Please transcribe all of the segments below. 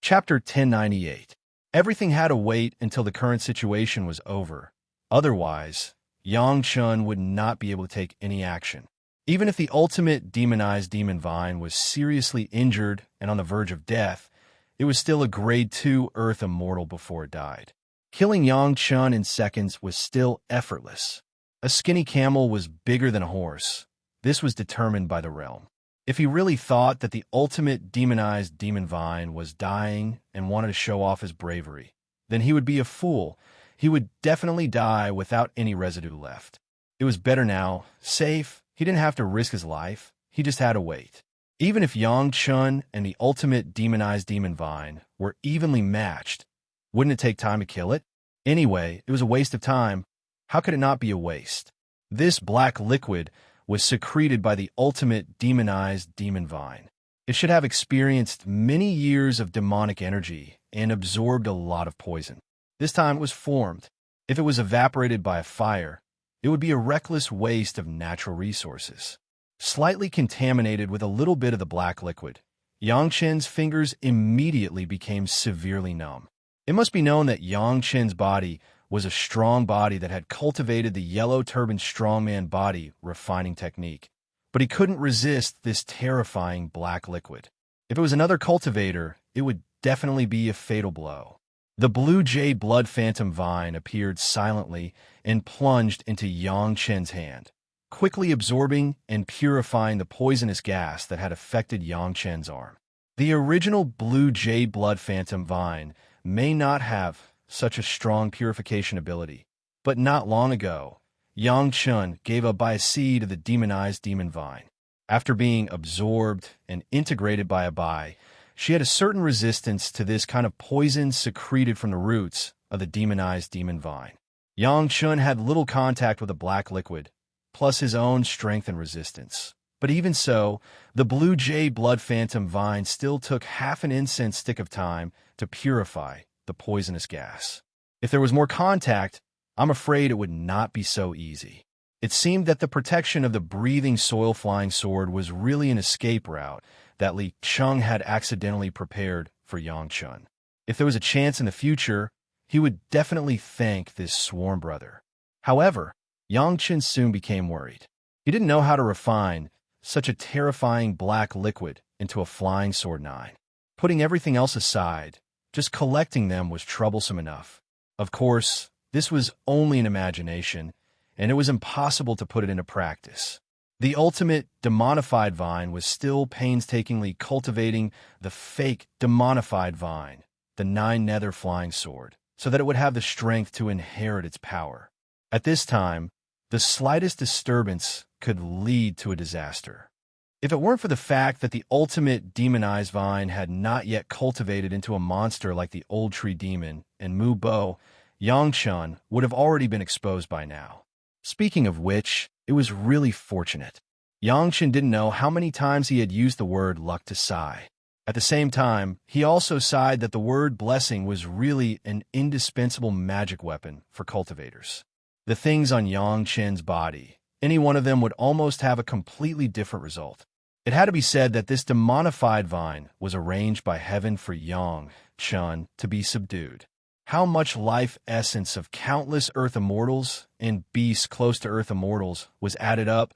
Chapter 1098. Everything had to wait until the current situation was over. Otherwise, Yang Chun would not be able to take any action. Even if the ultimate demonized demon vine was seriously injured and on the verge of death, it was still a grade 2 Earth Immortal before it died. Killing Yang Chun in seconds was still effortless. A skinny camel was bigger than a horse. This was determined by the realm. If he really thought that the ultimate demonized demon vine was dying and wanted to show off his bravery, then he would be a fool. He would definitely die without any residue left. It was better now, safe. He didn't have to risk his life. He just had to wait. Even if Yang Chun and the ultimate demonized demon vine were evenly matched, wouldn't it take time to kill it? Anyway, it was a waste of time. How could it not be a waste? This black liquid was secreted by the ultimate demonized demon vine. It should have experienced many years of demonic energy and absorbed a lot of poison. This time it was formed. If it was evaporated by a fire, it would be a reckless waste of natural resources. Slightly contaminated with a little bit of the black liquid, Yang Chen's fingers immediately became severely numb. It must be known that Yang Chen's body was a strong body that had cultivated the yellow turban strongman body refining technique. But he couldn't resist this terrifying black liquid. If it was another cultivator, it would definitely be a fatal blow. The blue jade blood phantom vine appeared silently and plunged into Yang Chen's hand, quickly absorbing and purifying the poisonous gas that had affected Yang Chen's arm. The original blue jade blood phantom vine may not have such a strong purification ability, but not long ago, Yang Chun gave up by a seed of the demonized demon vine. After being absorbed and integrated by a bai, she had a certain resistance to this kind of poison secreted from the roots of the demonized demon vine. Yang Chun had little contact with the black liquid, plus his own strength and resistance. But even so, the blue jade blood phantom vine still took half an incense stick of time to purify the poisonous gas. If there was more contact, I'm afraid it would not be so easy. It seemed that the protection of the breathing soil-flying sword was really an escape route that Li Cheng had accidentally prepared for Yang Chun. If there was a chance in the future, he would definitely thank this sworn brother. However, Yang Chun soon became worried. He didn't know how to refine such a terrifying black liquid into a flying sword 9. Putting everything else aside, just collecting them was troublesome enough. Of course, this was only an imagination, and it was impossible to put it into practice. The ultimate demonified vine was still painstakingly cultivating the fake demonified vine, the 9 nether flying sword, so that it would have the strength to inherit its power. At this time, the slightest disturbance could lead to a disaster. If it weren't for the fact that the ultimate demonized vine had not yet cultivated into a monster like the old tree demon and Mu Bo, Yang Chun would have already been exposed by now. Speaking of which, it was really fortunate. Yang Chun didn't know how many times he had used the word luck to sigh. At the same time, he also sighed that the word blessing was really an indispensable magic weapon for cultivators. The things on Yang Chun's body, any one of them would almost have a completely different result. It had to be said that this demonified vine was arranged by heaven for Yang Chun to be subdued. How much life essence of countless Earth Immortals and beasts close to Earth Immortals was added up,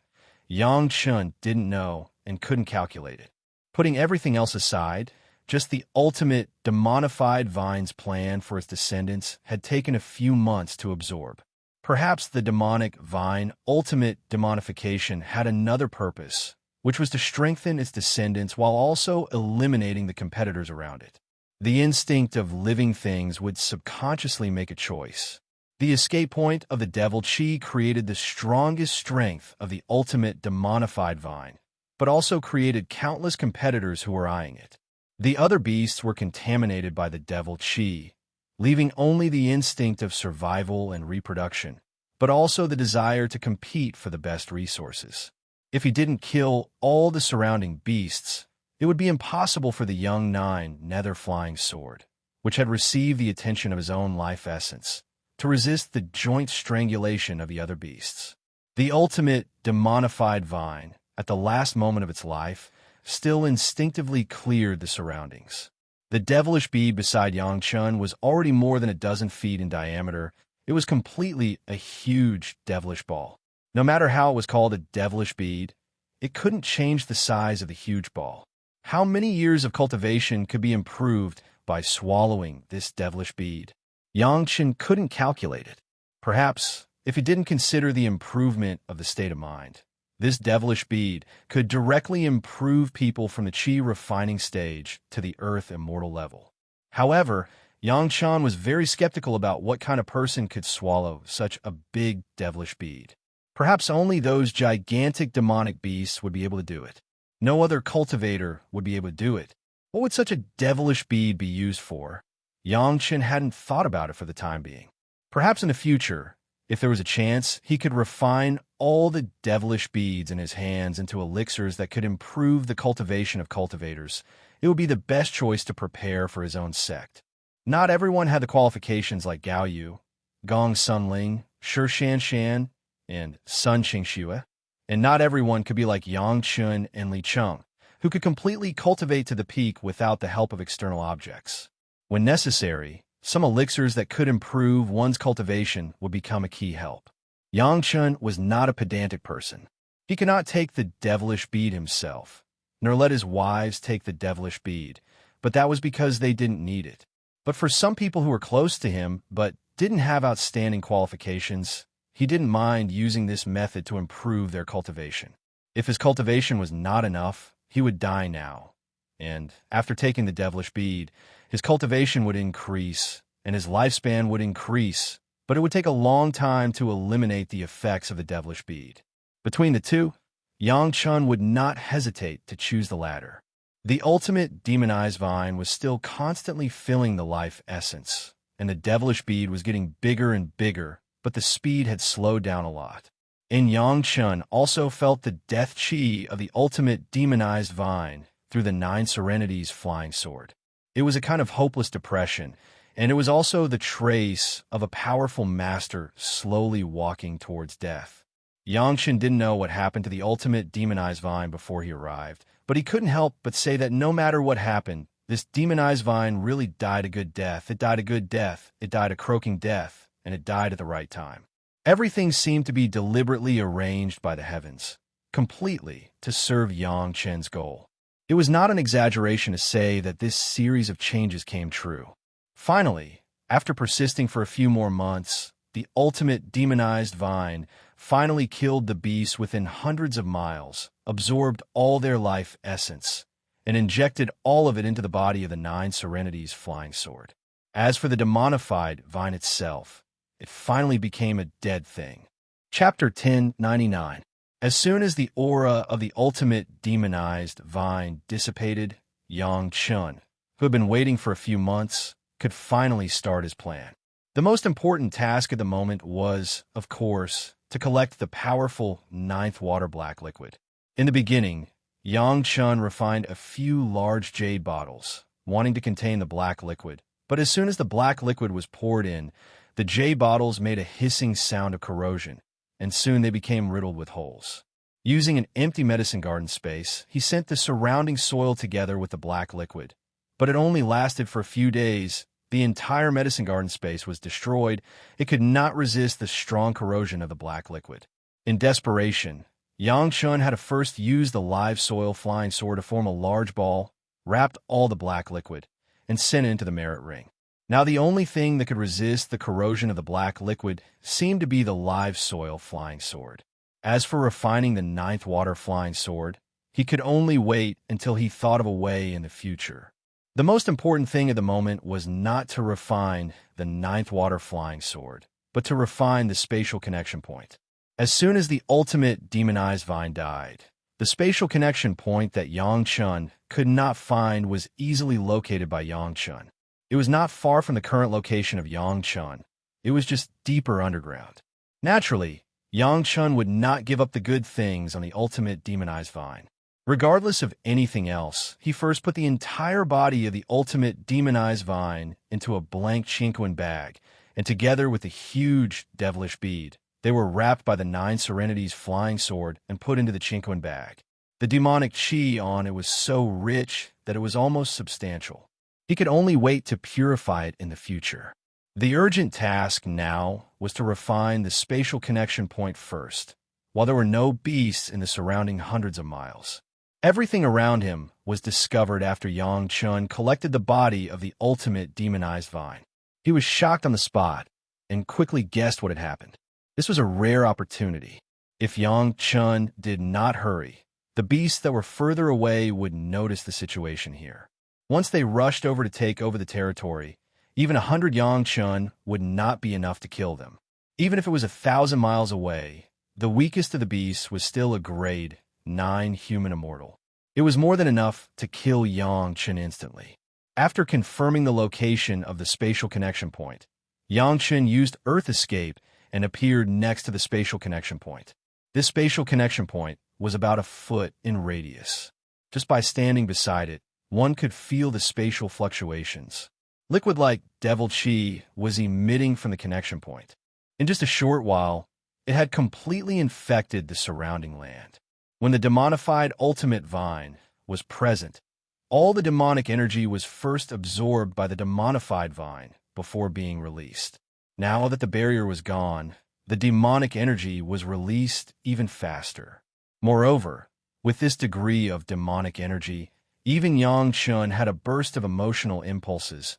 Yang Chun didn't know and couldn't calculate it. Putting everything else aside, just the ultimate demonified vine's plan for its descendants had taken a few months to absorb. Perhaps the demonic vine ultimate demonification had another purpose, which was to strengthen its descendants while also eliminating the competitors around it. The instinct of living things would subconsciously make a choice. The escape point of the devil chi created the strongest strength of the ultimate demonified vine, but also created countless competitors who were eyeing it. The other beasts were contaminated by the devil chi, leaving only the instinct of survival and reproduction, but also the desire to compete for the best resources. If he didn't kill all the surrounding beasts, it would be impossible for the young 9 nether flying sword, which had received the attention of his own life essence, to resist the joint strangulation of the other beasts. The ultimate demonified vine, at the last moment of its life, still instinctively cleared the surroundings. The devilish bead beside Yang Chun was already more than a dozen feet in diameter. It was completely a huge devilish ball. No matter how it was called a devilish bead, it couldn't change the size of the huge ball. How many years of cultivation could be improved by swallowing this devilish bead? Yang Chun couldn't calculate it. Perhaps, if he didn't consider the improvement of the state of mind, this devilish bead could directly improve people from the chi refining stage to the earth immortal level. However, Yang Chun was very skeptical about what kind of person could swallow such a big devilish bead. Perhaps only those gigantic demonic beasts would be able to do it. No other cultivator would be able to do it. What would such a devilish bead be used for? Yang Chun hadn't thought about it for the time being. Perhaps in the future, if there was a chance, he could refine all the devilish beads in his hands into elixirs that could improve the cultivation of cultivators. It would be the best choice to prepare for his own sect. Not everyone had the qualifications like Gao Yu, Gong Sunling, Shi Shanshan, and Sun Qingxue, and not everyone could be like Yang Chun and Li Cheng, who could completely cultivate to the peak without the help of external objects. When necessary, some elixirs that could improve one's cultivation would become a key help. Yang Chun was not a pedantic person. He could not take the devilish bead himself, nor let his wives take the devilish bead, but that was because they didn't need it. But for some people who were close to him but didn't have outstanding qualifications, he didn't mind using this method to improve their cultivation. If his cultivation was not enough, he would die now, and after taking the devilish bead, his cultivation would increase, and his lifespan would increase, but it would take a long time to eliminate the effects of the devilish bead. Between the two, Yang Chun would not hesitate to choose the latter. The ultimate demonized vine was still constantly filling the life essence, and the devilish bead was getting bigger and bigger, but the speed had slowed down a lot. And Yang Chun also felt the death chi of the ultimate demonized vine through the 9 Serenities flying sword. It was a kind of hopeless depression, and it was also the trace of a powerful master slowly walking towards death. Yang Chun didn't know what happened to the ultimate demonized vine before he arrived, but he couldn't help but say that no matter what happened, this demonized vine really died a good death. It died a good death. It died a croaking death, and it died at the right time. Everything seemed to be deliberately arranged by the heavens, completely to serve Yang Chun's goal. It was not an exaggeration to say that this series of changes came true. Finally, after persisting for a few more months, the ultimate demonized vine finally killed the beasts within hundreds of miles, absorbed all their life essence, and injected all of it into the body of the 9 Serenities flying sword. As for the demonified vine itself, it finally became a dead thing. Chapter 1099. As soon as the aura of the ultimate demonized vine dissipated, Yang Chun, who had been waiting for a few months, could finally start his plan. The most important task at the moment was, of course, to collect the powerful 9th water black liquid. In the beginning, Yang Chun refined a few large jade bottles, wanting to contain the black liquid. But as soon as the black liquid was poured in, the jade bottles made a hissing sound of corrosion, and soon they became riddled with holes. Using an empty medicine garden space, he sent the surrounding soil together with the black liquid. But it only lasted for a few days. The entire medicine garden space was destroyed. It could not resist the strong corrosion of the black liquid. In desperation, Yang Chun had to first use the live soil flying sword to form a large ball, wrapped all the black liquid, and sent it into the merit ring. Now the only thing that could resist the corrosion of the black liquid seemed to be the live soil flying sword. As for refining the 9th water flying sword, he could only wait until he thought of a way in the future. The most important thing at the moment was not to refine the 9th water flying sword, but to refine the spatial connection point. As soon as the ultimate demonized vine died, the spatial connection point that Yang Chun could not find was easily located by Yang Chun. It was not far from the current location of Yang Chun. It was just deeper underground. Naturally, Yang Chun would not give up the good things on the ultimate demonized vine. Regardless of anything else, he first put the entire body of the ultimate demonized vine into a blank chinquin bag, and together with the huge devilish bead, they were wrapped by the 9 Serenities flying sword and put into the chinquin bag. The demonic chi on it was so rich that it was almost substantial. He could only wait to purify it in the future. The urgent task now was to refine the spatial connection point first, while there were no beasts in the surrounding hundreds of miles. Everything around him was discovered after Yang Chun collected the body of the ultimate demonized vine. He was shocked on the spot and quickly guessed what had happened. This was a rare opportunity. If Yang Chun did not hurry, the beasts that were further away would notice the situation here. Once they rushed over to take over the territory, even 100 Yang Chun would not be enough to kill them. Even if it was 1,000 miles away, the weakest of the beasts was still a grade 9 human immortal. It was more than enough to kill Yang Chun instantly. After confirming the location of the spatial connection point, Yang Chun used Earth Escape and appeared next to the spatial connection point. This spatial connection point was about a foot in radius. Just by standing beside it, one could feel the spatial fluctuations. Liquid like devil chi was emitting from the connection point. In just a short while, it had completely infected the surrounding land. When the demonified ultimate vine was present, all the demonic energy was first absorbed by the demonified vine before being released. Now that the barrier was gone, the demonic energy was released even faster. Moreover, with this degree of demonic energy, even Yang Chun had a burst of emotional impulses,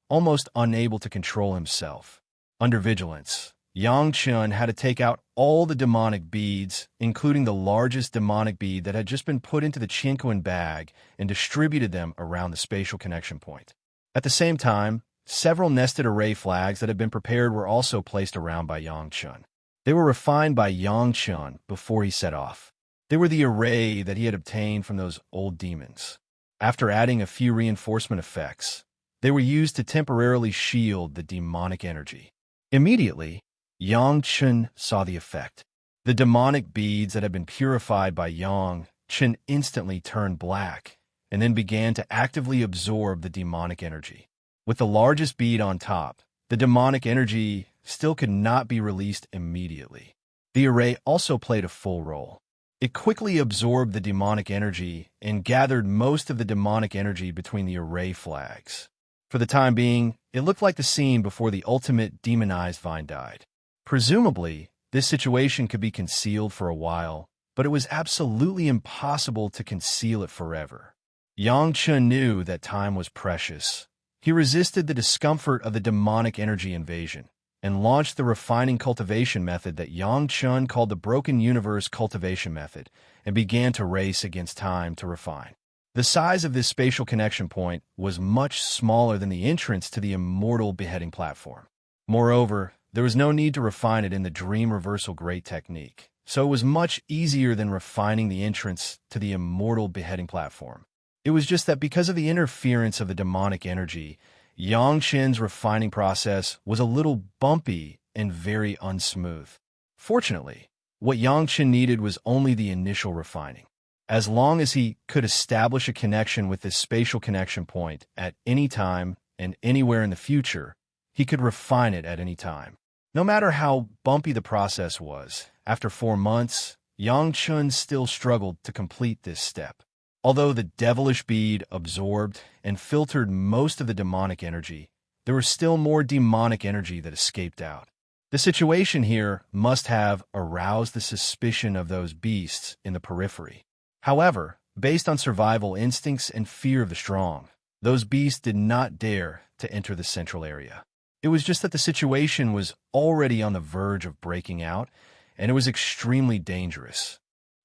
almost unable to control himself. Under vigilance, Yang Chun had to take out all the demonic beads, including the largest demonic bead that had just been put into the tranquil bag, and distributed them around the spatial connection point. At the same time, several nested array flags that had been prepared were also placed around by Yang Chun. They were refined by Yang Chun before he set off. They were the array that he had obtained from those old demons. After adding a few reinforcement effects, they were used to temporarily shield the demonic energy. Immediately, Yang Chun saw the effect. The demonic beads that had been purified by Yang Chun instantly turned black and then began to actively absorb the demonic energy. With the largest bead on top, the demonic energy still could not be released immediately. The array also played a full role. It quickly absorbed the demonic energy and gathered most of the demonic energy between the array flags. For the time being, it looked like the scene before the ultimate demonized vine died. Presumably, this situation could be concealed for a while, but it was absolutely impossible to conceal it forever. Yang Chun knew that time was precious. He resisted the discomfort of the demonic energy invasion and launched the refining cultivation method that Yang Chun called the Broken Universe Cultivation Method, and began to race against time to refine. The size of this spatial connection point was much smaller than the entrance to the Immortal beheading platform. Moreover, there was no need to refine it in the Dream Reversal Great technique, so it was much easier than refining the entrance to the Immortal beheading platform. It was just that because of the interference of the demonic energy, Yang Chun's refining process was a little bumpy and very unsmooth. Fortunately, what Yang Chun needed was only the initial refining. As long as he could establish a connection with this spatial connection point at any time and anywhere in the future, he could refine it at any time. No matter how bumpy the process was, after 4 months, Yang Chun still struggled to complete this step. Although the devilish bead absorbed and filtered most of the demonic energy, there was still more demonic energy that escaped out. The situation here must have aroused the suspicion of those beasts in the periphery. However, based on survival instincts and fear of the strong, those beasts did not dare to enter the central area. It was just that the situation was already on the verge of breaking out, and it was extremely dangerous.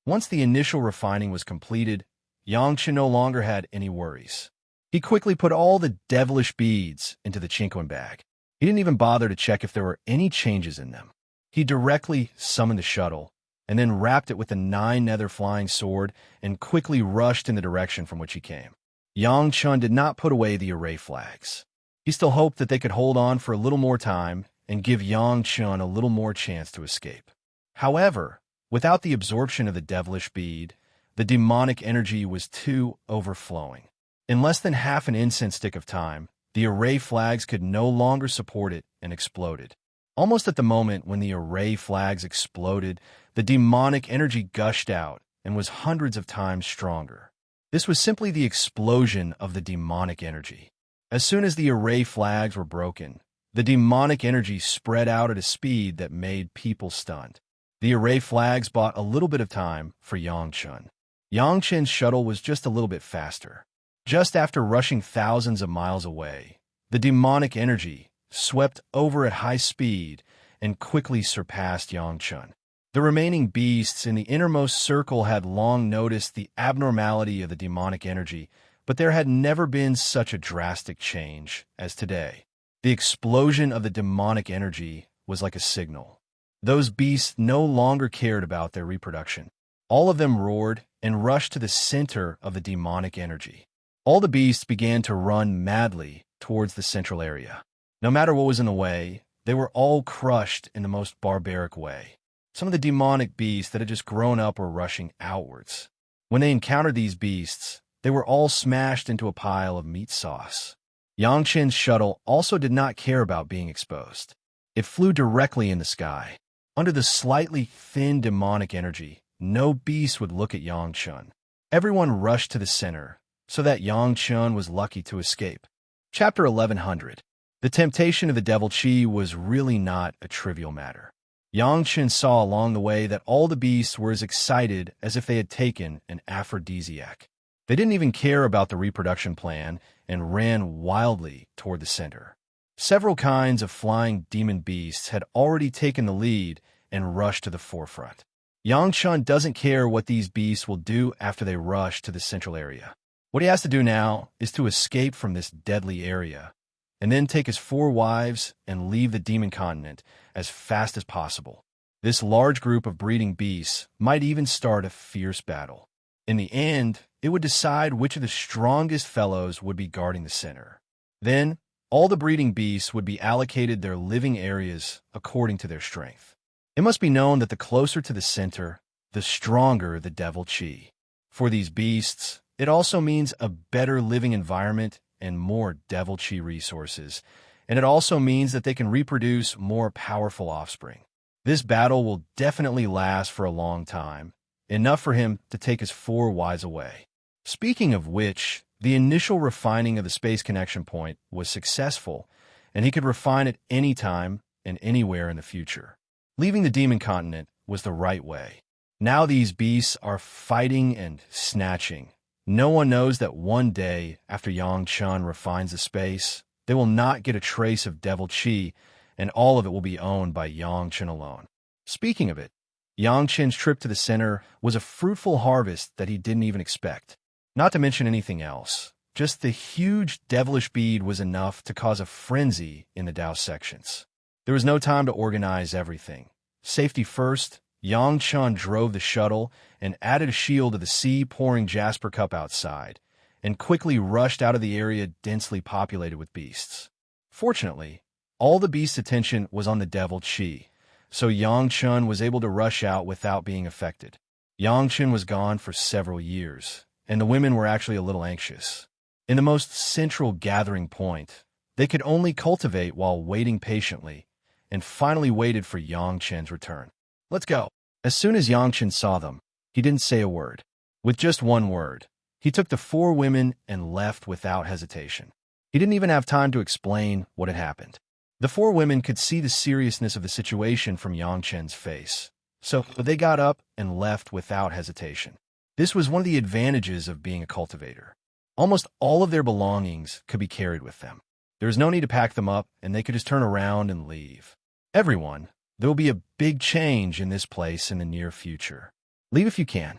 Once the initial refining was completed, Yang Chun no longer had any worries. He quickly put all the devilish beads into the Chinquin bag. He didn't even bother to check if there were any changes in them. He directly summoned the shuttle, and then wrapped it with the 9 nether flying sword and quickly rushed in the direction from which he came. Yang Chun did not put away the array flags. He still hoped that they could hold on for a little more time and give Yang Chun a little more chance to escape. However, without the absorption of the devilish bead, the demonic energy was too overflowing. In less than half an incense stick of time, the array flags could no longer support it and exploded. Almost at the moment when the array flags exploded, the demonic energy gushed out and was hundreds of times stronger. This was simply the explosion of the demonic energy. As soon as the array flags were broken, the demonic energy spread out at a speed that made people stunned. The array flags bought a little bit of time for Yangchun. Yangchun's shuttle was just a little bit faster. Just after rushing thousands of miles away, the demonic energy swept over at high speed and quickly surpassed Yangchun. The remaining beasts in the innermost circle had long noticed the abnormality of the demonic energy, but there had never been such a drastic change as today. The explosion of the demonic energy was like a signal. Those beasts no longer cared about their reproduction. All of them roared and rushed to the center of the demonic energy. All the beasts began to run madly towards the central area. No matter what was in the way, they were all crushed in the most barbaric way. Some of the demonic beasts that had just grown up were rushing outwards. When they encountered these beasts, they were all smashed into a pile of meat sauce. Yangchen's shuttle also did not care about being exposed. It flew directly in the sky. Under the slightly thin demonic energy, no beast would look at Yangchun. Everyone rushed to the center, so that Yangchun was lucky to escape. Chapter 1100. The temptation of the devil chi was really not a trivial matter. Yangchun saw along the way that all the beasts were as excited as if they had taken an aphrodisiac. They didn't even care about the reproduction plan and ran wildly toward the center. Several kinds of flying demon beasts had already taken the lead and rushed to the forefront. Yangchun doesn't care what these beasts will do after they rush to the central area. What he has to do now is to escape from this deadly area, and then take his 4 wives and leave the demon continent as fast as possible. This large group of breeding beasts might even start a fierce battle. In the end, it would decide which of the strongest fellows would be guarding the center. Then, all the breeding beasts would be allocated their living areas according to their strength. It must be known that the closer to the center, the stronger the devil chi. For these beasts, it also means a better living environment and more devil chi resources, and it also means that they can reproduce more powerful offspring. This battle will definitely last for a long time, enough for him to take his 4 wives away. Speaking of which, the initial refining of the space connection point was successful, and he could refine it any time and anywhere in the future. Leaving the demon continent was the right way. Now these beasts are fighting and snatching. No one knows that one day, after Yangchun refines the space, they will not get a trace of devil chi, and all of it will be owned by Yangchun alone. Speaking of it, Yangchun's trip to the center was a fruitful harvest that he didn't even expect. Not to mention anything else, just the huge devilish bead was enough to cause a frenzy in the Dao sections. There was no time to organize everything. Safety first, Yangchun drove the shuttle and added a shield to the sea-pouring jasper cup outside, and quickly rushed out of the area densely populated with beasts. Fortunately, all the beasts' attention was on the devil chi, so Yangchun was able to rush out without being affected. Yangchun was gone for several years, and the women were actually a little anxious. In the most central gathering point, they could only cultivate while waiting patiently, and finally waited for Yangchun's return. "Let's go." As soon as Yangchun saw them, he didn't say a word. With just one word, he took the 4 women and left without hesitation. He didn't even have time to explain what had happened. The 4 women could see the seriousness of the situation from Yangchun's face, so they got up and left without hesitation. This was one of the advantages of being a cultivator. Almost all of their belongings could be carried with them. There was no need to pack them up, and they could just turn around and leave. Everyone, there will be a big change in this place in the near future. Leave if you can.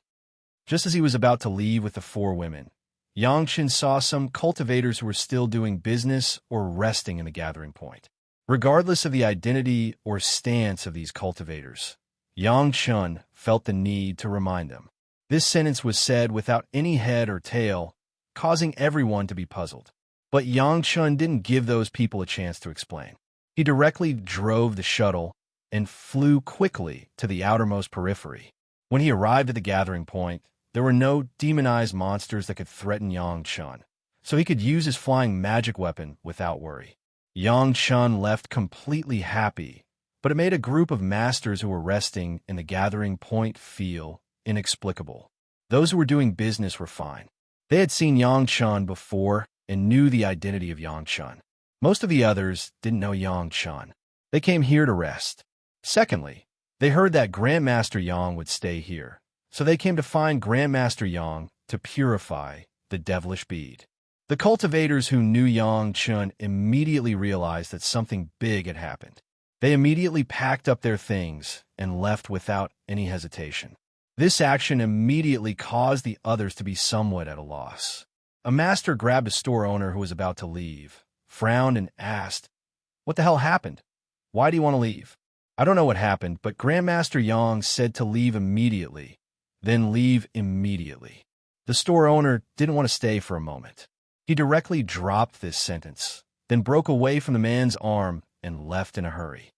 Just as he was about to leave with the 4 women, Yangchun saw some cultivators who were still doing business or resting in the gathering point. Regardless of the identity or stance of these cultivators, Yangchun felt the need to remind them. This sentence was said without any head or tail, causing everyone to be puzzled. But Yangchun didn't give those people a chance to explain. He directly drove the shuttle and flew quickly to the outermost periphery. When he arrived at the gathering point, there were no demonized monsters that could threaten Yangchun, so he could use his flying magic weapon without worry. Yangchun left completely happy, but it made a group of masters who were resting in the gathering point feel inexplicable. Those who were doing business were fine. They had seen Yangchun before, and knew the identity of Yang Chun. Most of the others didn't know Yang Chun. They came here to rest. Secondly, they heard that Grandmaster Yang would stay here, so they came to find Grandmaster Yang to purify the devilish bead. The cultivators who knew Yang Chun immediately realized that something big had happened. They immediately packed up their things and left without any hesitation. This action immediately caused the others to be somewhat at a loss. A master grabbed a store owner who was about to leave, frowned, and asked, "What the hell happened? Why do you want to leave?" "I don't know what happened, but Grandmaster Yang said to leave immediately, then leave immediately." The store owner didn't want to stay for a moment. He directly dropped this sentence, then broke away from the man's arm and left in a hurry.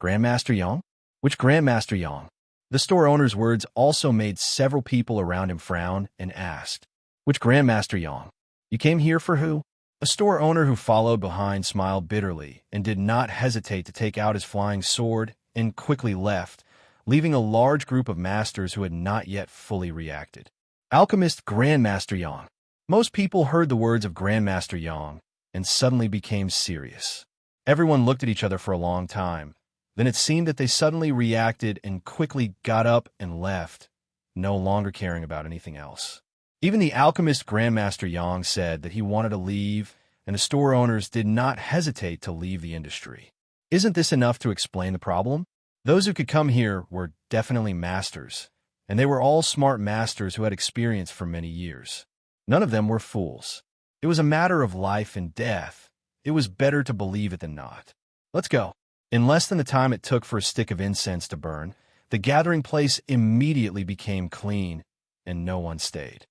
"Grandmaster Yang? Which Grandmaster Yang?" The store owner's words also made several people around him frown and asked, "Which Grandmaster Yang? You came here for who?" A store owner who followed behind smiled bitterly and did not hesitate to take out his flying sword and quickly left, leaving a large group of masters who had not yet fully reacted. Alchemist Grandmaster Yang. Most people heard the words of Grandmaster Yang and suddenly became serious. Everyone looked at each other for a long time. Then it seemed that they suddenly reacted and quickly got up and left, no longer caring about anything else. Even the alchemist Grandmaster Yang said that he wanted to leave, and the store owners did not hesitate to leave the industry. Isn't this enough to explain the problem? Those who could come here were definitely masters, and they were all smart masters who had experience for many years. None of them were fools. It was a matter of life and death. It was better to believe it than not. Let's go. In less than the time it took for a stick of incense to burn, the gathering place immediately became clean, and no one stayed.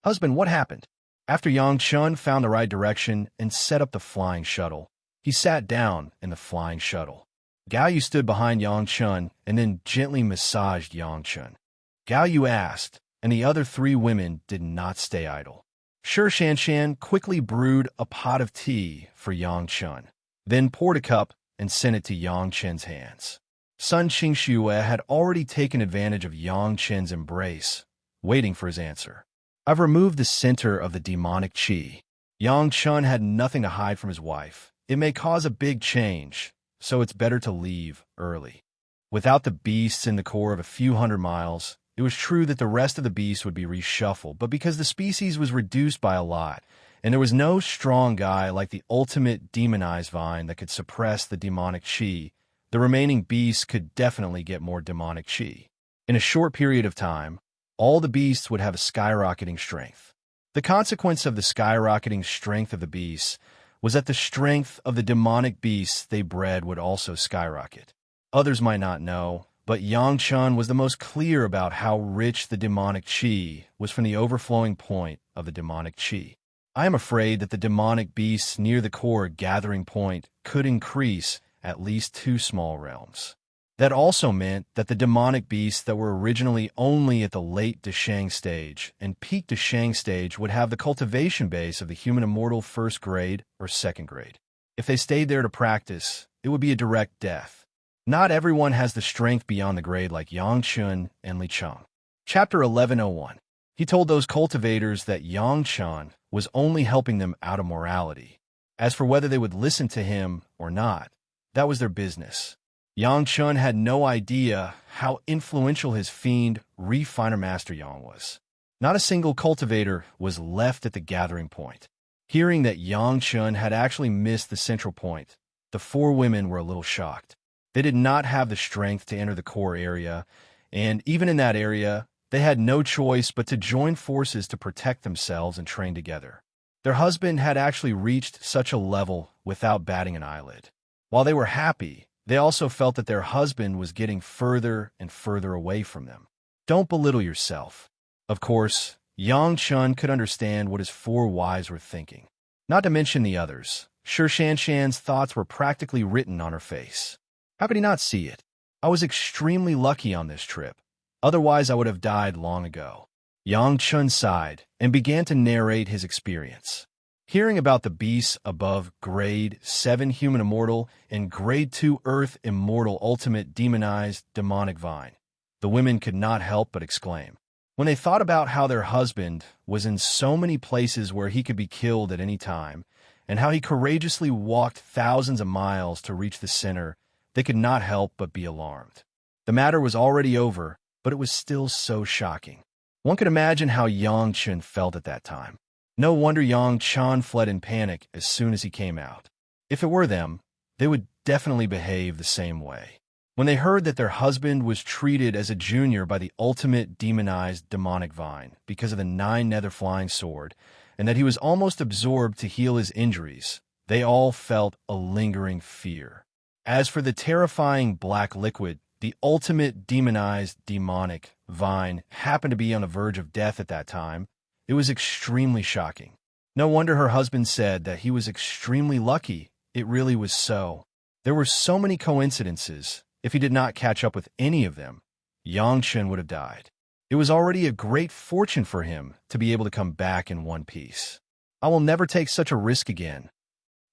"Husband, what happened?" After Yang Chun found the right direction and set up the flying shuttle, he sat down in the flying shuttle. Gao Yu stood behind Yang Chun and then gently massaged Yang Chun. Gao Yu asked, and the other three women did not stay idle. Shi Shanshan quickly brewed a pot of tea for Yang Chun, then poured a cup and sent it to Yang Chen's hands. Sun Qingxue had already taken advantage of Yang Chen's embrace, waiting for his answer. "I've removed the center of the demonic qi." Yang Chun had nothing to hide from his wife. It may cause a big change, so it's better to leave early. Without the beasts in the core of a few hundred miles, it was true that the rest of the beasts would be reshuffled, but because the species was reduced by a lot, and there was no strong guy like the ultimate demonized vine that could suppress the demonic qi, the remaining beasts could definitely get more demonic qi. In a short period of time, all the beasts would have a skyrocketing strength. The consequence of the skyrocketing strength of the beasts was that the strength of the demonic beasts they bred would also skyrocket. Others might not know, but Yang Chun was the most clear about how rich the demonic qi was from the overflowing point of the demonic qi. I am afraid that the demonic beasts near the core gathering point could increase at least 2 small realms. That also meant that the demonic beasts that were originally only at the late Deshang stage and peak Deshang stage would have the cultivation base of the human immortal 1st grade or 2nd grade. If they stayed there to practice, it would be a direct death. Not everyone has the strength beyond the grade like Yang Chun and Li Cheng. Chapter 1101. He told those cultivators that Yang Chun was only helping them out of morality. As for whether they would listen to him or not, that was their business. Yang Chun had no idea how influential his fiend, Refiner Master Yang was. Not a single cultivator was left at the gathering point. Hearing that Yang Chun had actually missed the central point, the 4 women were a little shocked. They did not have the strength to enter the core area, and even in that area, they had no choice but to join forces to protect themselves and train together. Their husband had actually reached such a level without batting an eyelid. While they were happy, they also felt that their husband was getting further and further away from them. Don't belittle yourself. Of course, Yang Chun could understand what his 4 wives were thinking. Not to mention the others. Shi Shanshan's thoughts were practically written on her face. How could he not see it? I was extremely lucky on this trip. Otherwise, I would have died long ago. Yang Chun sighed and began to narrate his experience. Hearing about the beasts above Grade 7 Human Immortal and Grade 2 Earth Immortal Ultimate Demonized Demonic Vine, the women could not help but exclaim, When they thought about how their husband was in so many places where he could be killed at any time, and how he courageously walked thousands of miles to reach the center, they could not help but be alarmed. The matter was already over, but it was still so shocking. One could imagine how Yang Chun felt at that time. No wonder Yang Chan fled in panic as soon as he came out. If it were them, they would definitely behave the same way. When they heard that their husband was treated as a junior by the ultimate demonized demonic vine because of the 9-nether flying sword, and that he was almost absorbed to heal his injuries, they all felt a lingering fear. As for the terrifying black liquid, the ultimate demonized demonic vine happened to be on the verge of death at that time. It was extremely shocking. No wonder her husband said that he was extremely lucky. It really was so. There were so many coincidences. If he did not catch up with any of them, Yang Chun would have died. It was already a great fortune for him to be able to come back in one piece. I will never take such a risk again.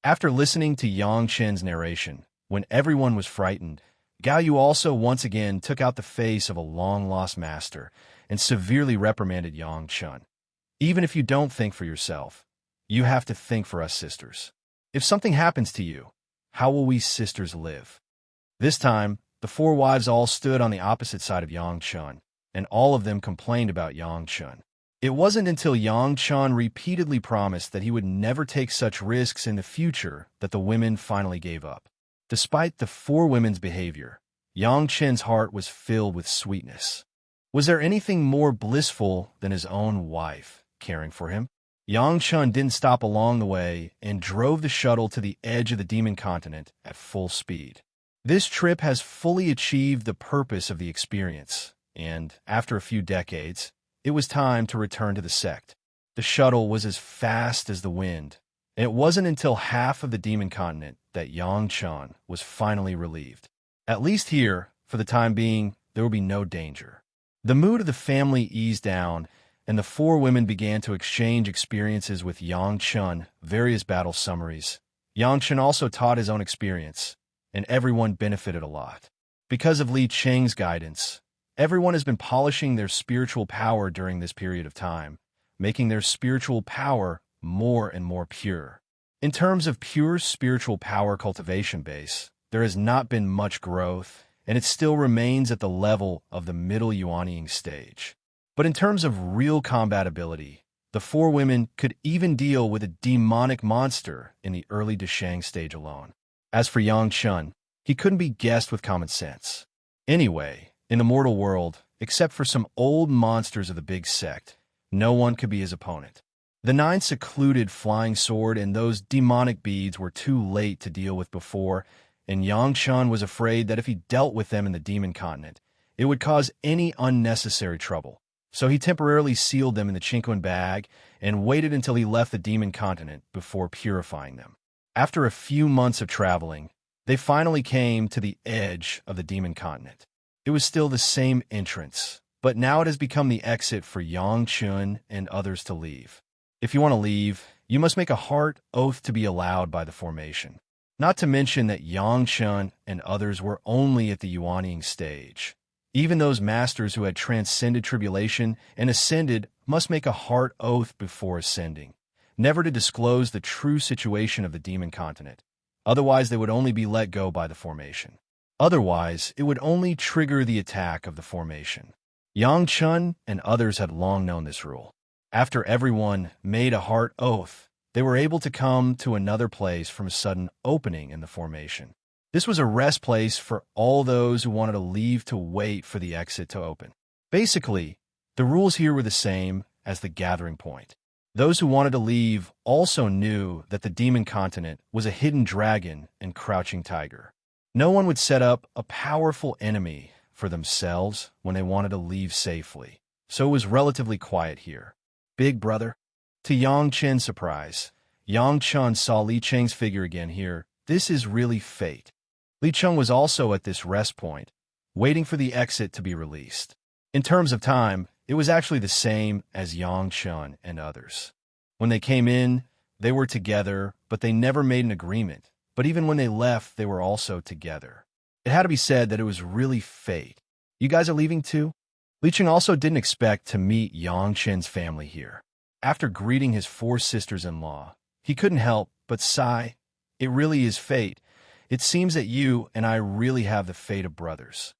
After listening to Yang Chun's narration, when everyone was frightened, Gao Yu also once again took out the face of a long-lost master and severely reprimanded Yang Chun. Even if you don't think for yourself, you have to think for us sisters. If something happens to you, how will we sisters live? This time, the 4 wives all stood on the opposite side of Yang Chun, and all of them complained about Yang Chun. It wasn't until Yang Chun repeatedly promised that he would never take such risks in the future that the women finally gave up. Despite the 4 women's behavior, Yang Chun's heart was filled with sweetness. Was there anything more blissful than his own wife caring for him? Yang Chun didn't stop along the way and drove the shuttle to the edge of the demon continent at full speed. This trip has fully achieved the purpose of the experience, and after a few decades, it was time to return to the sect. The shuttle was as fast as the wind, and it wasn't until half of the demon continent that Yang Chun was finally relieved. At least here, for the time being, there will be no danger. The mood of the family eased down, and the 4 women began to exchange experiences with Yang Chun, various battle summaries. Yang Chun also taught his own experience, and everyone benefited a lot. Because of Li Cheng's guidance, everyone has been polishing their spiritual power during this period of time, making their spiritual power more and more pure. In terms of pure spiritual power cultivation base, there has not been much growth, and it still remains at the level of the middle Yuanying stage. But in terms of real combatability, the 4 women could even deal with a demonic monster in the early Deshang stage alone. As for Yang Chun, he couldn't be guessed with common sense. Anyway, in the mortal world, except for some old monsters of the big sect, no one could be his opponent. The 9 secluded flying sword and those demonic beads were too late to deal with before, and Yang Chun was afraid that if he dealt with them in the demon continent, it would cause any unnecessary trouble. So he temporarily sealed them in the Chinquan bag and waited until he left the demon continent before purifying them. After a few months of traveling, they finally came to the edge of the demon continent. It was still the same entrance, but now it has become the exit for Yang Chun and others to leave. If you want to leave, you must make a heart oath to be allowed by the formation. Not to mention that Yang Chun and others were only at the Yuanying stage. Even those masters who had transcended tribulation and ascended must make a heart oath before ascending, never to disclose the true situation of the demon continent. Otherwise, they would only be let go by the formation. Otherwise, it would only trigger the attack of the formation. Yang Chun and others had long known this rule. After everyone made a heart oath, they were able to come to another place from a sudden opening in the formation. This was a rest place for all those who wanted to leave to wait for the exit to open. Basically, the rules here were the same as the gathering point. Those who wanted to leave also knew that the demon continent was a hidden dragon and crouching tiger. No one would set up a powerful enemy for themselves when they wanted to leave safely, so it was relatively quiet here. Big brother. To Yang Chen's surprise, Yang Chun saw Li Cheng's figure again here. This is really fate. Li Cheng was also at this rest point, waiting for the exit to be released. In terms of time, it was actually the same as Yang Chun and others. When they came in, they were together, but they never made an agreement. But even when they left, they were also together. It had to be said that it was really fate. You guys are leaving too? Li Cheng also didn't expect to meet Yang Chen's family here. After greeting his four sisters-in-law, he couldn't help but sigh. It really is fate. It seems that you and I really have the fate of brothers.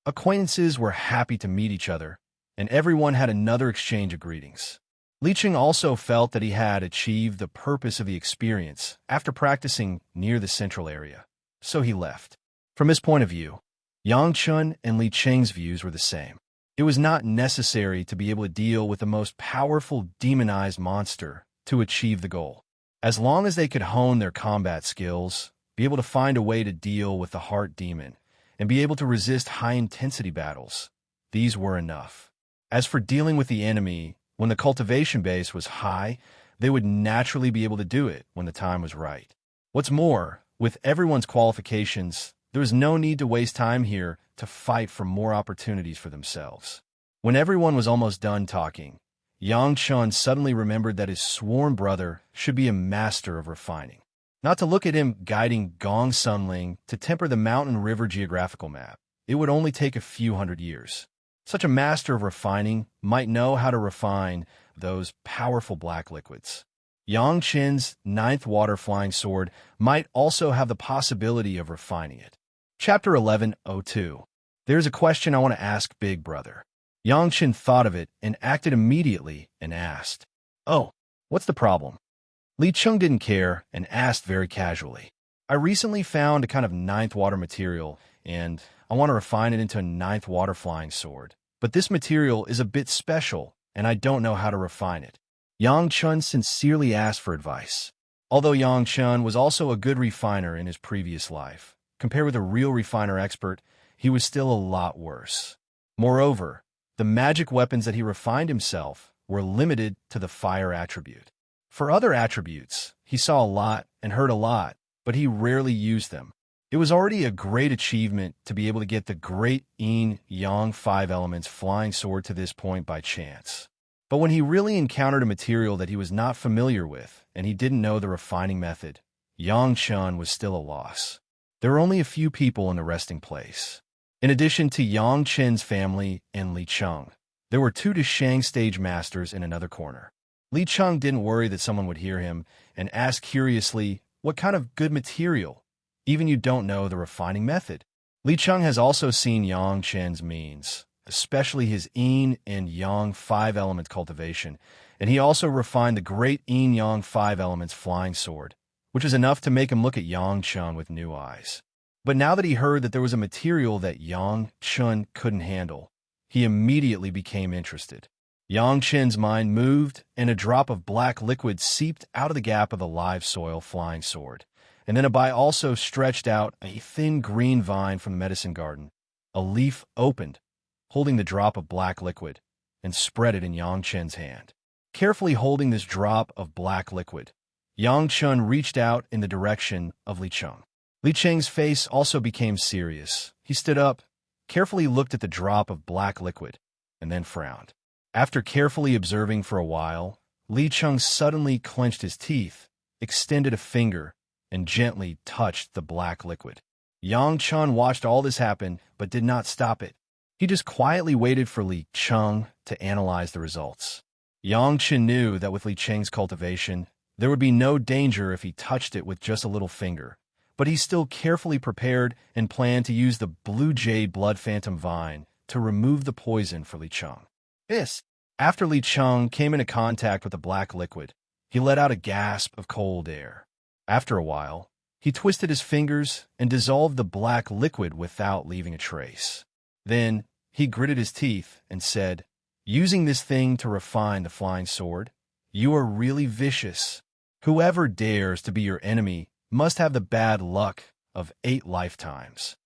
Acquaintances were happy to meet each other, and everyone had another exchange of greetings. Li Cheng also felt that he had achieved the purpose of the experience after practicing near the central area, so he left. From his point of view, Yang Chun and Li Cheng's views were the same. It was not necessary to be able to deal with the most powerful demonized monster to achieve the goal. As long as they could hone their combat skills, be able to find a way to deal with the heart demon, and be able to resist high-intensity battles, these were enough. As for dealing with the enemy, when the cultivation base was high, they would naturally be able to do it when the time was right. What's more, with everyone's qualifications, there was no need to waste time here to fight for more opportunities for themselves. When everyone was almost done talking, Yang Chun suddenly remembered that his sworn brother should be a master of refining. Not to look at him guiding Gong Sunling to temper the mountain river geographical map, it would only take a few hundred years. Such a master of refining might know how to refine those powerful black liquids. Yang Chen's ninth water flying sword might also have the possibility of refining it. Chapter 11:02. There's a question I want to ask Big Brother. Yang Chen thought of it and acted immediately and asked, "Oh, what's the problem?" Li Cheng didn't care and asked very casually, "I recently found a kind of ninth water material, and I want to refine it into a ninth water flying sword. But this material is a bit special, and I don't know how to refine it." Yang Chun sincerely asked for advice. Although Yang Chun was also a good refiner in his previous life, compared with a real refiner expert, he was still a lot worse. Moreover, the magic weapons that he refined himself were limited to the fire attribute. For other attributes, he saw a lot and heard a lot, but he rarely used them. It was already a great achievement to be able to get the great yin yang 5 elements flying sword to this point by chance. But when he really encountered a material that he was not familiar with and he didn't know the refining method, Yang Chun was still a loss. There were only a few people in the resting place. In addition to Yang Chen's family and Li Cheng, there were 2 Deshang stage masters in another corner. Li Cheng didn't worry that someone would hear him and asked curiously, "What kind of good material? Even you don't know the refining method." Li Cheng has also seen Yang Chen's means, especially his yin and yang 5 elements cultivation, and he also refined the great yin yang 5 elements flying sword, which was enough to make him look at Yang Chun with new eyes. But now that he heard that there was a material that Yang Chun couldn't handle, he immediately became interested. Yang Chen's mind moved, and a drop of black liquid seeped out of the gap of the live soil flying sword, and then a Bai also stretched out a thin green vine from the medicine garden. A leaf opened, holding the drop of black liquid, and spread it in Yang Chen's hand. Carefully holding this drop of black liquid, Yang Chun reached out in the direction of Li Cheng. Li Cheng's face also became serious. He stood up, carefully looked at the drop of black liquid, and then frowned. After carefully observing for a while, Li Cheng suddenly clenched his teeth, extended a finger, and gently touched the black liquid. Yang Chun watched all this happen, but did not stop it. He just quietly waited for Li Cheng to analyze the results. Yang Chun knew that with Li Cheng's cultivation, there would be no danger if he touched it with just a little finger, but he still carefully prepared and planned to use the blue jade blood phantom vine to remove the poison for Li Cheng. After Li Cheng came into contact with the black liquid, he let out a gasp of cold air. After a while, he twisted his fingers and dissolved the black liquid without leaving a trace. Then, he gritted his teeth and said, "Using this thing to refine the flying sword, you are really vicious. Whoever dares to be your enemy must have the bad luck of 8 lifetimes."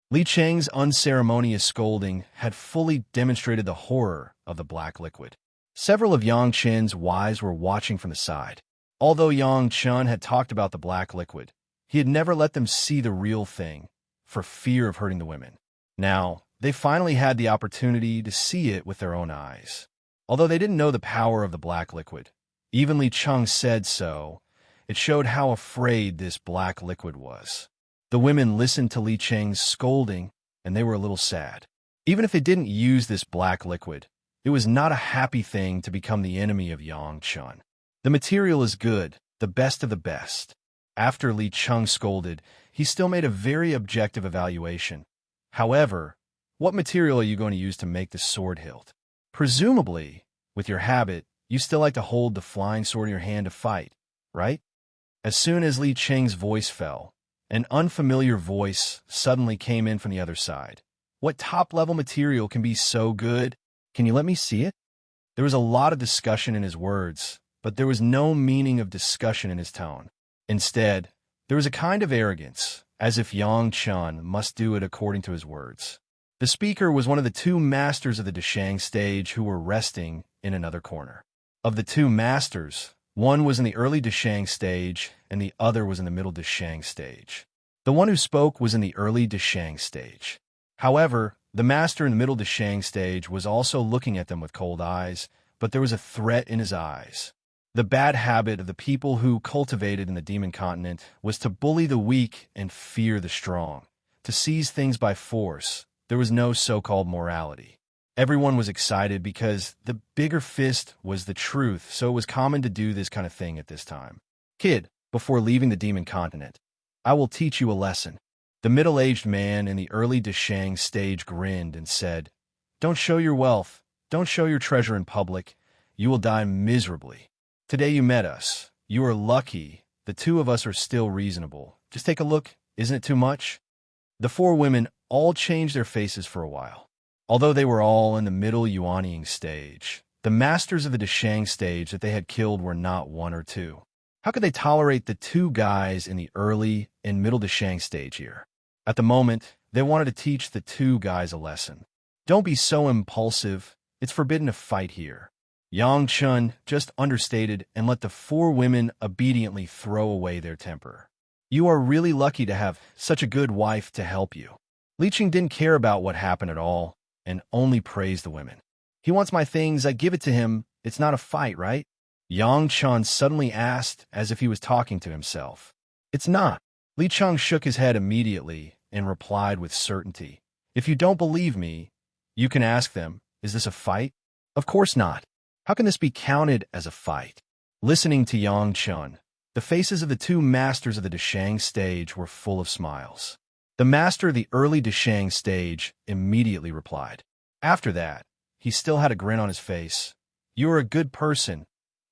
Li Cheng's unceremonious scolding had fully demonstrated the horror of the black liquid. Several of Yang Chen's wives were watching from the side. Although Yang Chun had talked about the black liquid, he had never let them see the real thing, for fear of hurting the women. Now, they finally had the opportunity to see it with their own eyes. Although they didn't know the power of the black liquid, even Li Cheng said so, it showed how afraid this black liquid was. The women listened to Li Cheng's scolding, and they were a little sad. Even if they didn't use this black liquid, it was not a happy thing to become the enemy of Yang Chun. The material is good, the best of the best. After Li Chung scolded, he still made a very objective evaluation. However, what material are you going to use to make the sword hilt? Presumably, with your habit, you still like to hold the flying sword in your hand to fight, right? As soon as Li Cheng's voice fell, an unfamiliar voice suddenly came in from the other side. What top-level material can be so good? Can you let me see it? There was a lot of discussion in his words, but there was no meaning of discussion in his tone. Instead, there was a kind of arrogance, as if Yang Chun must do it according to his words. The speaker was one of the two masters of the Deshang stage who were resting in another corner. Of the two masters, one was in the early Deshang stage, and the other was in the middle Deshang stage. The one who spoke was in the early Deshang stage. However, the master in the middle Deshang stage was also looking at them with cold eyes, but there was a threat in his eyes. The bad habit of the people who cultivated in the demon continent was to bully the weak and fear the strong, to seize things by force. There was no so-called morality. Everyone was excited because the bigger fist was the truth, so it was common to do this kind of thing at this time. Kid, before leaving the demon continent, I will teach you a lesson. The middle-aged man in the early Deshang stage grinned and said, Don't show your wealth, don't show your treasure in public, you will die miserably. Today you met us. You are lucky. The two of us are still reasonable. Just take a look. Isn't it too much? The four women all changed their faces for a while. Although they were all in the middle Yuanying stage, the masters of the Deshang stage that they had killed were not one or two. How could they tolerate the two guys in the early and middle Deshang stage here? At the moment, they wanted to teach the two guys a lesson. Don't be so impulsive. It's forbidden to fight here. Yang Chun just understated and let the four women obediently throw away their temper. You are really lucky to have such a good wife to help you. Li Ching didn't care about what happened at all and only praised the women. He wants my things, I give it to him. It's not a fight, right? Yang Chun suddenly asked as if he was talking to himself. It's not. Li Chung shook his head immediately and replied with certainty. If you don't believe me, you can ask them, is this a fight? Of course not. How can this be counted as a fight? Listening to Yang Chun, the faces of the two masters of the Deshang stage were full of smiles. The master of the early Deshang stage immediately replied. After that, he still had a grin on his face. You are a good person.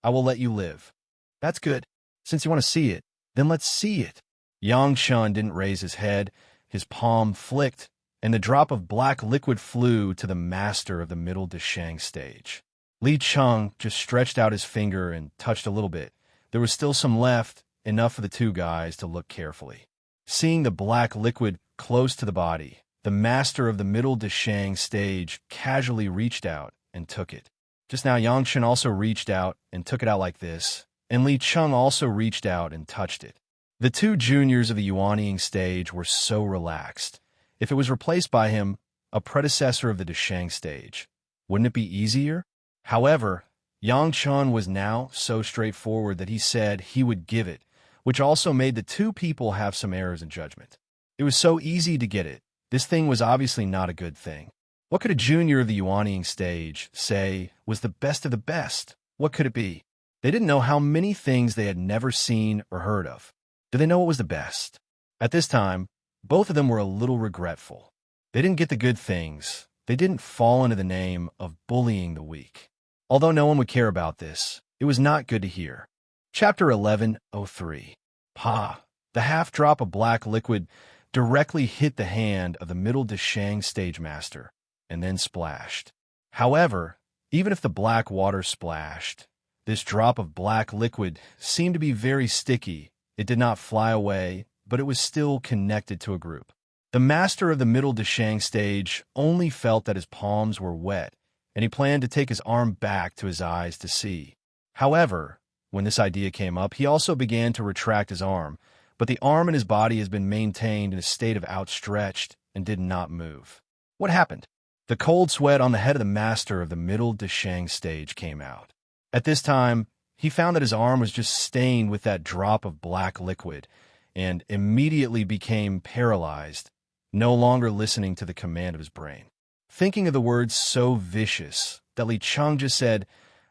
I will let you live. That's good. Since you want to see it, then let's see it. Yang Chun didn't raise his head. His palm flicked, and the drop of black liquid flew to the master of the middle Deshang stage. Li Chung just stretched out his finger and touched a little bit. There was still some left, enough for the two guys to look carefully. Seeing the black liquid close to the body, the master of the middle Deshang stage casually reached out and took it. Just now, Yang Chun also reached out and took it out like this, and Li Chung also reached out and touched it. The two juniors of the Yuanying stage were so relaxed. If it was replaced by him, a predecessor of the Deshang stage, wouldn't it be easier? However, Yang Chun was now so straightforward that he said he would give it, which also made the two people have some errors in judgment. It was so easy to get it. This thing was obviously not a good thing. What could a junior of the Yuanying stage say was the best of the best? What could it be? They didn't know how many things they had never seen or heard of. Do they know what was the best? At this time, both of them were a little regretful. They didn't get the good things. They didn't fall into the name of bullying the weak. Although no one would care about this, it was not good to hear. Chapter 11:03. Pa. The half drop of black liquid directly hit the hand of the middle Deshang stage master, and then splashed. However, even if the black water splashed, this drop of black liquid seemed to be very sticky. It did not fly away, but it was still connected to a group. The master of the middle Deshang stage only felt that his palms were wet, and he planned to take his arm back to his eyes to see. However, when this idea came up, he also began to retract his arm, but the arm in his body has been maintained in a state of outstretched and did not move. What happened? The cold sweat on the head of the master of the middle Deshang stage came out. At this time, he found that his arm was just stained with that drop of black liquid and immediately became paralyzed, no longer listening to the command of his brain. thinking of the words so vicious that Li Cheng just said,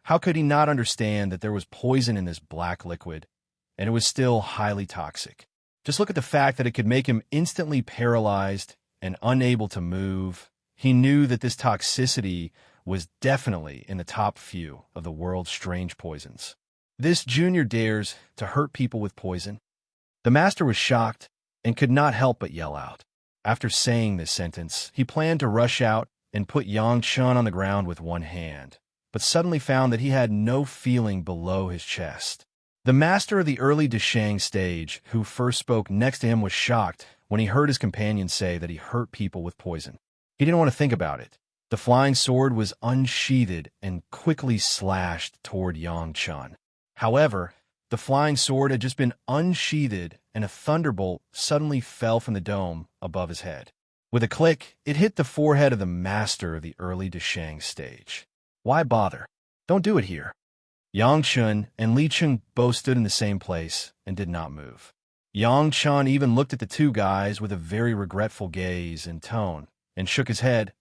how could he not understand that there was poison in this black liquid, and it was still highly toxic? Just look at the fact that it could make him instantly paralyzed and unable to move. He knew that this toxicity was definitely in the top few of the world's strange poisons. This junior dares to hurt people with poison? The master was shocked and could not help but yell out. After saying this sentence, he planned to rush out and put Yang Chun on the ground with one hand, but suddenly found that he had no feeling below his chest. The master of the early Deshang stage, who first spoke next to him, was shocked when he heard his companion say that he hurt people with poison. He didn't want to think about it. The flying sword was unsheathed and quickly slashed toward Yang Chun. However, the flying sword had just been unsheathed, and a thunderbolt suddenly fell from the dome above his head. With a click, it hit the forehead of the master of the early Deshang stage. Why bother? Don't do it here. Yang Chun and Li Cheng both stood in the same place and did not move. Yang Chun even looked at the two guys with a very regretful gaze and tone and shook his head.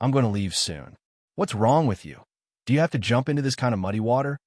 I'm going to leave soon. What's wrong with you? Do you have to jump into this kind of muddy water?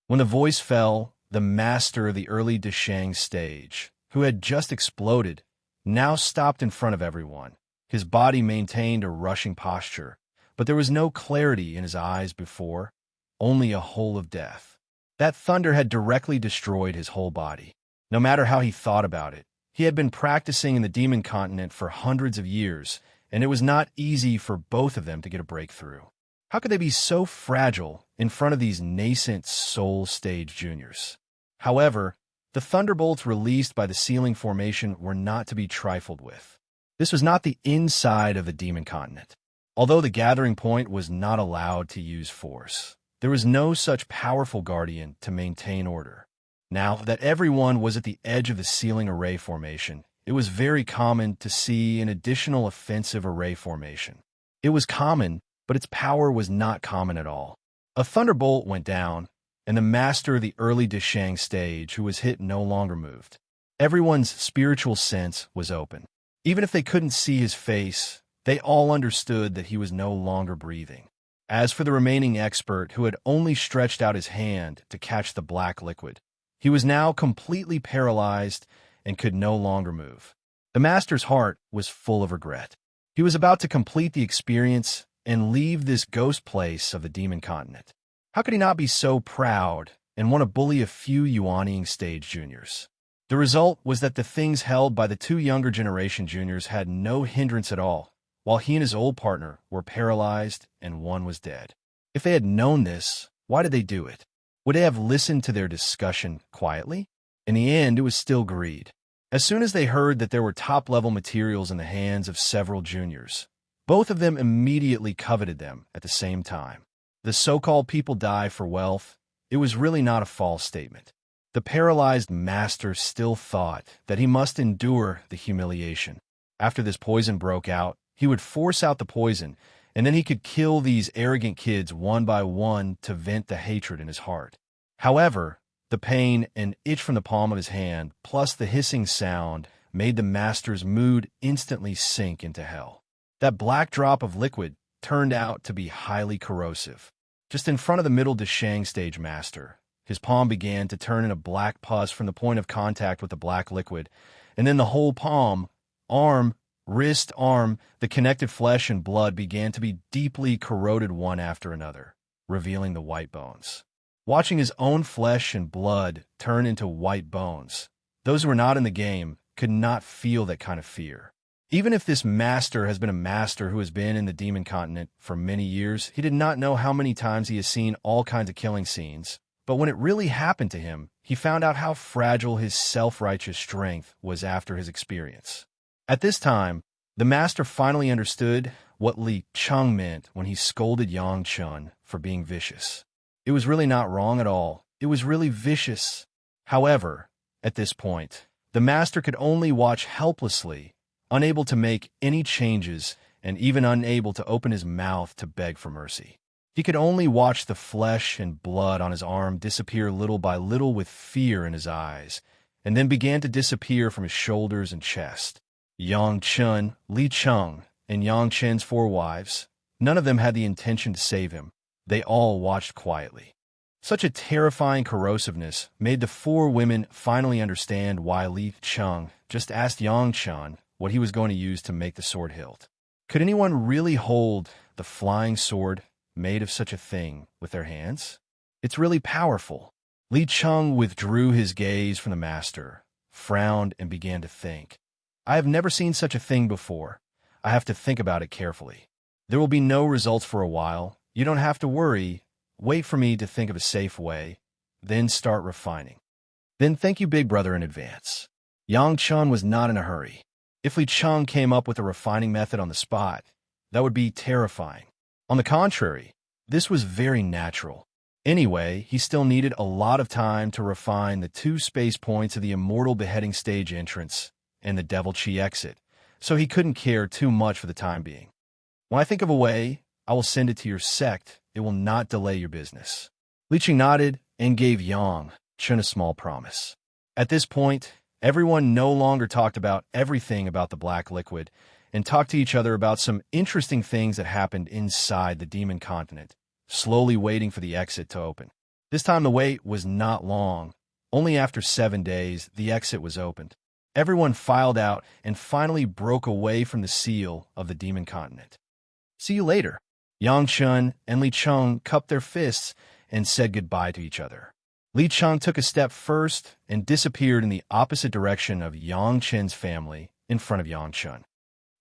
When the voice fell, the master of the early Deshang stage, who had just exploded, now stopped in front of everyone. His body maintained a rushing posture, but there was no clarity in his eyes before, only a hole of death. That thunder had directly destroyed his whole body. No matter how he thought about it, he had been practicing in the demon continent for hundreds of years, and it was not easy for both of them to get a breakthrough. How could they be so fragile in front of these nascent soul stage juniors? However, the thunderbolts released by the ceiling formation were not to be trifled with. This was not the inside of the demon continent. Although the gathering point was not allowed to use force, there was no such powerful guardian to maintain order. Now that everyone was at the edge of the ceiling array formation, it was very common to see an additional offensive array formation. It was common, but its power was not common at all. A thunderbolt went down, and the master of the early Deshang stage, who was hit, no longer moved. Everyone's spiritual sense was open. Even if they couldn't see his face, they all understood that he was no longer breathing. As for the remaining expert, who had only stretched out his hand to catch the black liquid, he was now completely paralyzed and could no longer move. The master's heart was full of regret. He was about to complete the experience and leave this ghost place of the demon continent. How could he not be so proud and want to bully a few Yuanying stage juniors? The result was that the things held by the two younger generation juniors had no hindrance at all, while he and his old partner were paralyzed and one was dead. If they had known this, why did they do it? Would they have listened to their discussion quietly? In the end, it was still greed. As soon as they heard that there were top-level materials in the hands of several juniors, both of them immediately coveted them at the same time. The so-called people die for wealth. It was really not a false statement. The paralyzed master still thought that he must endure the humiliation. After this poison broke out, he would force out the poison, and then he could kill these arrogant kids one by one to vent the hatred in his heart. However, the pain and itch from the palm of his hand, plus the hissing sound, made the master's mood instantly sink into hell. That black drop of liquid turned out to be highly corrosive. Just in front of the middle Deshang stage master, his palm began to turn into black pus from the point of contact with the black liquid, and then the whole palm, arm, wrist, arm, the connected flesh and blood began to be deeply corroded one after another, revealing the white bones. Watching his own flesh and blood turn into white bones, those who were not in the game could not feel that kind of fear. Even if this master has been a master who has been in the demon continent for many years, he did not know how many times he has seen all kinds of killing scenes. But when it really happened to him, he found out how fragile his self-righteous strength was after his experience. At this time, the master finally understood what Li Cheng meant when he scolded Yang Chun for being vicious. It was really not wrong at all. It was really vicious. However, at this point, the master could only watch helplessly, unable to make any changes and even unable to open his mouth to beg for mercy. He could only watch the flesh and blood on his arm disappear little by little with fear in his eyes, and then began to disappear from his shoulders and chest. Yang Chun, Li Cheng, and Yang Chen's 4 wives, None of them had the intention to save him. They all watched quietly. Such a terrifying corrosiveness made the four women finally understand why Li Cheng just asked Yang Chen what he was going to use to make the sword hilt. Could anyone really hold the flying sword made of such a thing with their hands? It's really powerful. Li Cheng withdrew his gaze from the master, frowned, and began to think. I have never seen such a thing before. I have to think about it carefully. There will be no results for a while. You don't have to worry. Wait for me to think of a safe way, then start refining. Then thank you, Big Brother, in advance. Yang Chen was not in a hurry. If Li Cheng came up with a refining method on the spot, that would be terrifying. On the contrary, this was very natural. Anyway, he still needed a lot of time to refine the 2 space points of the Immortal beheading stage entrance and the Devil Chi exit, so he couldn't care too much for the time being. When I think of a way, I will send it to your sect. It will not delay your business. Li Cheng nodded and gave Yang Chen a small promise. At this point, everyone no longer talked about everything about the black liquid and talked to each other about some interesting things that happened inside the demon continent, slowly waiting for the exit to open. This time the wait was not long. Only after 7 days, the exit was opened. Everyone filed out and finally broke away from the seal of the demon continent. See you later. Yang Chen and Li Cheng cupped their fists and said goodbye to each other. Li Cheng took a step first and disappeared in the opposite direction of Yang Chen's family in front of Yang Chen.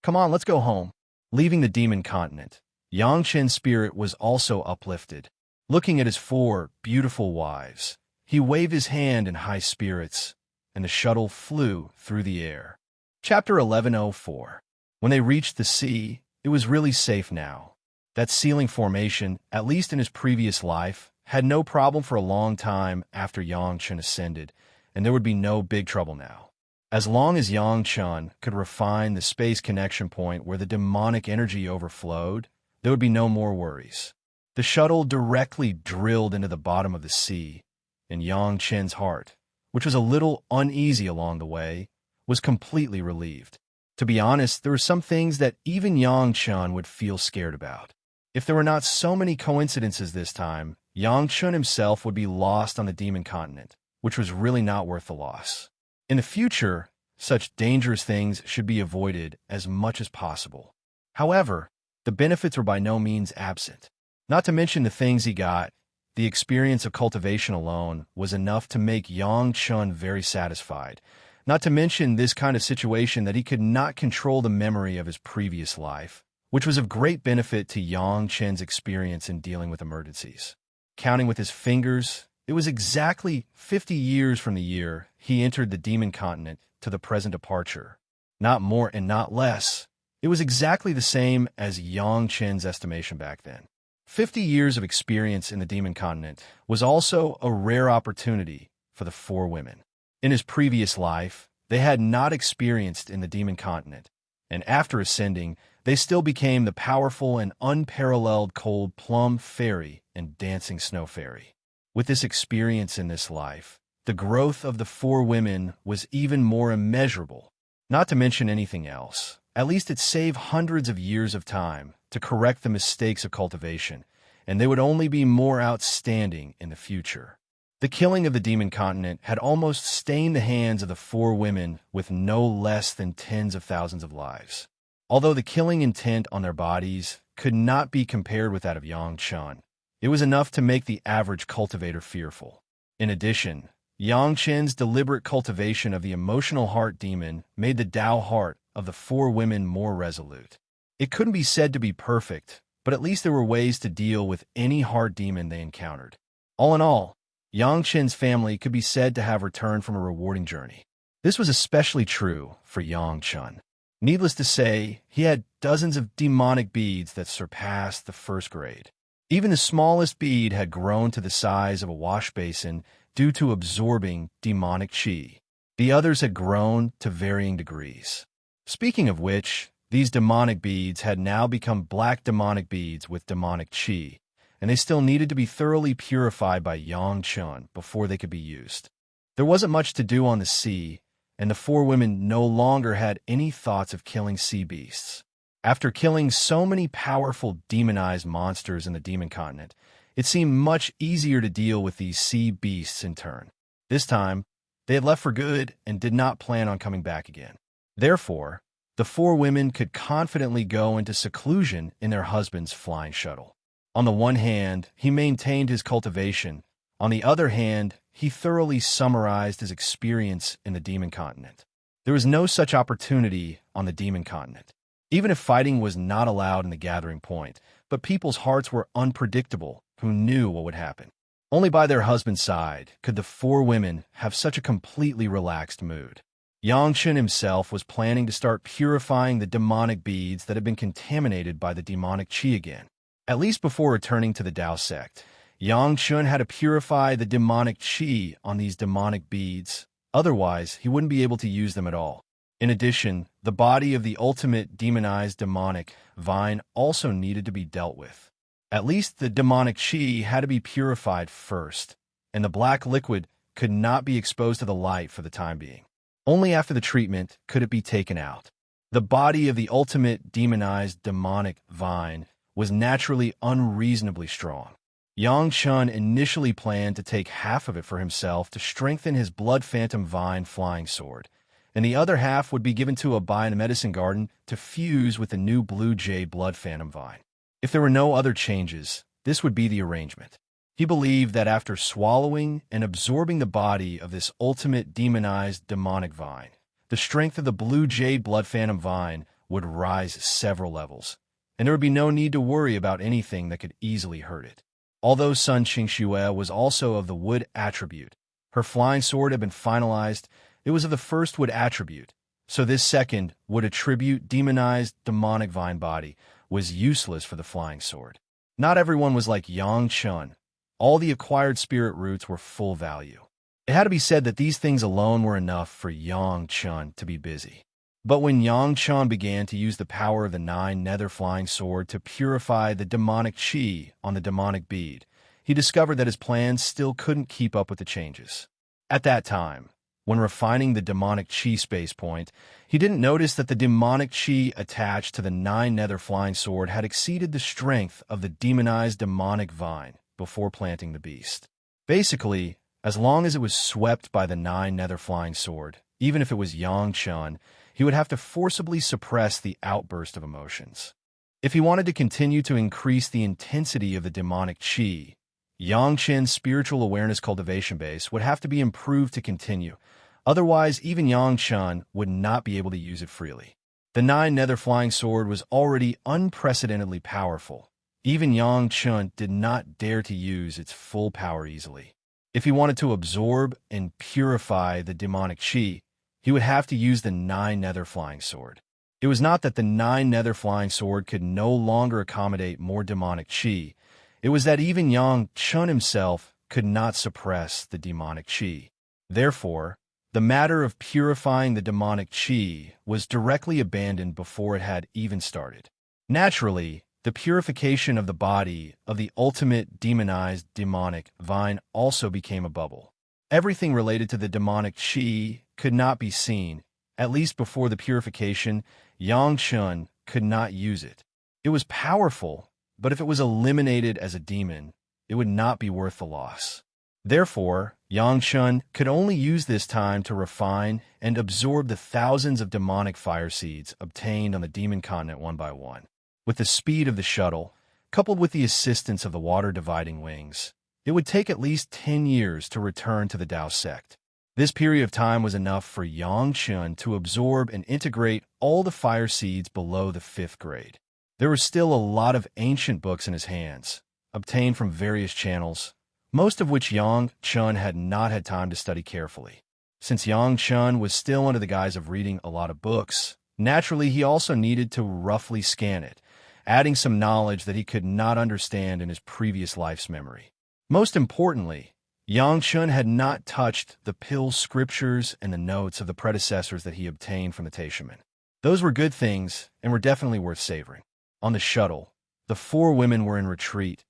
Come on, let's go home. Leaving the demon continent, Yang Chen's spirit was also uplifted. Looking at his 4 beautiful wives, he waved his hand in high spirits, and the shuttle flew through the air. Chapter 1104. When they reached the sea, it was really safe now. That sealing formation, at least in his previous life, had no problem for a long time after Yang Chen ascended, and there would be no big trouble now. As long as Yang Chen could refine the space connection point where the demonic energy overflowed, there would be no more worries. The shuttle directly drilled into the bottom of the sea, and Yang Chen's heart, which was a little uneasy along the way, was completely relieved. To be honest, there were some things that even Yang Chen would feel scared about. If there were not so many coincidences this time, Yang Chen himself would be lost on the demon continent, which was really not worth the loss. In the future, such dangerous things should be avoided as much as possible. However, the benefits were by no means absent. Not to mention the things he got, the experience of cultivation alone was enough to make Yang Chen very satisfied. Not to mention this kind of situation that he could not control the memory of his previous life, which was of great benefit to Yang Chen's experience in dealing with emergencies. Counting with his fingers, it was exactly 50 years from the year he entered the demon continent to the present departure. Not more and not less. It was exactly the same as Yang Chen's estimation back then. 50 years of experience in the demon continent was also a rare opportunity for the 4 women. In his previous life, they had not experienced in the demon continent, and after ascending, they still became the powerful and unparalleled cold plum fairy and dancing snow fairy. With this experience in this life, the growth of the 4 women was even more immeasurable. Not to mention anything else, at least it saved hundreds of years of time to correct the mistakes of cultivation, and they would only be more outstanding in the future. The killing of the demon continent had almost stained the hands of the 4 women with no less than tens of thousands of lives. Although the killing intent on their bodies could not be compared with that of Yang Chen, it was enough to make the average cultivator fearful. In addition, Yang Chen's deliberate cultivation of the emotional heart demon made the Tao heart of the 4 women more resolute. It couldn't be said to be perfect, but at least there were ways to deal with any heart demon they encountered. All in all, Yang Chen's family could be said to have returned from a rewarding journey. This was especially true for Yang Chen. Needless to say, he had dozens of demonic beads that surpassed the 1st grade. Even the smallest bead had grown to the size of a wash basin due to absorbing demonic chi. The others had grown to varying degrees. Speaking of which, these demonic beads had now become black demonic beads with demonic chi, and they still needed to be thoroughly purified by Yang Chen before they could be used. There wasn't much to do on the sea, and the 4 women no longer had any thoughts of killing sea beasts. After killing so many powerful demonized monsters in the demon continent, it seemed much easier to deal with these sea beasts in turn. This time, they had left for good and did not plan on coming back again. Therefore, the four women could confidently go into seclusion in their husband's flying shuttle. On the one hand, he maintained his cultivation. On the other hand, he thoroughly summarized his experience in the demon continent. There was no such opportunity on the demon continent. Even if fighting was not allowed in the gathering point, but people's hearts were unpredictable, who knew what would happen. Only by their husband's side could the four women have such a completely relaxed mood. Yangchen himself was planning to start purifying the demonic beads that had been contaminated by the demonic qi again. At least before returning to the Tao sect, Yangchen had to purify the demonic qi on these demonic beads, otherwise he wouldn't be able to use them at all. In addition, the body of the ultimate demonized demonic vine also needed to be dealt with. At least the demonic qi had to be purified first, and the black liquid could not be exposed to the light for the time being. Only after the treatment could it be taken out. The body of the ultimate demonized demonic vine was naturally unreasonably strong. Yangchen initially planned to take half of it for himself to strengthen his blood phantom vine flying sword, and the other half would be given to a Bai in the medicine garden to fuse with the new blue jade blood phantom vine. If there were no other changes, this would be the arrangement. He believed that after swallowing and absorbing the body of this ultimate demonized demonic vine, the strength of the blue jade blood phantom vine would rise several levels, and there would be no need to worry about anything that could easily hurt it. Although Sun Qingxue was also of the wood attribute, her flying sword had been finalized. It was of the first wood attribute, so this second wood attribute demonized demonic vine body was useless for the flying sword. Not everyone was like Yangchen. All the acquired spirit roots were full value. It had to be said that these things alone were enough for Yangchen to be busy. But when Yangchen began to use the power of the 9 nether flying sword to purify the demonic qi on the demonic bead, he discovered that his plans still couldn't keep up with the changes. At that time, when refining the demonic qi space point, he didn't notice that the demonic qi attached to the 9 nether flying sword had exceeded the strength of the demonized demonic vine before planting the beast. Basically, as long as it was swept by the 9 nether flying sword, even if it was Yangchen, he would have to forcibly suppress the outburst of emotions. If he wanted to continue to increase the intensity of the demonic qi, Yangchen's spiritual awareness cultivation base would have to be improved to continue. Otherwise, even Yangchen would not be able to use it freely. The 9 nether flying sword was already unprecedentedly powerful. Even Yangchen did not dare to use its full power easily. If he wanted to absorb and purify the demonic qi, he would have to use the 9 nether flying sword. It was not that the 9 nether flying sword could no longer accommodate more demonic qi. It was that even Yangchen himself could not suppress the demonic qi. Therefore, the matter of purifying the demonic qi was directly abandoned before it had even started. Naturally, the purification of the body of the ultimate demonized demonic vine also became a bubble. Everything related to the demonic qi could not be seen. At least before the purification, Yangchen could not use it. It was powerful, but if it was eliminated as a demon, it would not be worth the loss. Therefore, Yangchen could only use this time to refine and absorb the thousands of demonic fire seeds obtained on the demon continent one by one. With the speed of the shuttle, coupled with the assistance of the water-dividing wings, it would take at least 10 years to return to the Tao sect. This period of time was enough for Yangchen to absorb and integrate all the fire seeds below the 5th grade. There were still a lot of ancient books in his hands, obtained from various channels, most of which Yangchen had not had time to study carefully. Since Yangchen was still under the guise of reading a lot of books, naturally he also needed to roughly scan it, adding some knowledge that he could not understand in his previous life's memory. Most importantly, Yangchen had not touched the pill scriptures and the notes of the predecessors that he obtained from the Taishaman. Those were good things and were definitely worth savoring. On the shuttle, the 4 women were in retreat,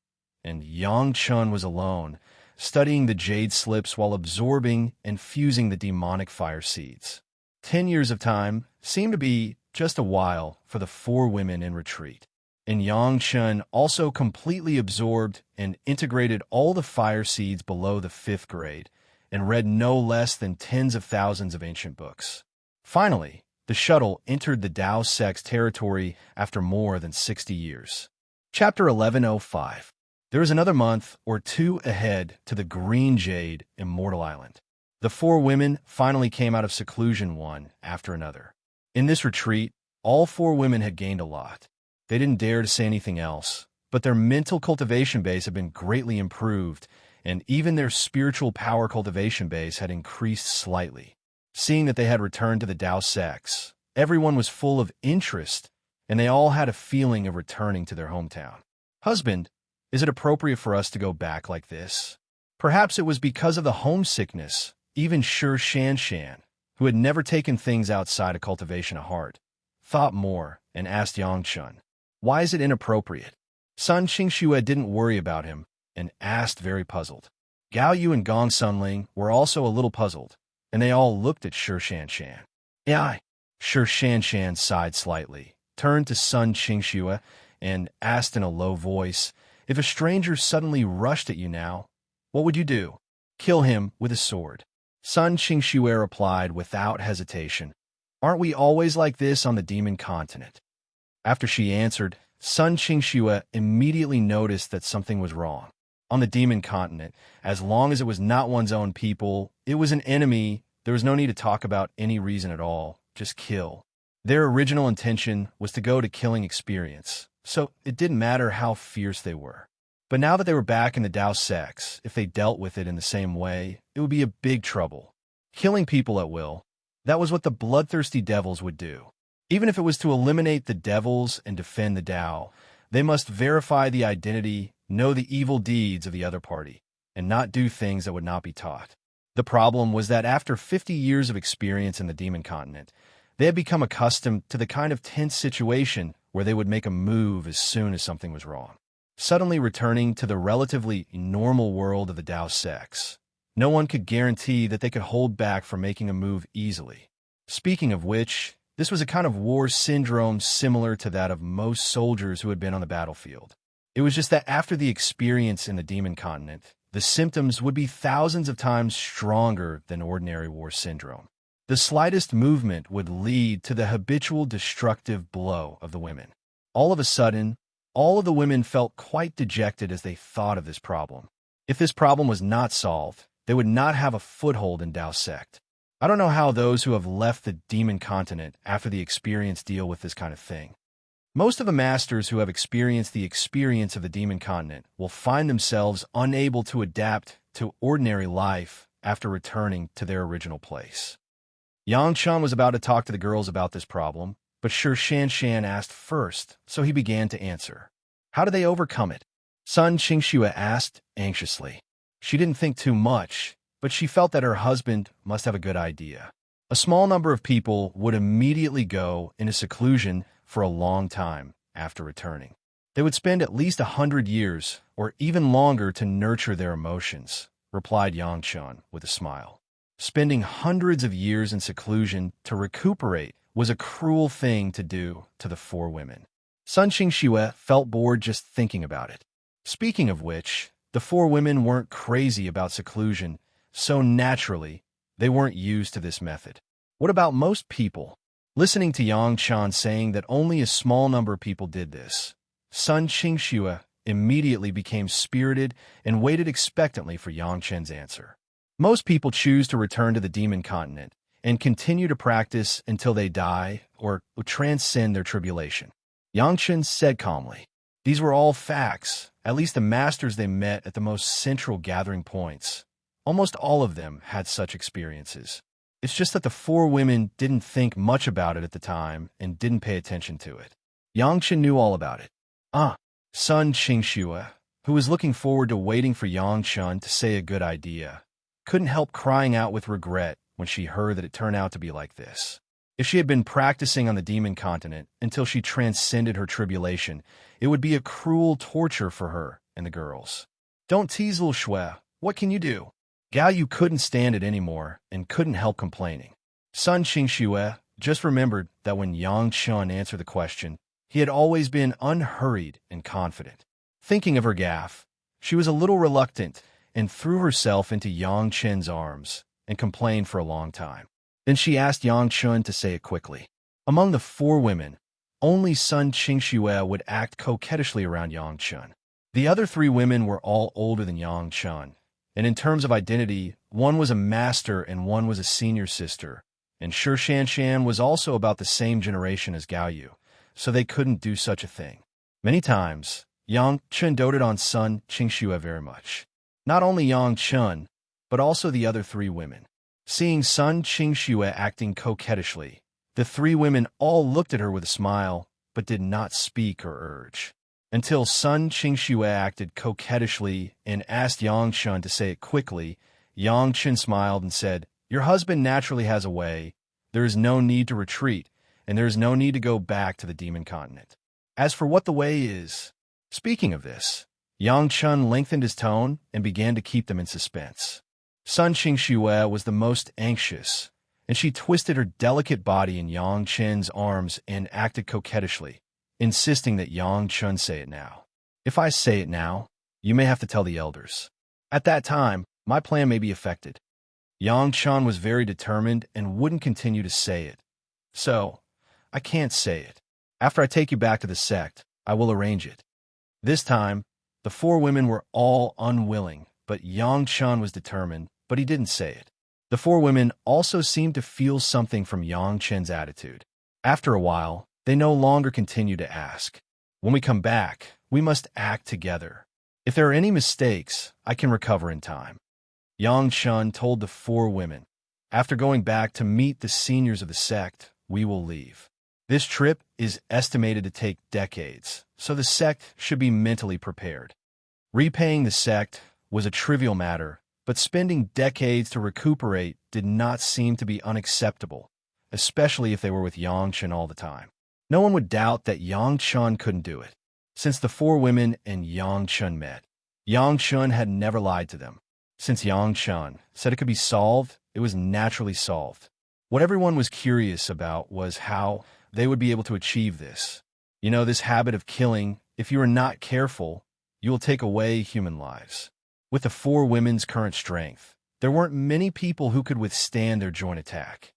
and Yangchen was alone, studying the jade slips while absorbing and fusing the demonic fire seeds. 10 years of time seemed to be just a while for the four women in retreat. And Yang Chun also completely absorbed and integrated all the fire seeds below the 5th grade and read no less than tens of thousands of ancient books. Finally, the shuttle entered the Dao sect's territory after more than 60 years. Chapter 1105. There is another month or two ahead to the Green Jade Immortal Island. The four women finally came out of seclusion one after another. In this retreat, all four women had gained a lot. They didn't dare to say anything else, but their mental cultivation base had been greatly improved, and even their spiritual power cultivation base had increased slightly. Seeing that they had returned to the Dao sects, everyone was full of interest, and they all had a feeling of returning to their hometown. Husband, is it appropriate for us to go back like this? Perhaps it was because of the homesickness. Even Shi Shan, who had never taken things outside of cultivation of heart, thought more and asked Yang Chun, "Why is it inappropriate?" Sun Qingxue didn't worry about him and asked, very puzzled. Gao Yu and Gong Sunling were also a little puzzled, and they all looked at Shi Shan. "Yeah." Shi Shan sighed slightly, turned to Sun Qingxue, and asked in a low voice, "If a stranger suddenly rushed at you now, what would you do?" "Kill him with a sword." Sun Qingxue replied without hesitation, "Aren't we always like this on the demon continent?" After she answered, Sun Qingxue immediately noticed that something was wrong. On the demon continent, as long as it was not one's own people, it was an enemy, there was no need to talk about any reason at all, just kill. Their original intention was to go to killing experience, so it didn't matter how fierce they were. But now that they were back in the Dao sects, if they dealt with it in the same way, it would be a big trouble. Killing people at will, that was what the bloodthirsty devils would do. Even if it was to eliminate the devils and defend the Dao, they must verify the identity, know the evil deeds of the other party, and not do things that would not be taught. The problem was that after 50 years of experience in the demon continent, they had become accustomed to the kind of tense situation where they would make a move as soon as something was wrong. Suddenly returning to the relatively normal world of the Dao sects, no one could guarantee that they could hold back from making a move easily. Speaking of which, this was a kind of war syndrome similar to that of most soldiers who had been on the battlefield. It was just that after the experience in the demon continent, the symptoms would be thousands of times stronger than ordinary war syndrome. The slightest movement would lead to the habitual destructive blow of the women. All of a sudden, all of the women felt quite dejected as they thought of this problem. If this problem was not solved, they would not have a foothold in Dao sect. I don't know how those who have left the demon continent after the experience deal with this kind of thing. Most of the masters who have experienced the experience of the demon continent will find themselves unable to adapt to ordinary life after returning to their original place. Yang Chun was about to talk to the girls about this problem, but Shi Shan asked first, so he began to answer. How do they overcome it? Sun Qingxue asked anxiously. She didn't think too much, but she felt that her husband must have a good idea. A small number of people would immediately go into seclusion for a long time after returning. They would spend at least 100 years or even longer to nurture their emotions, replied Yang Chun with a smile. Spending hundreds of years in seclusion to recuperate was a cruel thing to do to the four women. Sun Qingxue felt bored just thinking about it. Speaking of which, the four women weren't crazy about seclusion, so naturally, they weren't used to this method. What about most people? Listening to Yang Chun saying that only a small number of people did this, Sun Qingxue immediately became spirited and waited expectantly for Yang Chun's answer. Most people choose to return to the demon continent and continue to practice until they die or transcend their tribulation. Yang Chun said calmly. These were all facts, at least the masters they met at the most central gathering points. Almost all of them had such experiences. It's just that the four women didn't think much about it at the time and didn't pay attention to it. Yang Chun knew all about it. Sun Qingxue, who was looking forward to waiting for Yang Chun to say a good idea, couldn't help crying out with regret when she heard that it turned out to be like this. If she had been practicing on the demon continent until she transcended her tribulation, it would be a cruel torture for her and the girls. Don't tease little Shui. What can you do? Gao Yu couldn't stand it anymore and couldn't help complaining. Sun Qingxue, just remembered that when Yang Chun answered the question, he had always been unhurried and confident. Thinking of her gaffe, she was a little reluctant and threw herself into Yang Chen's arms and complained for a long time. Then she asked Yang Chun to say it quickly. Among the 4 women, only Sun Qingxue would act coquettishly around Yang Chun. The other 3 women were all older than Yang Chun, and in terms of identity, one was a master and one was a senior sister, and Shi Shanshan was also about the same generation as Gao Yu, so they couldn't do such a thing. Many times, Yang Chun doted on Sun Qingxue very much. Not only Yang Chun, but also the other 3 women. Seeing Sun Qingxue acting coquettishly, the 3 women all looked at her with a smile, but did not speak or urge. Until Sun Qingxue acted coquettishly and asked Yang Chun to say it quickly, Yang Chun smiled and said, "Your husband naturally has a way. There is no need to retreat, and there is no need to go back to the demon continent. As for what the way is..." Speaking of this, Yang Chun lengthened his tone and began to keep them in suspense. Sun Qingxue was the most anxious, and she twisted her delicate body in Yang Chun's arms and acted coquettishly, insisting that Yang Chun say it now. "If I say it now, you may have to tell the elders. At that time, my plan may be affected." Yang Chun was very determined and wouldn't continue to say it. "So, I can't say it. After I take you back to the sect, I will arrange it." This time, the 4 women were all unwilling, but Yang Chun was determined, but he didn't say it. The 4 women also seemed to feel something from Yang Chun's attitude. After a while, they no longer continued to ask. "When we come back, we must act together. If there are any mistakes, I can recover in time." Yang Chun told the 4 women, "After going back to meet the seniors of the sect, we will leave. This trip is estimated to take decades, so the sect should be mentally prepared." Repaying the sect was a trivial matter, but spending decades to recuperate did not seem to be unacceptable, especially if they were with Yang Chun all the time. No one would doubt that Yang Chun couldn't do it. Since the 4 women and Yang Chun met, Yang Chun had never lied to them. Since Yang Chun said it could be solved, it was naturally solved. What everyone was curious about was how they would be able to achieve this. You know, this habit of killing, if you are not careful, you will take away human lives. With the 4 women's current strength, there weren't many people who could withstand their joint attack.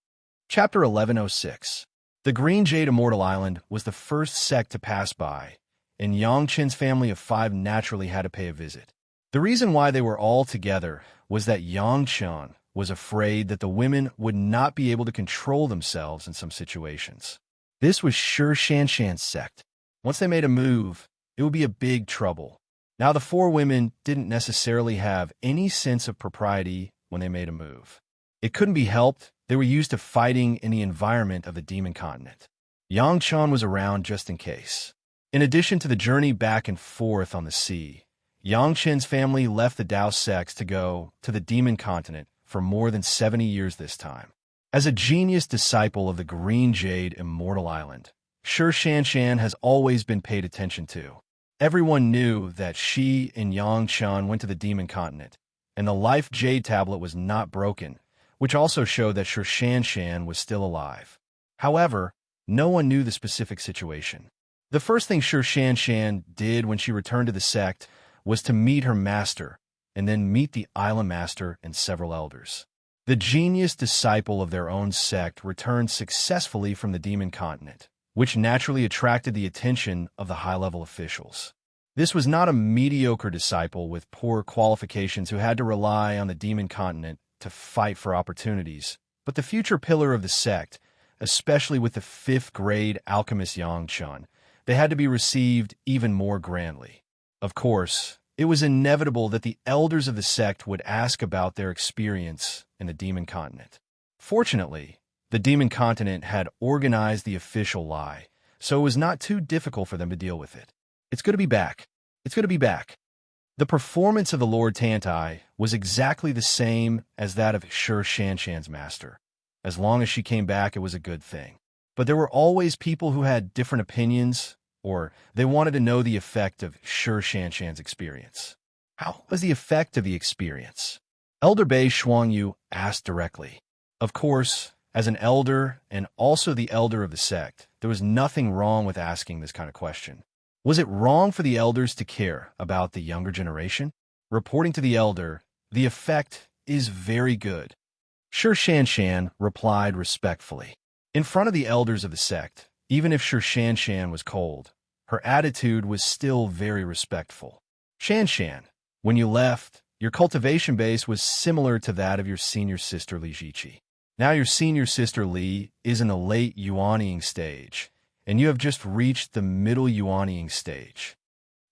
Chapter 1106. The Green Jade Immortal Island was the first sect to pass by, and Yang Chen's family of 5 naturally had to pay a visit. The reason why they were all together was that Yang Chun was afraid that the women would not be able to control themselves in some situations. This was Shi Shanshan's sect. Once they made a move, it would be a big trouble. Now the 4 women didn't necessarily have any sense of propriety when they made a move. It couldn't be helped. They were used to fighting in the environment of the demon continent. Yang Chun was around just in case. In addition to the journey back and forth on the sea, Yang Chen's family left the Dao sects to go to the demon continent for more than 70 years this time. As a genius disciple of the Green Jade Immortal Island, Shi Shanshan has always been paid attention to. Everyone knew that she and Yang Chun went to the demon continent, and the Life Jade tablet was not broken, which also showed that Shi Shanshan was still alive. However, no one knew the specific situation. The first thing Shi Shanshan did when she returned to the sect was to meet her master, and then meet the island master and several elders. The genius disciple of their own sect returned successfully from the demon continent, which naturally attracted the attention of the high-level officials. This was not a mediocre disciple with poor qualifications who had to rely on the demon continent to fight for opportunities, but the future pillar of the sect, especially with the 5th grade alchemist Yang Chun. They had to be received even more grandly. Of course, it was inevitable that the elders of the sect would ask about their experience in the demon continent. Fortunately, the demon continent had organized the official lie, so it was not too difficult for them to deal with it. "It's good to be back. It's good to be back." The performance of the Lord Tantai was exactly the same as that of Shi Shanshan's master. As long as she came back, it was a good thing. But there were always people who had different opinions, or they wanted to know the effect of Shi Shanshan's experience. How was the effect of the experience? Elder Bei Shuangyu asked directly. Of course, As an elder and also the elder of the sect, there was nothing wrong with asking this kind of question. Was it wrong for the elders to care about the younger generation? Reporting to the elder, the effect is very good. Sure Shan replied respectfully. In front of the elders of the sect, even if Sure Shan was cold, her attitude was still very respectful. Shan, when you left, your cultivation base was similar to that of your senior sister Li Jiqi. Now your senior sister Li is in the late yuanying stage, and you have just reached the middle yuanying stage.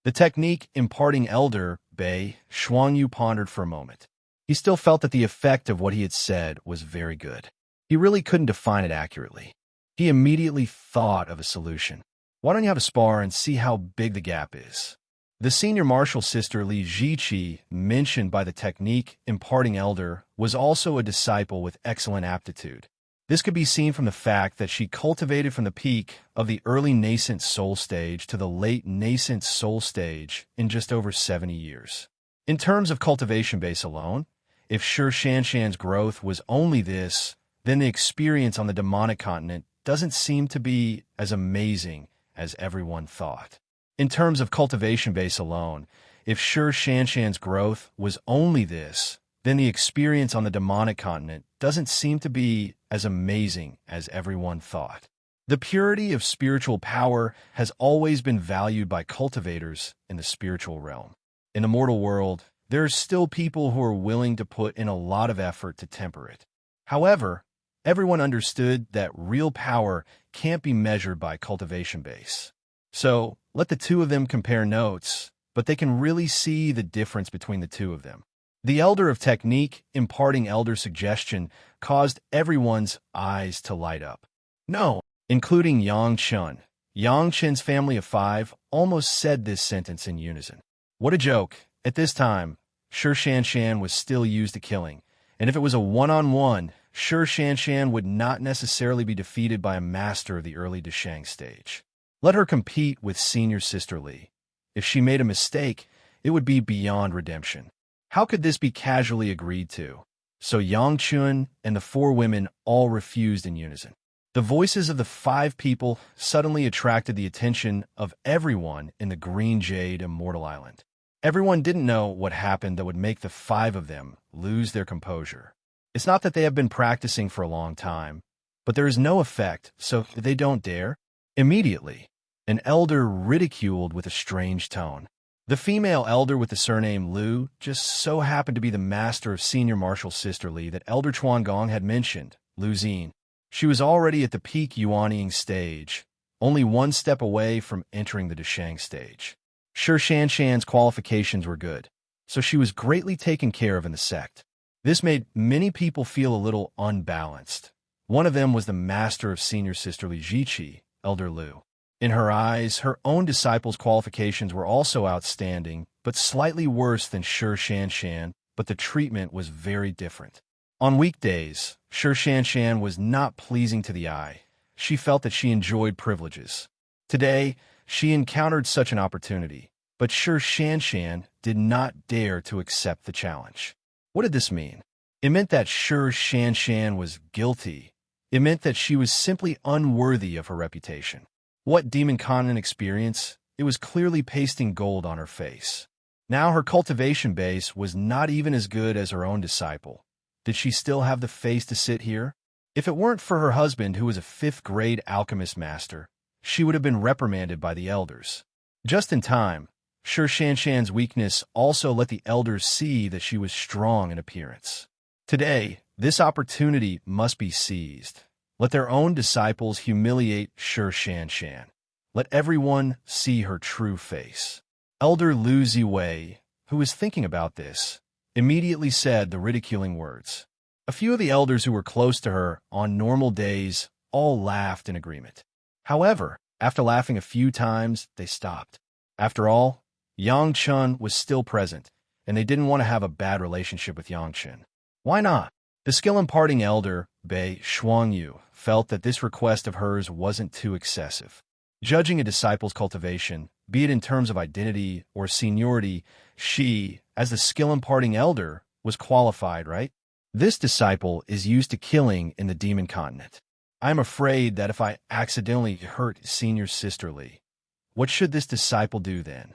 The technique imparting elder, Bei, Shuangyu pondered for a moment. He still felt that the effect of what he had said was very good. He really couldn't define it accurately. He immediately thought of a solution. Why don't you have a spar and see how big the gap is? The senior martial sister Li Jiqi, mentioned by the technique imparting elder, was also a disciple with excellent aptitude. This could be seen from the fact that she cultivated from the peak of the early nascent soul stage to the late nascent soul stage in just over 70 years. In terms of cultivation base alone, if Sure Shan's growth was only this, then the experience on the demonic continent doesn't seem to be as amazing as everyone thought. In terms of cultivation base alone, if Sure Shan's growth was only this, then the experience on the demonic continent doesn't seem to be as amazing as everyone thought. The purity of spiritual power has always been valued by cultivators in the spiritual realm. In the mortal world, there are still people who are willing to put in a lot of effort to temper it. However, everyone understood that real power can't be measured by cultivation base. So, let the two of them compare notes, but they can really see the difference between the two of them. The elder of technique imparting elder suggestion caused everyone's eyes to light up. No, including Yang Chun. Yang Chun's family of 5 almost said this sentence in unison. What a joke. At this time, Sure Shan was still used to killing, and if it was a one-on-one, Sure Shan would not necessarily be defeated by a master of the early Deshang stage. Let her compete with senior sister Li. If she made a mistake, it would be beyond redemption. How could this be casually agreed to? So Yang Chun and the 4 women all refused in unison. The voices of the 5 people suddenly attracted the attention of everyone in the Green Jade Immortal Island. Everyone didn't know what happened that would make the 5 of them lose their composure. It's not that they have been practicing for a long time, but there is no effect, so they don't dare. Immediately, an elder ridiculed with a strange tone. The female elder with the surname Liu just so happened to be the master of senior martial sister Li that Elder Chuan Gong had mentioned, Lu Xin. She was already at the peak yuanying stage, only 1 step away from entering the Deshang stage. Sure Shan's qualifications were good, so she was greatly taken care of in the sect. This made many people feel a little unbalanced. One of them was the master of senior sister Li Jiqi, Elder Liu. In her eyes, her own disciples' qualifications were also outstanding, but slightly worse than Sure Shan, but the treatment was very different. On weekdays, Sure Shan was not pleasing to the eye. She felt that she enjoyed privileges. Today, she encountered such an opportunity, but Sure Shan did not dare to accept the challenge. What did this mean? It meant that Sure Shan was guilty. It meant that she was simply unworthy of her reputation. What demon continent experience? It was clearly pasting gold on her face. Now her cultivation base was not even as good as her own disciple. Did she still have the face to sit here? If it weren't for her husband, who was a 5th-grade alchemist master, she would have been reprimanded by the elders. Just in time, Sure Shan's weakness also let the elders see that she was strong in appearance. Today, this opportunity must be seized. Let their own disciples humiliate Sure Shan. Let everyone see her true face. Elder Lu Ziwei, who was thinking about this, immediately said the ridiculing words. A few of the elders who were close to her on normal days all laughed in agreement. However, after laughing a few times, they stopped. After all, Yang Chun was still present, and they didn't want to have a bad relationship with Yang Chun. Why not? The skill-imparting elder, Bei Shuangyu, felt that this request of hers wasn't too excessive. Judging a disciple's cultivation, be it in terms of identity or seniority, she, as the skill-imparting elder, was qualified, right? This disciple is used to killing in the demon continent. I am afraid that if I accidentally hurt Senior Sisterly, what should this disciple do then?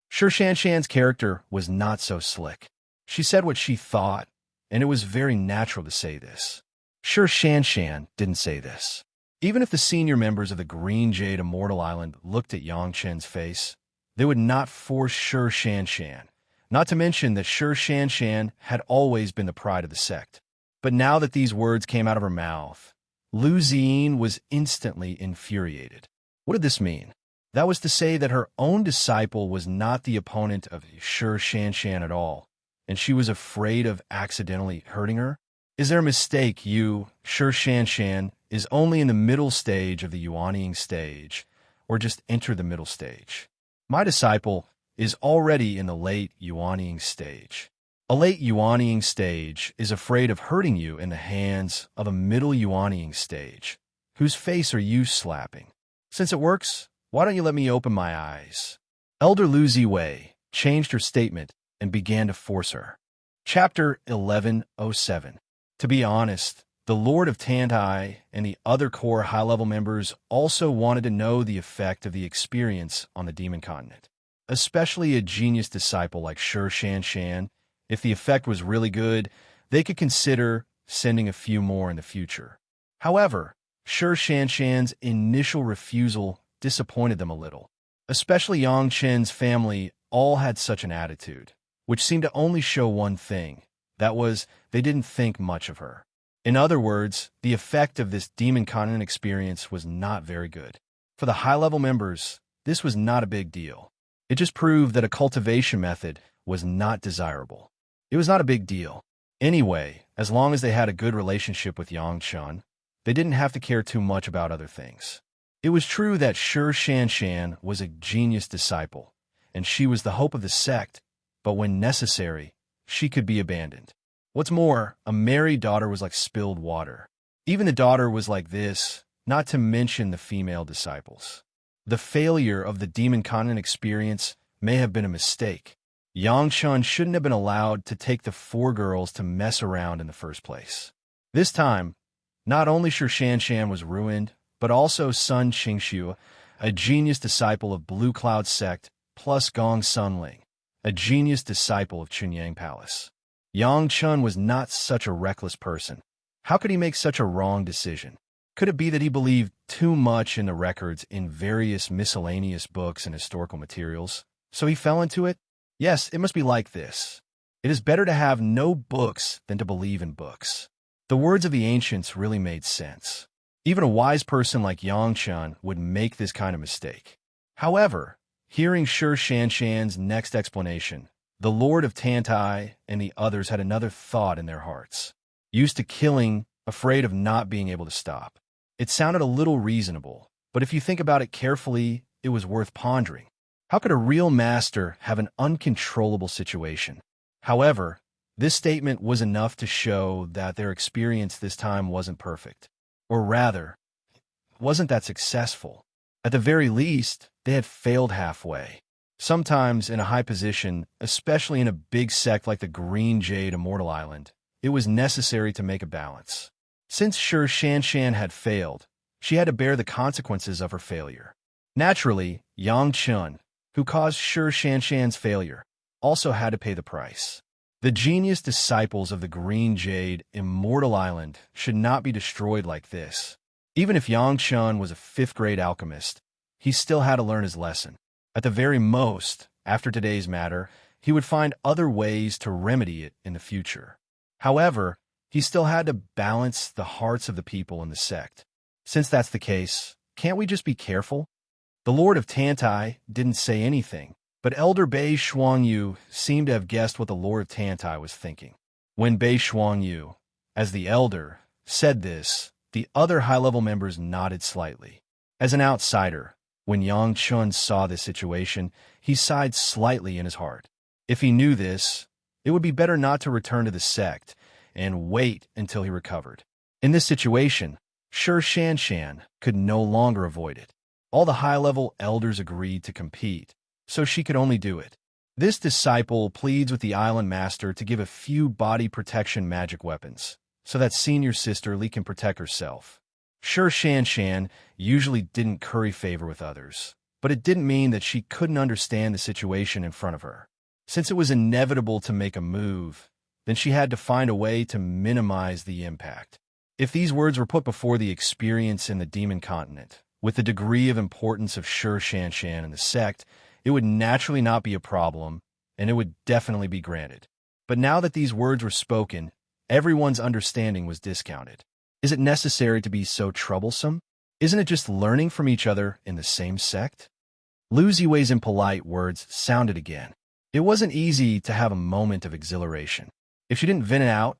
Sure, Shanshan's character was not so slick. She said what she thought, and it was very natural to say this. Sure, Shanshan didn't say this. Even if the senior members of the Green Jade Immortal Island looked at Yang Chen's face, they would not force Sure Shanshan, not to mention that Sure Shanshan had always been the pride of the sect. But now that these words came out of her mouth, Lu Ziyin was instantly infuriated. What did this mean? That was to say that her own disciple was not the opponent of Sure Shanshan at all, and she was afraid of accidentally hurting her? Is there a mistake? Sure Shanshan, is only in the middle stage of the Yuanying stage, or just enter the middle stage. My disciple is already in the late Yuanying stage. A late Yuanying stage is afraid of hurting you in the hands of a middle Yuanying stage. Whose face are you slapping? Since it works, why don't you let me open my eyes? Elder Lu Ziwei changed her statement and began to force her. Chapter 1107. To be honest, the Lord of Tantai and the other core high-level members also wanted to know the effect of the experience on the demon continent. Especially a genius disciple like Sure Shanshan, if the effect was really good, they could consider sending a few more in the future. However, Sure Shanshan's initial refusal disappointed them a little. Especially Yang Chen's family all had such an attitude, which seemed to only show one thing. That was, they didn't think much of her. In other words, the effect of this demon continent experience was not very good. For the high-level members, this was not a big deal. It just proved that a cultivation method was not desirable. It was not a big deal. Anyway, as long as they had a good relationship with Yang Chen, they didn't have to care too much about other things. It was true that Sure Shanshan was a genius disciple, and she was the hope of the sect, but when necessary, she could be abandoned. What's more, a married daughter was like spilled water. Even the daughter was like this, not to mention the female disciples. The failure of the demon continent experience may have been a mistake. Yang Chen shouldn't have been allowed to take the 4 girls to mess around in the first place. This time, not only Sure Shanshan was ruined, but also Sun Qingxiu, a genius disciple of Blue Cloud sect, plus Gong Sunling, a genius disciple of Chunyang Palace. Yang Chen was not such a reckless person. How could he make such a wrong decision? Could it be that he believed too much in the records in various miscellaneous books and historical materials, so he fell into it? Yes, it must be like this. It is better to have no books than to believe in books. The words of the ancients really made sense. Even a wise person like Yang Chen would make this kind of mistake. However, hearing Sure Shanshan's next explanation, the Lord of Tantai and the others had another thought in their hearts. Used to killing, afraid of not being able to stop. It sounded a little reasonable, but if you think about it carefully, it was worth pondering. How could a real master have an uncontrollable situation? However, this statement was enough to show that their experience this time wasn't perfect. Or rather, wasn't that successful. At the very least, they had failed halfway. Sometimes in a high position, especially in a big sect like the Green Jade Immortal Island, it was necessary to make a balance. Since Sure Shanshan had failed, she had to bear the consequences of her failure. Naturally, Yang Chen, who caused Sure Shanshan's failure, also had to pay the price. The genius disciples of the Green Jade Immortal Island should not be destroyed like this. Even if Yang Chen was a 5th-grade alchemist, he still had to learn his lesson. At the very most, after today's matter, he would find other ways to remedy it in the future. However, he still had to balance the hearts of the people in the sect. Since that's the case, can't we just be careful? The Lord of Tantai didn't say anything, but Elder Bei Shuangyu seemed to have guessed what the Lord of Tantai was thinking. When Bei Shuangyu, as the elder, said this, the other high-level members nodded slightly. As an outsider, when Yang Chen saw this situation, he sighed slightly in his heart. If he knew this, it would be better not to return to the sect and wait until he recovered. In this situation, Sure Shanshan could no longer avoid it. All the high-level elders agreed to compete, so she could only do it. This disciple pleads with the island master to give a few body protection magic weapons, so that senior sister Li can protect herself. Sure, Shan Shan usually didn't curry favor with others, but it didn't mean that she couldn't understand the situation in front of her. Since it was inevitable to make a move, then she had to find a way to minimize the impact. If these words were put before the experience in the demon continent, with the degree of importance of Sure Shan Shan and the sect, it would naturally not be a problem, and it would definitely be granted. But now that these words were spoken, everyone's understanding was discounted. Is it necessary to be so troublesome? Isn't it just learning from each other in the same sect? Lu Ziwei's impolite words sounded again. It wasn't easy to have a moment of exhilaration. If she didn't vent it out,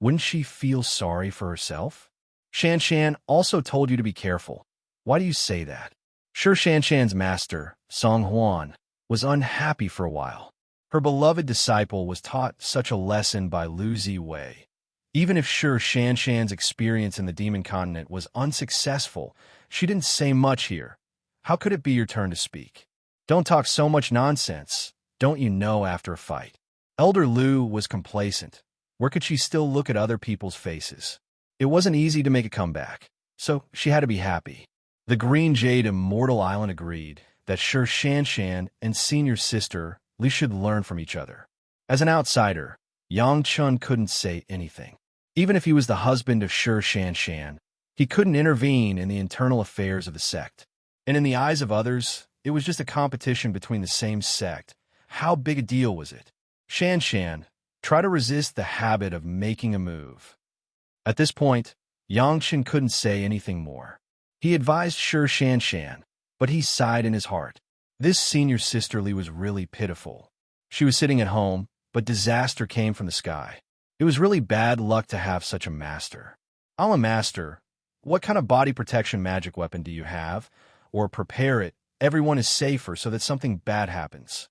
wouldn't she feel sorry for herself? Shan Shan also told you to be careful. Why do you say that? Sure, Shan Shan's master, Song Huan, was unhappy for a while. Her beloved disciple was taught such a lesson by Lu Ziwei. Even if Sure Shan Shan's experience in the demon continent was unsuccessful, she didn't say much here. How could it be your turn to speak? Don't talk so much nonsense. Don't you know after a fight? Elder Lu was complacent. Where could she still look at other people's faces? It wasn't easy to make a comeback, so she had to be happy. The Green Jade Immortal Island agreed that Sure Shan Shan and senior sister Li should learn from each other. As an outsider, Yang Chun couldn't say anything. Even if he was the husband of Sure Shan Shan, he couldn't intervene in the internal affairs of the sect. And in the eyes of others, it was just a competition between the same sect. How big a deal was it? Shan Shan, try to resist the habit of making a move. At this point, Yang Chen couldn't say anything more. He advised Sure Shan Shan, but he sighed in his heart. This senior sisterly was really pitiful. She was sitting at home, but disaster came from the sky. It was really bad luck to have such a master. I'm a master. What kind of body protection magic weapon do you have? Or prepare it, everyone is safer so that something bad happens.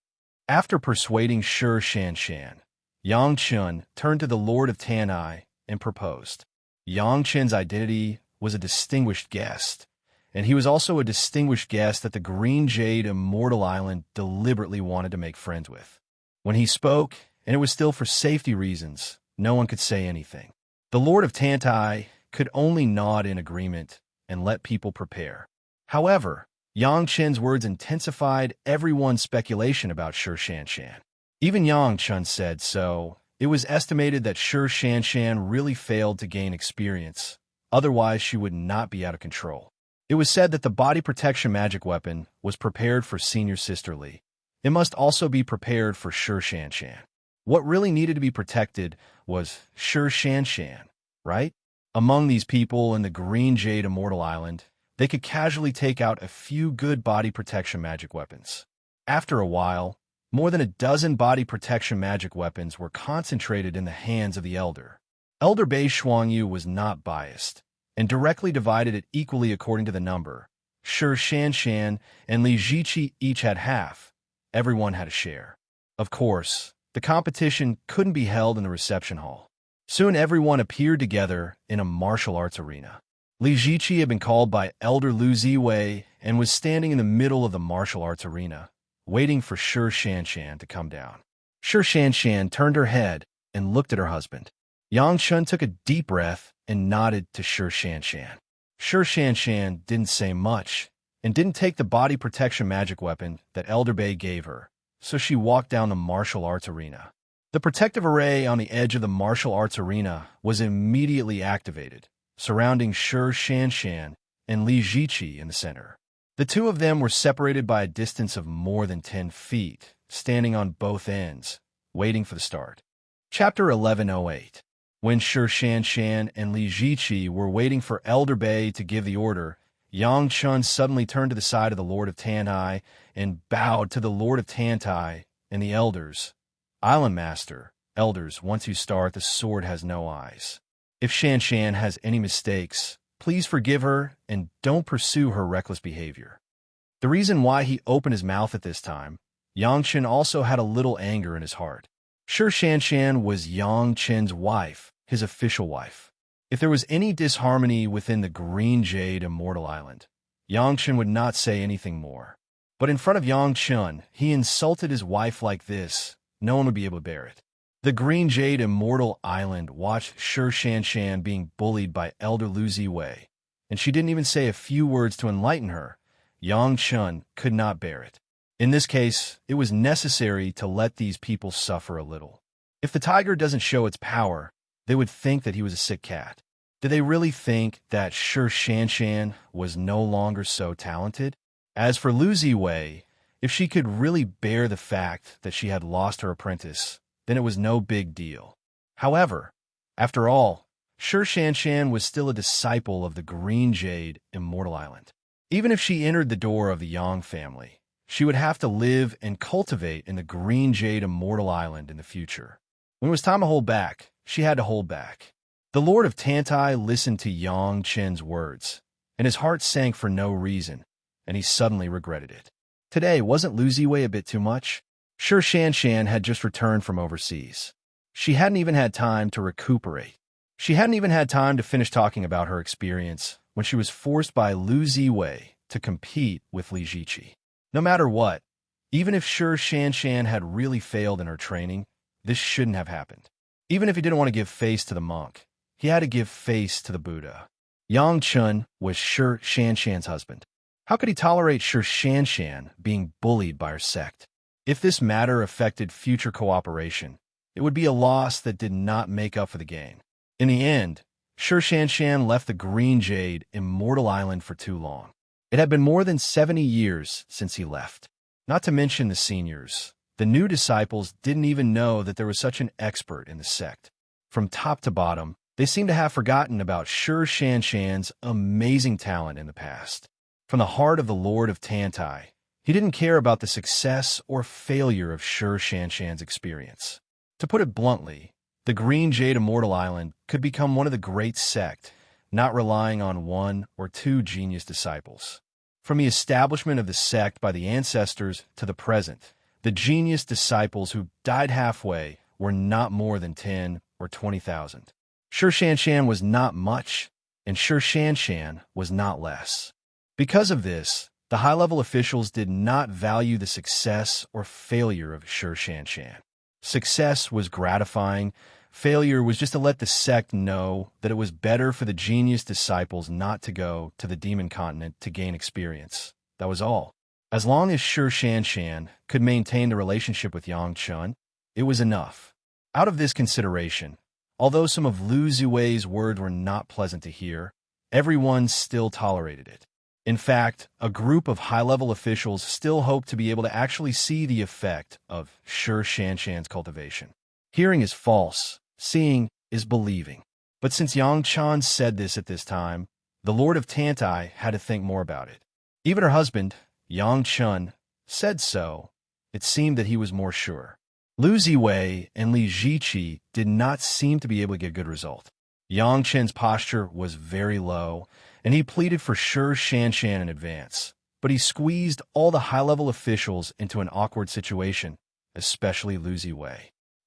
After persuading Sure Shan Shan, Yang Chun turned to the Lord of Tanai and proposed. Yang Chen's identity was a distinguished guest, and he was also a distinguished guest that the Green Jade Immortal Island deliberately wanted to make friends with. When he spoke, and it was still for safety reasons, no one could say anything. The Lord of Tantai could only nod in agreement and let people prepare. However, Yang Chen's words intensified everyone's speculation about Sure Shan Shan. Even Yang Chen said so. It was estimated that Sure Shan Shan really failed to gain experience. Otherwise, she would not be out of control. It was said that the body protection magic weapon was prepared for senior sister Li. It must also be prepared for Sure Shan Shan. What really needed to be protected was Sure Shan Shan, right? Among these people in the Green Jade Immortal Island, they could casually take out a few good body protection magic weapons. After a while, more than a dozen body protection magic weapons were concentrated in the hands of the elder. Elder Bei Shuangyu was not biased, and directly divided it equally according to the number. Sure Shan Shan and Li Ziqi each had half. Everyone had a share. Of course, the competition couldn't be held in the reception hall. Soon everyone appeared together in a martial arts arena. Li Ziqi had been called by Elder Lu Ziwei and was standing in the middle of the martial arts arena, waiting for Sure Shan Shan to come down. Sure Shan Shan turned her head and looked at her husband. Yang Chun took a deep breath and nodded to Sure Shan Shan. Sure Shan Shan didn't say much and didn't take the body protection magic weapon that Elder Bei gave her, so she walked down the martial arts arena. The protective array on the edge of the martial arts arena was immediately activated, surrounding Sure Shan Shan and Li Ziqi in the center. The two of them were separated by a distance of more than 10 feet, standing on both ends, waiting for the start. Chapter 1108. When Sure Shan Shan and Li Ziqi were waiting for Elder Bei to give the order, Yang Chun suddenly turned to the side of the Lord of Tantai and bowed to the Lord of Tantai and the elders. Island Master, elders, once you start, the sword has no eyes. If Shan Shan has any mistakes, please forgive her and don't pursue her reckless behavior. The reason why he opened his mouth at this time, Yang Chen also had a little anger in his heart. Sure Shan Shan was Yang Chen's wife, his official wife. If there was any disharmony within the Green Jade Immortal Island, Yang Chen would not say anything more. But in front of Yang Chun, he insulted his wife like this. No one would be able to bear it. The Green Jade Immortal Island watched Shi Shanshan being bullied by Elder Lu Ziwei, and she didn't even say a few words to enlighten her. Yang Chun could not bear it. In this case, it was necessary to let these people suffer a little. If the tiger doesn't show its power, they would think that he was a sick cat. Did they really think that Shi Shanshan was no longer so talented? As for Lu Ziwei, if she could really bear the fact that she had lost her apprentice, then it was no big deal. However, after all, Shi Shanshan was still a disciple of the Green Jade Immortal Island. Even if she entered the door of the Yang family, she would have to live and cultivate in the Green Jade Immortal Island in the future. When it was time to hold back, she had to hold back. The Lord of Tantai listened to Yang Chen's words, and his heart sank for no reason, and he suddenly regretted it. Today, wasn't Lu Ziwei a bit too much? Shi Shanshan had just returned from overseas. She hadn't even had time to recuperate. She hadn't even had time to finish talking about her experience when she was forced by Lu Ziwei to compete with Li Ziqi. No matter what, even if Shi Shanshan had really failed in her training, this shouldn't have happened. Even if he didn't want to give face to the monk, he had to give face to the Buddha. Yang Chun was Shi Shanshan's husband. How could he tolerate Shi Shanshan being bullied by her sect? If this matter affected future cooperation, it would be a loss that did not make up for the gain. In the end, Shi Shanshan left the Green Jade Immortal Island for too long. It had been more than 70 years since he left. Not to mention the seniors. The new disciples didn't even know that there was such an expert in the sect. From top to bottom, they seemed to have forgotten about Shi Shanshan's amazing talent in the past. From the heart of the Lord of Tantai, he didn't care about the success or failure of Shi Shanshan's experience. To put it bluntly, the Green Jade Immortal Island could become one of the great sect, not relying on one or two genius disciples. From the establishment of the sect by the ancestors to the present, the genius disciples who died halfway were not more than 10 or 20,000. Shi Shanshan was not much, and Shi Shanshan was not less. Because of this, the high-level officials did not value the success or failure of Shi Shanshan. Success was gratifying. Failure was just to let the sect know that it was better for the genius disciples not to go to the demon continent to gain experience. That was all. As long as Shi Shanshan could maintain the relationship with Yang Chun, it was enough. Out of this consideration, although some of Lu Ziwei's words were not pleasant to hear, everyone still tolerated it. In fact, a group of high-level officials still hoped to be able to actually see the effect of Shi Shanshan's cultivation. Hearing is false. Seeing is believing. But since Yang Chun said this at this time, the Lord of Tantai had to think more about it. Even her husband, Yang Chun, said so. It seemed that he was more sure. Lu Ziwei and Li Ziqi did not seem to be able to get a good result. Yang Chen's posture was very low, and he pleaded for Shi Shanshan in advance. But he squeezed all the high-level officials into an awkward situation, especially Lu Ziwei.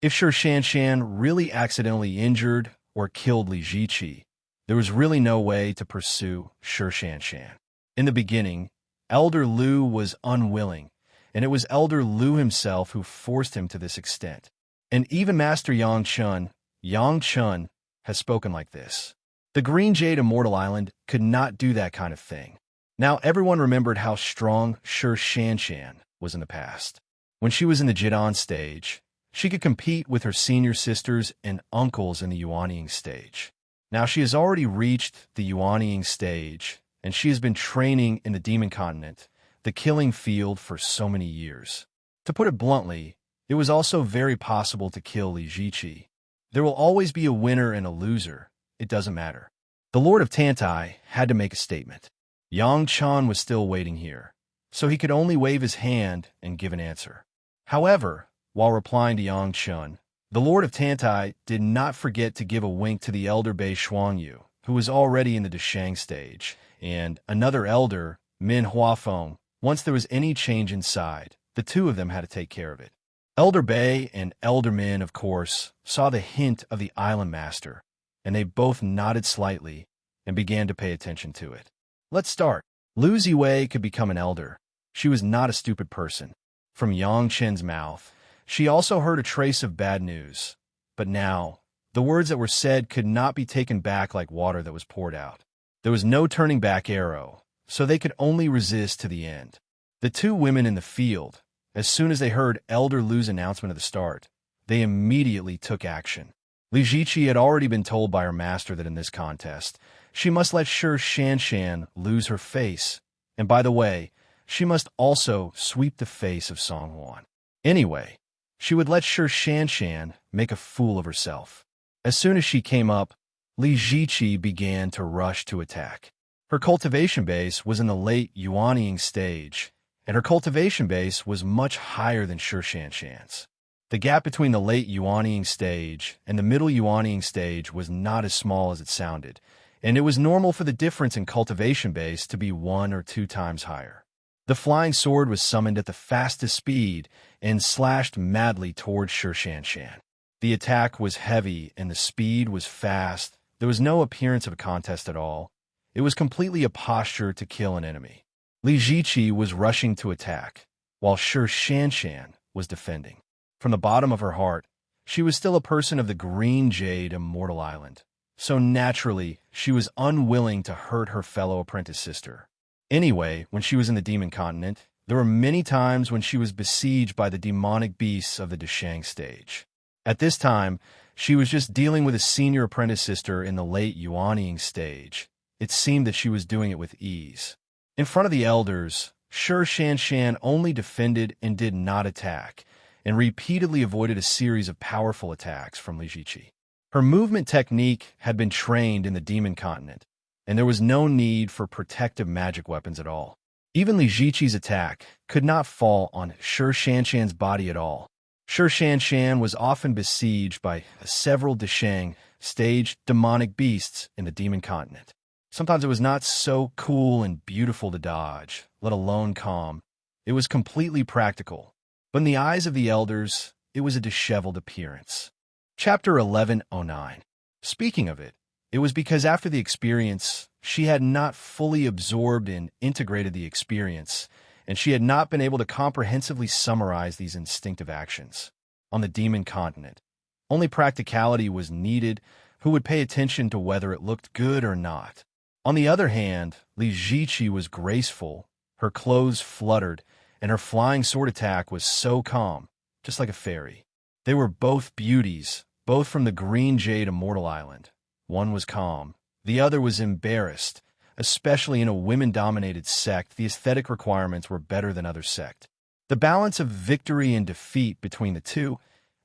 If Shi Shanshan really accidentally injured or killed Li Ziqi, there was really no way to pursue Shi Shanshan. In the beginning, Elder Lu was unwilling, and it was Elder Lu himself who forced him to this extent. And even Master Yang Chun has spoken like this. The Green Jade Immortal Island could not do that kind of thing. Now everyone remembered how strong Shi Shanshan was in the past. When she was in the Jidan stage, she could compete with her senior sisters and uncles in the Yuanying stage. Now she has already reached the Yuanying stage, and she has been training in the Demon Continent, the killing field, for so many years. To put it bluntly, it was also very possible to kill Li Ziqi. There will always be a winner and a loser. It doesn't matter. The Lord of Tantai had to make a statement. Yang Chun was still waiting here, so he could only wave his hand and give an answer. However, while replying to Yang Chun, the Lord of Tantai did not forget to give a wink to the elder Bei Shuangyu, who was already in the Deshang stage, and another elder, Min Huafeng. Once there was any change inside, the two of them had to take care of it. Elder Bei and Elder Min, of course, saw the hint of the island master, and they both nodded slightly and began to pay attention to it. Let's start. Lu Ziwei could become an elder. she was not a stupid person. From Yang Chen's mouth, she also heard a trace of bad news. But now, the words that were said could not be taken back like water that was poured out. There was no turning back arrow, so they could only resist to the end. The two women in the field, as soon as they heard Elder Lu's announcement at the start, they immediately took action. Li Ziqi had already been told by her master that in this contest, she must let Shi Shanshan lose her face, and by the way, she must also sweep the face of Song Huan. Anyway, she would let Shi Shanshan make a fool of herself. As soon as she came up, Li Ziqi began to rush to attack. Her cultivation base was in the late Yuanying stage, and her cultivation base was much higher than Shi Shanshan's. The gap between the late Yuanying stage and the middle Yuanying stage was not as small as it sounded, and it was normal for the difference in cultivation base to be 1 or 2 times higher. The flying sword was summoned at the fastest speed and slashed madly towards Shi Shanshan. The attack was heavy and the speed was fast. There was no appearance of a contest at all. It was completely a posture to kill an enemy. Li Ziqi was rushing to attack, while Shi Shanshan was defending. From the bottom of her heart, she was still a person of the green jade Immortal Island, so naturally she was unwilling to hurt her fellow apprentice sister. Anyway, when she was in the demon continent, there were many times when she was besieged by the demonic beasts of the Deshang stage. At this time, she was just dealing with a senior apprentice sister in the late Yuanying stage. It seemed that she was doing it with ease. In front of the elders, Shi Shanshan only defended and did not attack, and repeatedly avoided a series of powerful attacks from Li Ziqi. Her movement technique had been trained in the demon continent, and there was no need for protective magic weapons at all. Even Li Ziqi's attack could not fall on Shi Shanshan's body at all. Shi Shanshan was often besieged by several Deshang stage demonic beasts in the demon continent. Sometimes it was not so cool and beautiful to dodge, let alone calm. It was completely practical. But in the eyes of the elders, it was a disheveled appearance. Chapter 1109. Speaking of it, it was because after the experience, she had not fully absorbed and integrated the experience, and she had not been able to comprehensively summarize these instinctive actions. On the demon continent, only practicality was needed, who would pay attention to whether it looked good or not. On the other hand, Li Ziqi was graceful, her clothes fluttered, and her flying sword attack was so calm, just like a fairy. They were both beauties, both from the green jade Immortal Island. One was calm, the other was embarrassed. Especially in a women-dominated sect, the aesthetic requirements were better than other sect. The balance of victory and defeat between the two,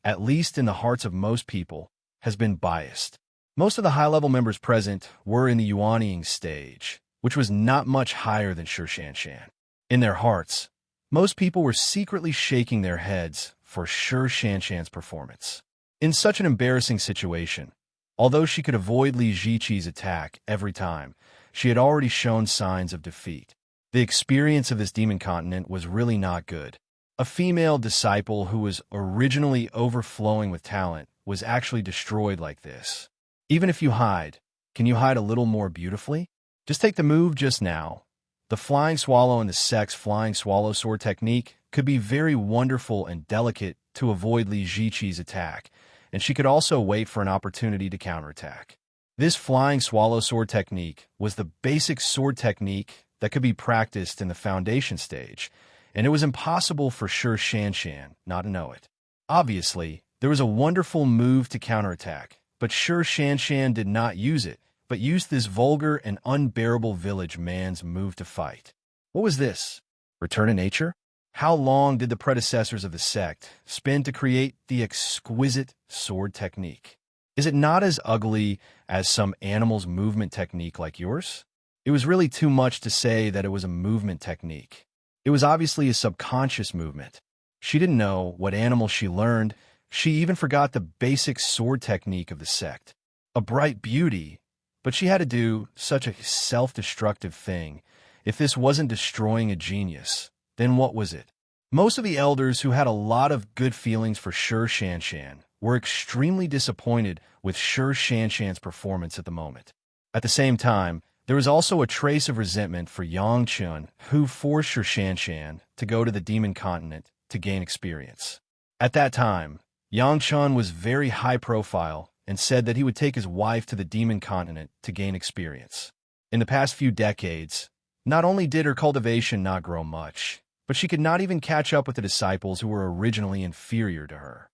at least in the hearts of most people, has been biased. Most of the high-level members present were in the Yuanying stage, which was not much higher than Shi Shanshan. In their hearts, most people were secretly shaking their heads for Shi Shanshan's performance. In such an embarrassing situation, although she could avoid Li Ziqi's attack every time, she had already shown signs of defeat. The experience of this demon continent was really not good. A female disciple who was originally overflowing with talent was actually destroyed like this. Even if you hide, can you hide a little more beautifully? Just take the move just now. The flying swallow and the sect's flying swallow sword technique could be very wonderful and delicate to avoid Li Ziqi's attack, and she could also wait for an opportunity to counterattack. This flying swallow sword technique was the basic sword technique that could be practiced in the foundation stage, and it was impossible for Shi Shanshan not to know it. Obviously, there was a wonderful move to counterattack, but Shi Shanshan did not use it, but used this vulgar and unbearable village man's move to fight. What was this? Return to nature? How long did the predecessors of the sect spend to create the exquisite sword technique? Is it not as ugly as some animal's movement technique like yours? It was really too much to say that it was a movement technique. It was obviously a subconscious movement. She didn't know what animal she learned. She even forgot the basic sword technique of the sect. A bright beauty, but she had to do such a self-destructive thing. If this wasn't destroying a genius, then what was it? Most of the elders who had a lot of good feelings for Shi Shanshan were extremely disappointed with Shi Shanshan's performance at the moment. At the same time, There was also a trace of resentment for Yang Chun, who forced Sher Shanshan to go to the demon continent to gain experience. At that time, Yang Chun was very high profile and said that he would take his wife to the demon continent to gain experience. In the past few decades, not only did her cultivation not grow much, but she could not even catch up with the disciples who were originally inferior to her.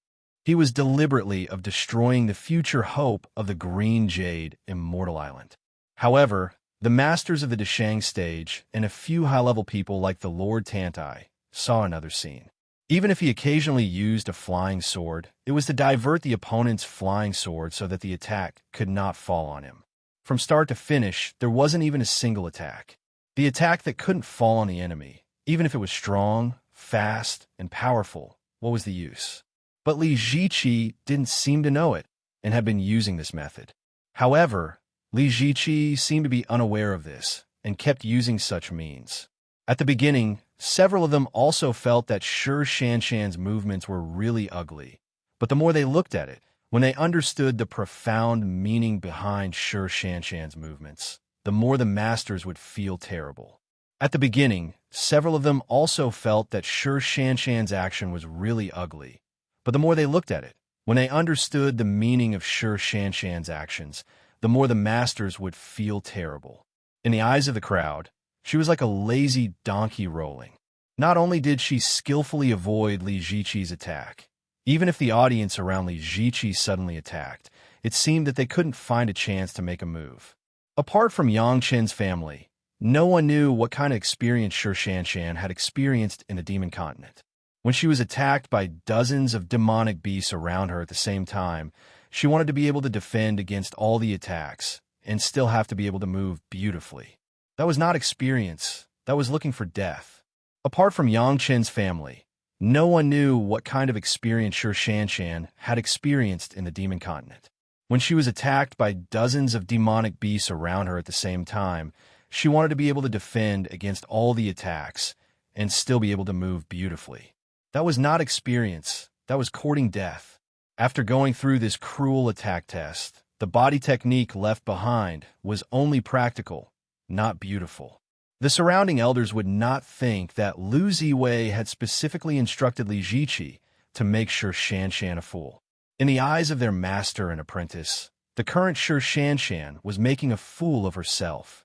He was deliberately of destroying the future hope of the Green Jade Immortal Island. However, the masters of the Deshang stage and a few high-level people like the Lord Tantai saw another scene. Even if he occasionally used a flying sword, it was to divert the opponent's flying sword so that the attack could not fall on him. From start to finish, there wasn't even a single attack. The attack that couldn't fall on the enemy, even if it was strong, fast, and powerful, what was the use? But Li Ziqi didn't seem to know it and had been using this method. However, Li Ziqi seemed to be unaware of this and kept using such means. At the beginning, several of them also felt that Sher Shanshan's movements were really ugly. But the more they looked at it, when they understood the profound meaning behind Sher Shanshan's movements, the more the masters would feel terrible. At the beginning, several of them also felt that Sher Shanshan's action was really ugly. But the more they looked at it, when they understood the meaning of Sher Shanshan's actions, the more the masters would feel terrible. In the eyes of the crowd, she was like a lazy donkey rolling. Not only did she skillfully avoid Li Ziqi's attack, even if the audience around Li Ziqi suddenly attacked, it seemed that they couldn't find a chance to make a move. Apart from Yang Chen's family, no one knew what kind of experience Sher Shanshan had experienced in the demon continent. When she was attacked by dozens of demonic beasts around her at the same time, she wanted to be able to defend against all the attacks and still have to be able to move beautifully. That was not experience. That was looking for death. Apart from Yang Chen's family, no one knew what kind of experience Sher Shanshan had experienced in the demon continent. When she was attacked by dozens of demonic beasts around her at the same time, she wanted to be able to defend against all the attacks and still be able to move beautifully. That was not experience. That was courting death. After going through this cruel attack test, the body technique left behind was only practical, not beautiful. The surrounding elders would not think that Lu Ziwei had specifically instructed Li Ziqi to make Sher Shanshan a fool. In the eyes of their master and apprentice, the current Sher Shanshan was making a fool of herself.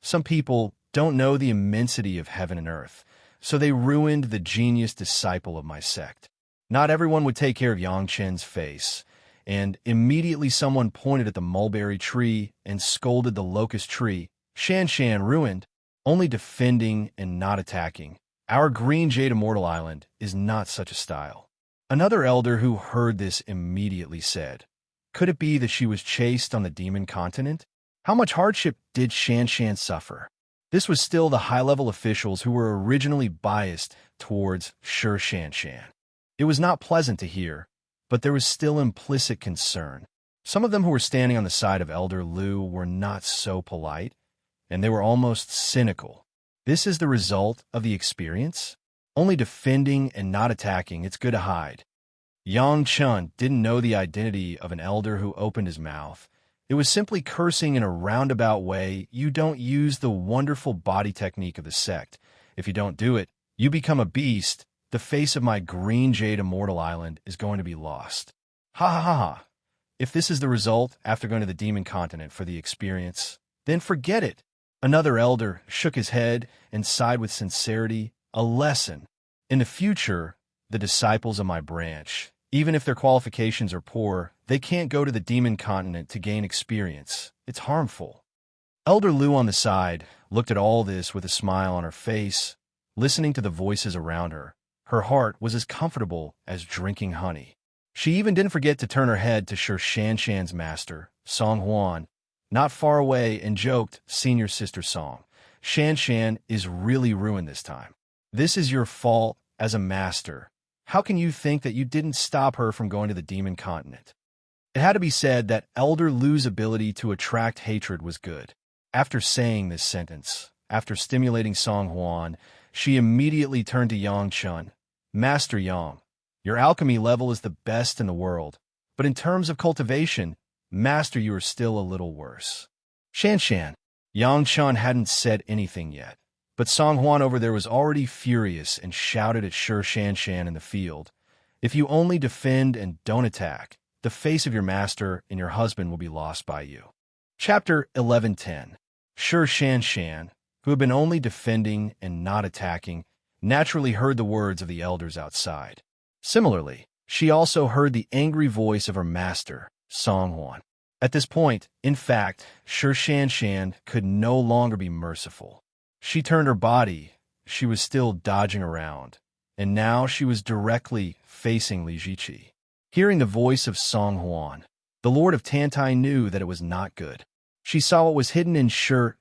Some people don't know the immensity of heaven and earth, so they ruined the genius disciple of my sect. Not everyone would take care of Yang Chen's face, and immediately someone pointed at the mulberry tree and scolded the locust tree. Shanshan ruined, only defending and not attacking. Our Green Jade Immortal Island is not such a style. Another elder who heard this immediately said, could it be that she was chased on the demon continent? How much hardship did Shanshan suffer? This was still the high-level officials who were originally biased towards Sher Shanshan. It was not pleasant to hear, but there was still implicit concern. Some of them who were standing on the side of Elder Lu were not so polite, and they were almost cynical. This is the result of the experience? Only defending and not attacking, it's good to hide. Yang Chun didn't know the identity of an elder who opened his mouth. It was simply cursing in a roundabout way. You don't use the wonderful body technique of the sect. If you don't do it, you become a beast. The face of my Green Jade Immortal Island is going to be lost. Ha ha ha ha. If this is the result after going to the demon continent for the experience, then forget it. Another elder shook his head and sighed with sincerity. A lesson. In the future, the disciples of my branch, even if their qualifications are poor, they can't go to the demon continent to gain experience. It's harmful. Elder Lu on the side looked at all this with a smile on her face, listening to the voices around her. Her heart was as comfortable as drinking honey. She even didn't forget to turn her head to Sher Shanshan's master, Song Huan, not far away, and joked, Senior Sister Song, Shanshan is really ruined this time. This is your fault as a master. How can you think that you didn't stop her from going to the demon continent? It had to be said that Elder Lu's ability to attract hatred was good. After saying this sentence, after stimulating Song Huan, she immediately turned to Yang Chun. Master Yang, your alchemy level is the best in the world, but in terms of cultivation, Master, you are still a little worse. Shan Shan. Yang Chun hadn't said anything yet, but Song Huan over there was already furious and shouted at Shan Shan in the field. If you only defend and don't attack, the face of your master and your husband will be lost by you. Chapter 11:10. Shan Shan, who had been only defending and not attacking, naturally heard the words of the elders outside. Similarly, she also heard the angry voice of her master, Song Huan. At this point, in fact, Shan Shan could no longer be merciful. She turned her body. She was still dodging around, and now she was directly facing Li Ziqi. Hearing the voice of Song Huan, the Lord of Tantai knew that it was not good. She saw what was hidden in Shan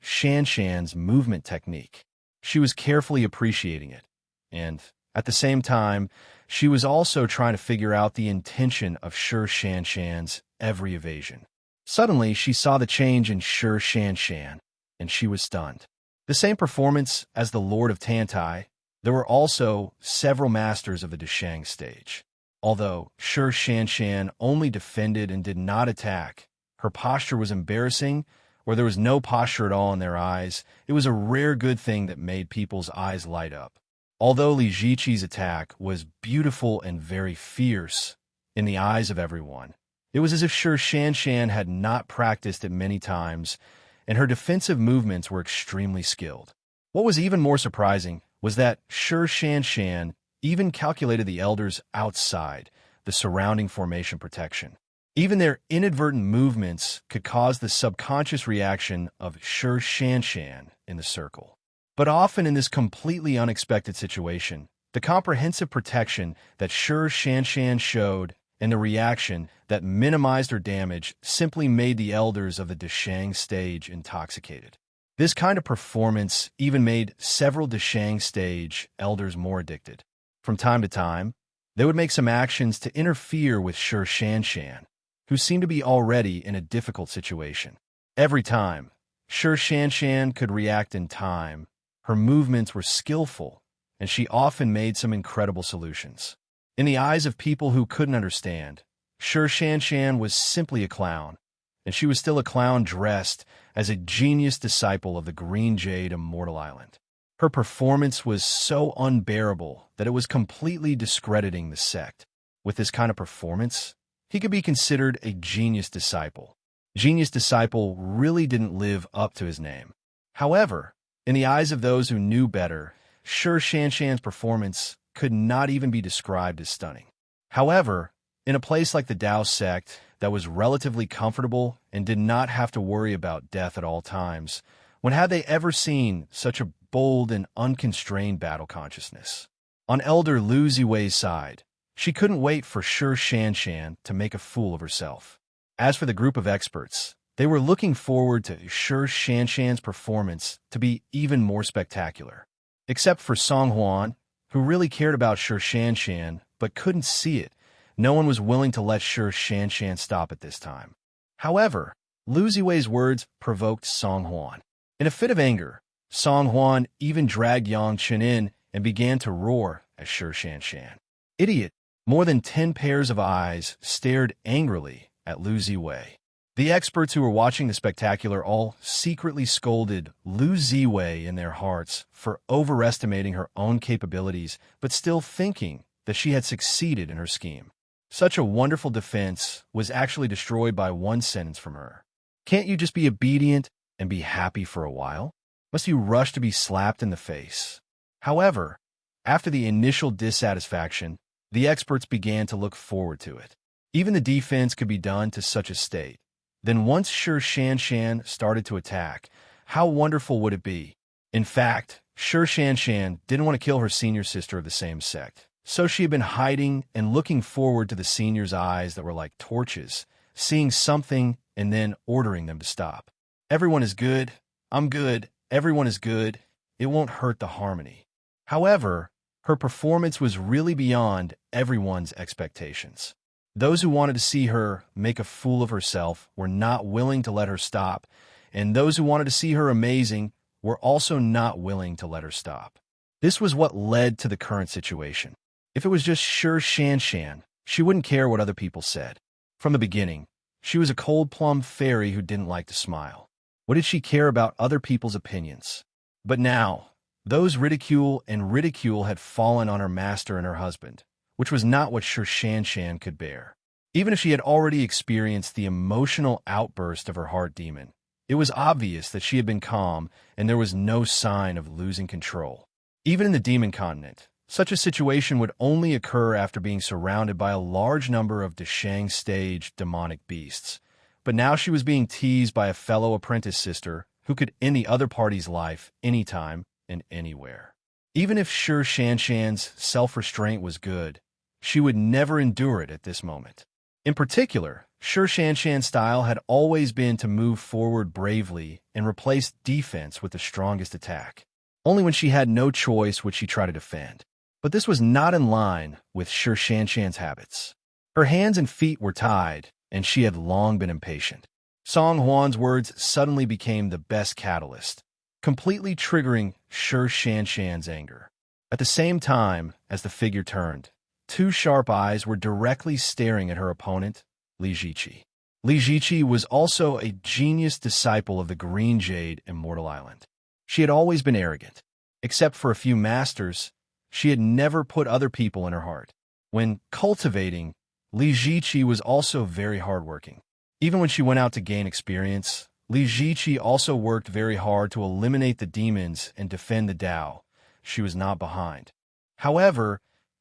Shan's movement technique. She was carefully appreciating it, and, at the same time, she was also trying to figure out the intention of Shan Shan's every evasion. Suddenly, she saw the change in Shan Shan, and she was stunned. The same performance as the Lord of Tantai, there were also several masters of the Deshang stage. Although Shan Shan only defended and did not attack, her posture was embarrassing, or there was no posture at all in their eyes. It was a rare good thing that made people's eyes light up. Although Li Ziqi's attack was beautiful and very fierce in the eyes of everyone, it was as if Shan Shan had not practiced it many times, and her defensive movements were extremely skilled. What was even more surprising was that Shan Shan even calculated the elders outside the surrounding formation protection. Even their inadvertent movements could cause the subconscious reaction of Shan Shan in the circle. But often in this completely unexpected situation, the comprehensive protection that Shan Shan showed and the reaction that minimized her damage simply made the elders of the Deshang stage intoxicated. This kind of performance even made several Deshang stage elders more addicted. From time to time, they would make some actions to interfere with Shan Shan, who seemed to be already in a difficult situation. Every time, Shan Shan could react in time. Her movements were skillful, and she often made some incredible solutions. In the eyes of people who couldn't understand, Shan Shan was simply a clown, and she was still a clown dressed as a genius disciple of the Green Jade Immortal Island. Her performance was so unbearable that it was completely discrediting the sect. With this kind of performance, he could be considered a genius disciple. Genius disciple really didn't live up to his name. However, in the eyes of those who knew better, Shan Shan's performance could not even be described as stunning. However, in a place like the Tao sect that was relatively comfortable and did not have to worry about death at all times, when had they ever seen such a bold and unconstrained battle consciousness? On Elder Lu Ziwei's side, she couldn't wait for Shan Shan to make a fool of herself. As for the group of experts, they were looking forward to Shan Shan's performance to be even more spectacular. Except for Song Huan, who really cared about Shan Shan but couldn't see it, no one was willing to let Shan Shan stop at this time. However, Lu Ziwei's words provoked Song Huan. In a fit of anger, Song Huan even dragged Yang Chen in and began to roar at Shan Shan. Idiot! More than 10 pairs of eyes stared angrily at Lu Ziwei. The experts who were watching the spectacular all secretly scolded Lu Ziwei in their hearts for overestimating her own capabilities, but still thinking that she had succeeded in her scheme. Such a wonderful defense was actually destroyed by one sentence from her. Can't you just be obedient and be happy for a while? Must you rush to be slapped in the face? However, after the initial dissatisfaction, the experts began to look forward to it. Even the defense could be done to such a state. Then once Shan Shan started to attack, how wonderful would it be? In fact, Shan Shan didn't want to kill her senior sister of the same sect, so she had been hiding and looking forward to the senior's eyes that were like torches, seeing something and then ordering them to stop. Everyone is good. I'm good. Everyone is good. It won't hurt the harmony. However, her performance was really beyond everyone's expectations. Those who wanted to see her make a fool of herself were not willing to let her stop, and those who wanted to see her amazing were also not willing to let her stop. This was what led to the current situation. If it was just Shan Shan, she wouldn't care what other people said. From the beginning, she was a cold plum fairy who didn't like to smile. What did she care about other people's opinions? But now, those ridicule had fallen on her master and her husband, which was not what Shan could bear. Even if she had already experienced the emotional outburst of her heart demon, it was obvious that she had been calm and there was no sign of losing control. Even in the demon continent, such a situation would only occur after being surrounded by a large number of Deshang-stage demonic beasts. But now she was being teased by a fellow apprentice sister who could end the other party's life anytime and anywhere. Even if Shan's self-restraint was good, she would never endure it at this moment. In particular, Shan's style had always been to move forward bravely and replace defense with the strongest attack. Only when she had no choice would she try to defend. But this was not in line with Shan's habits. Her hands and feet were tied, and she had long been impatient. Song Huan's words suddenly became the best catalyst, completely triggering Shan's anger. At the same time as the figure turned, two sharp eyes were directly staring at her opponent, Li Ziqi. Li Ziqi was also a genius disciple of the Green Jade Immortal Island. She had always been arrogant. Except for a few masters, she had never put other people in her heart. When cultivating, Li Ziqi was also very hardworking. Even when she went out to gain experience, Li Ziqi also worked very hard to eliminate the demons and defend the Tao. She was not behind. However,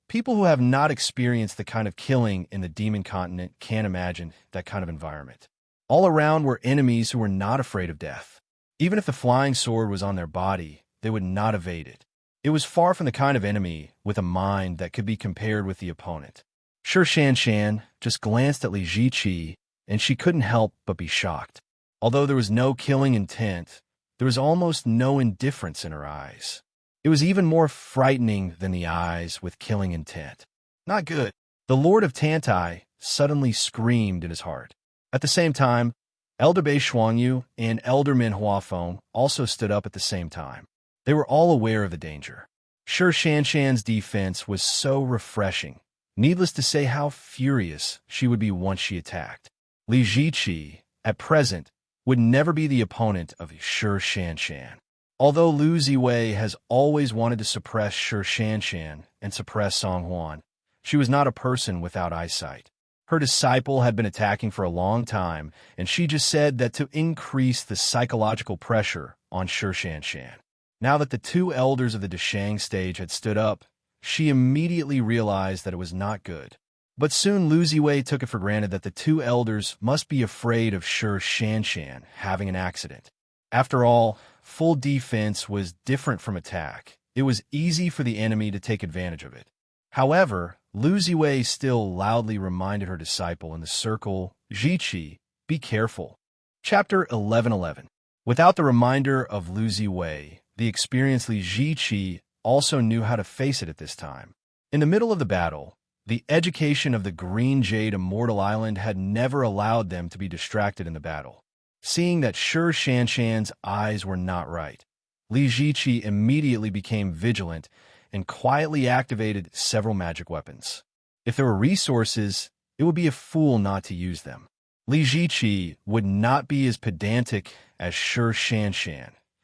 people who have not experienced the kind of killing in the demon continent can't imagine that kind of environment. All around were enemies who were not afraid of death. Even if the flying sword was on their body, they would not evade it. It was far from the kind of enemy with a mind that could be compared with the opponent. Shan just glanced at Li Ziqi, and she couldn't help but be shocked. Although there was no killing intent, there was almost no indifference in her eyes. It was even more frightening than the eyes with killing intent. Not good. The Lord of Tantai suddenly screamed in his heart. At the same time, Elder Bei Shuangyu and Elder Min Huafeng also stood up at the same time. They were all aware of the danger. Shan's defense was so refreshing. Needless to say how furious she would be once she attacked. Li Ziqi, at present, would never be the opponent of Shan. Although Lu Ziwei has always wanted to suppress Shan and suppress Song Huan, she was not a person without eyesight. Her disciple had been attacking for a long time, and she just said that to increase the psychological pressure on Shan. Now that the two elders of the Deshang stage had stood up, she immediately realized that it was not good. But soon Lu Ziwei took it for granted that the two elders must be afraid of Shan having an accident. After all, full defense was different from attack. It was easy for the enemy to take advantage of it. However, Lu Ziwei still loudly reminded her disciple in the circle, Ziqi, be careful. Chapter 11:11. Without the reminder of Lu Ziwei, the experienced Li Ziqi also knew how to face it at this time. In the middle of the battle, the education of the Green Jade Immortal Island had never allowed them to be distracted in the battle. Seeing that Shan's eyes were not right, Li Ziqi immediately became vigilant and quietly activated several magic weapons. If there were resources, it would be a fool not to use them. Li Ziqi would not be as pedantic as Shan,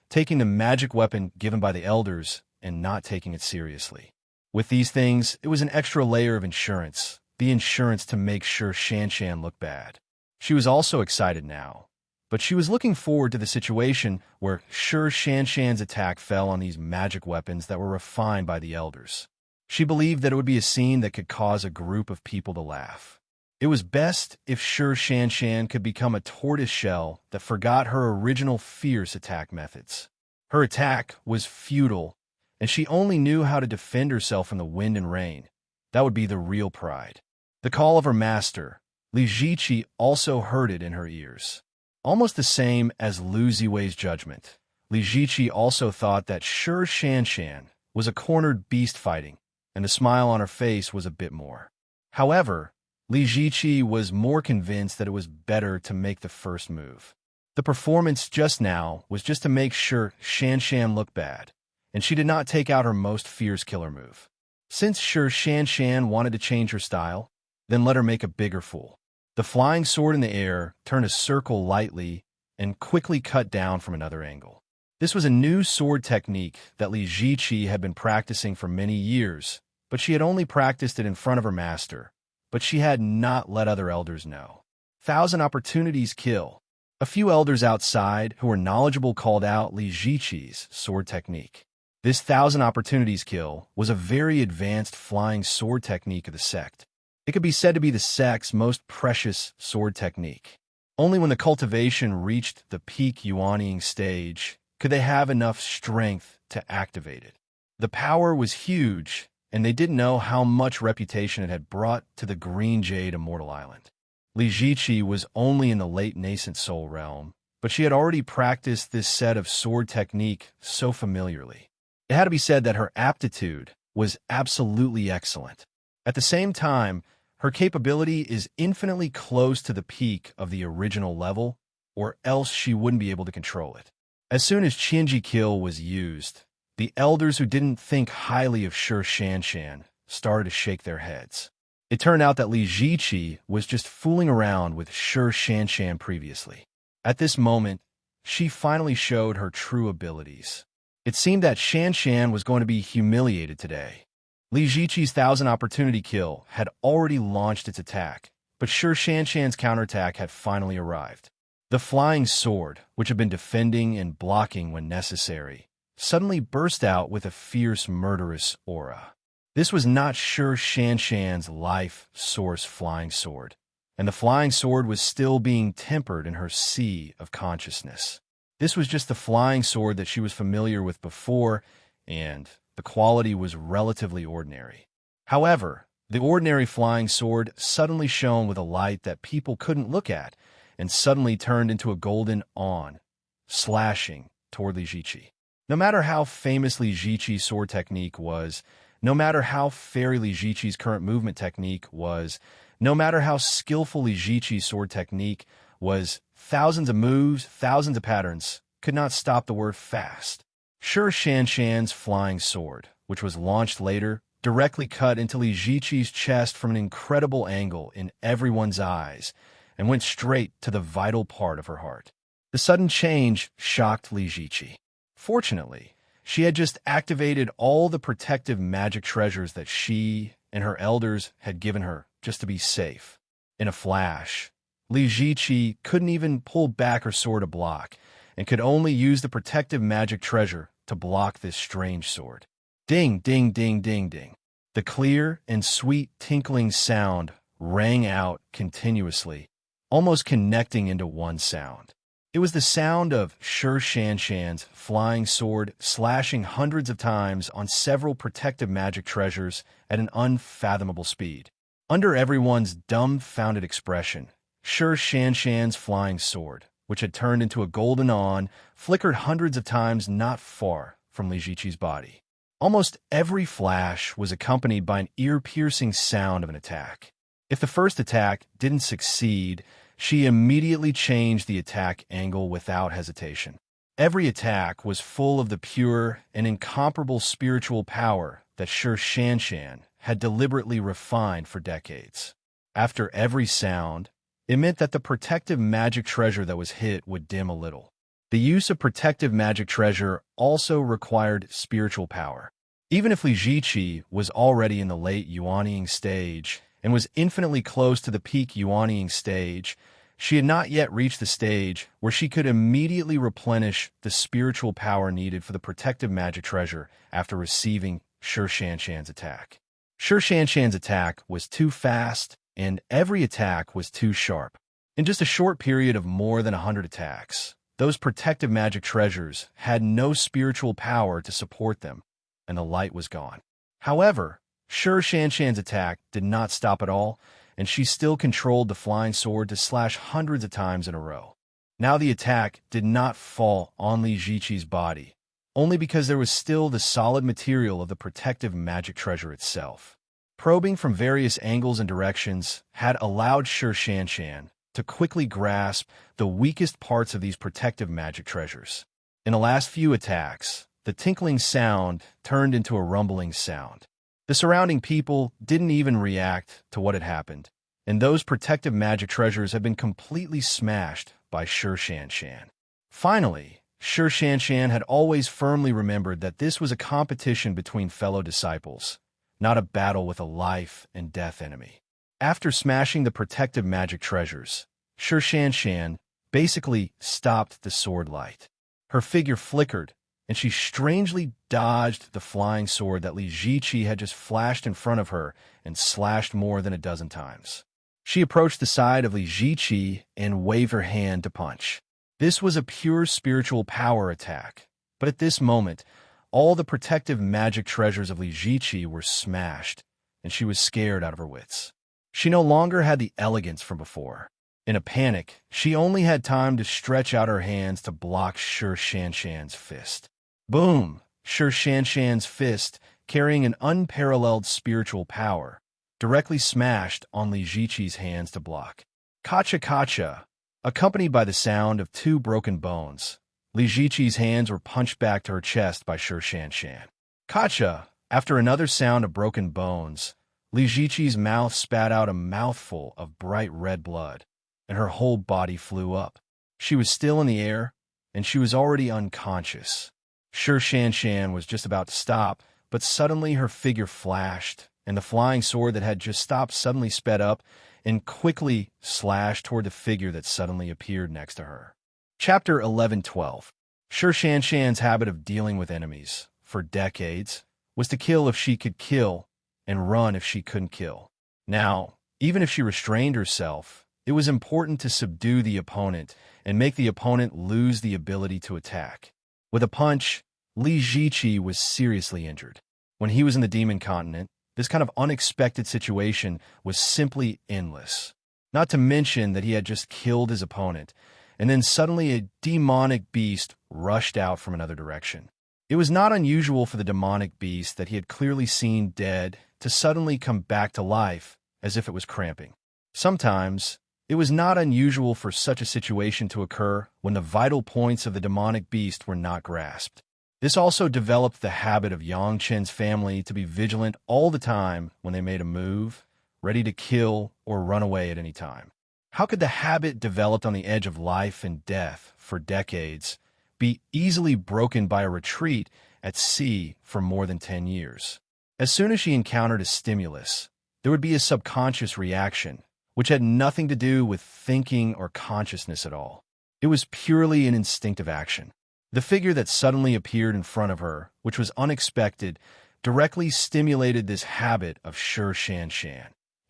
taking the magic weapon given by the elders and not taking it seriously. With these things, it was an extra layer of insurance, the insurance to make Shan look bad. She was also excited now, but she was looking forward to the situation where Shan's attack fell on these magic weapons that were refined by the elders. She believed that it would be a scene that could cause a group of people to laugh. It was best if Shan could become a tortoiseshell that forgot her original fierce attack methods. Her attack was futile, and she only knew how to defend herself from the wind and rain. That would be the real pride. The call of her master, Li Ziqi, also heard it in her ears. Almost the same as Lu Ziwei's judgment, Li Ziqi also thought that Shan was a cornered beast fighting, and the smile on her face was a bit more. However, Li Ziqi was more convinced that it was better to make the first move. The performance just now was just to make Shan look bad, and she did not take out her most fierce killer move. Since Shan wanted to change her style, then let her make a bigger fool. The flying sword in the air turned a circle lightly and quickly cut down from another angle. This was a new sword technique that Li Ziqi had been practicing for many years, but she had only practiced it in front of her master, but she had not let other elders know. 1,000 opportunities kill. A few elders outside who were knowledgeable called out Li Ziqi's sword technique. This 1,000 opportunities kill was a very advanced flying sword technique of the sect. It could be said to be the sect's most precious sword technique. Only when the cultivation reached the peak yuanying stage could they have enough strength to activate it. The power was huge, and they didn't know how much reputation it had brought to the Green Jade Immortal Island. Li Ziqi was only in the late nascent soul realm, but she had already practiced this set of sword technique so familiarly. It had to be said that her aptitude was absolutely excellent. At the same time, her capability is infinitely close to the peak of the original level, or else she wouldn't be able to control it. As soon as Qianji Kill was used, the elders who didn't think highly of Shi Shanshan started to shake their heads. It turned out that Li Ziqi was just fooling around with Shi Shanshan previously. At this moment, she finally showed her true abilities. It seemed that Shanshan was going to be humiliated today. Li Ziqi's 1,000 opportunity kill had already launched its attack, but Shi Shanshan's counterattack had finally arrived. The flying sword, which had been defending and blocking when necessary, suddenly burst out with a fierce, murderous aura. This was not Shi Shanshan's life source flying sword, and the flying sword was still being tempered in her sea of consciousness. This was just the flying sword that she was familiar with before, and the quality was relatively ordinary. However, the ordinary flying sword suddenly shone with a light that people couldn't look at, and suddenly turned into a golden on, slashing toward Li Ziqi. No matter how famous Li Ziqi's sword technique was, no matter how fairy Li Ziqi's current movement technique was, no matter how skillful Li Ziqi's sword technique was, thousands of moves, thousands of patterns could not stop the word fast. Shi Shanshan's flying sword, which was launched later, directly cut into Li Ziqi's chest from an incredible angle in everyone's eyes and went straight to the vital part of her heart. The sudden change shocked Li Ziqi. Fortunately, she had just activated all the protective magic treasures that she and her elders had given her just to be safe. In a flash, Li Ziqi couldn't even pull back her sword to block, and could only use the protective magic treasure to block this strange sword. Ding, ding, ding, ding, ding. The clear and sweet tinkling sound rang out continuously, almost connecting into one sound. It was the sound of Shi Shanshan's flying sword slashing hundreds of times on several protective magic treasures at an unfathomable speed. Under everyone's dumbfounded expression, Shi Shanshan's flying sword, which had turned into a golden on, flickered hundreds of times not far from Li Ziqi's body. Almost every flash was accompanied by an ear-piercing sound of an attack. If the first attack didn't succeed, she immediately changed the attack angle without hesitation. Every attack was full of the pure and incomparable spiritual power that Shi Shanshan had deliberately refined for decades. After every sound, it meant that the protective magic treasure that was hit would dim a little. The use of protective magic treasure also required spiritual power. Even if Li Ziqi was already in the late yuanying stage and was infinitely close to the peak yuanying stage, she had not yet reached the stage where she could immediately replenish the spiritual power needed for the protective magic treasure after receiving Shi Shanshan's attack. Shi Shanshan's attack was too fast, and every attack was too sharp. In just a short period of more than 100 attacks, those protective magic treasures had no spiritual power to support them, and the light was gone. However, Shi Shanshan's attack did not stop at all, and she still controlled the flying sword to slash hundreds of times in a row. Now the attack did not fall on Li Ziqi's body, only because there was still the solid material of the protective magic treasure itself. Probing from various angles and directions had allowed Shi Shanshan to quickly grasp the weakest parts of these protective magic treasures. In the last few attacks, the tinkling sound turned into a rumbling sound. The surrounding people didn't even react to what had happened, and those protective magic treasures had been completely smashed by Shi Shan. Finally, Shi Shan had always firmly remembered that this was a competition between fellow disciples, not a battle with a life-and-death enemy. After smashing the protective magic treasures, Shi Shan basically stopped the sword light. Her figure flickered, and she strangely dodged the flying sword that Li Ziqi had just flashed in front of her and slashed more than a dozen times. She approached the side of Li Ziqi and waved her hand to punch. This was a pure spiritual power attack, but at this moment, all the protective magic treasures of Li Ziqi were smashed, and she was scared out of her wits. She no longer had the elegance from before. In a panic, she only had time to stretch out her hands to block Shi Shan's fist. Boom! Shi Shan's fist, carrying an unparalleled spiritual power, directly smashed on Li Ziqi's hands to block. Kacha! Accompanied by the sound of two broken bones, Li Ziqi's hands were punched back to her chest by Shi Shan. Kacha! After another sound of broken bones, Li Ziqi's mouth spat out a mouthful of bright red blood, and her whole body flew up. She was still in the air, and she was already unconscious. Shi Shan was just about to stop, but suddenly her figure flashed, and the flying sword that had just stopped suddenly sped up and quickly slashed toward the figure that suddenly appeared next to her. Chapter 11-12. Shi Shan's habit of dealing with enemies, for decades, was to kill if she could kill, and run if she couldn't kill. Now, even if she restrained herself, it was important to subdue the opponent and make the opponent lose the ability to attack. With a punch, Li Ziqi was seriously injured. When he was in the Demon Continent, this kind of unexpected situation was simply endless. Not to mention that he had just killed his opponent, and then suddenly a demonic beast rushed out from another direction. It was not unusual for the demonic beast that he had clearly seen dead to suddenly come back to life as if it was cramping. Sometimes, it was not unusual for such a situation to occur when the vital points of the demonic beast were not grasped. This also developed the habit of Yang Chen's family to be vigilant all the time when they made a move, ready to kill or run away at any time. How could the habit developed on the edge of life and death for decades be easily broken by a retreat at sea for more than 10 years? As soon as she encountered a stimulus, there would be a subconscious reaction, which had nothing to do with thinking or consciousness at all. It was purely an instinctive action. The figure that suddenly appeared in front of her, which was unexpected, directly stimulated this habit of Shi Shan,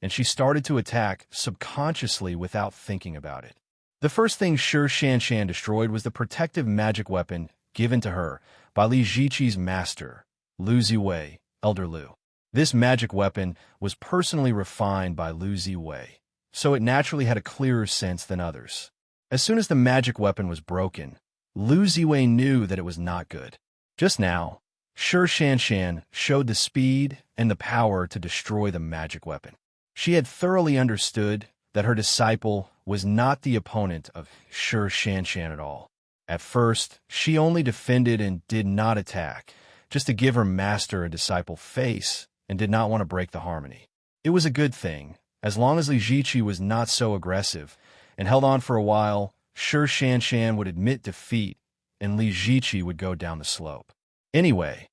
and she started to attack subconsciously without thinking about it. The first thing Shi Shan destroyed was the protective magic weapon given to her by Li Ziqi's master, Lu Ziwei, Elder Lu. This magic weapon was personally refined by Lu Ziwei, so it naturally had a clearer sense than others. As soon as the magic weapon was broken, Lu Ziwei knew that it was not good. Just now, Shi Shan showed the speed and the power to destroy the magic weapon. She had thoroughly understood that her disciple was not the opponent of Shi Shan at all. At first, she only defended and did not attack, just to give her master a disciple face, and did not want to break the harmony. It was a good thing, as long as Li Ziqi was not so aggressive, and held on for a while. Shi Shan would admit defeat, and Li Ziqi would go down the slope. Anyway,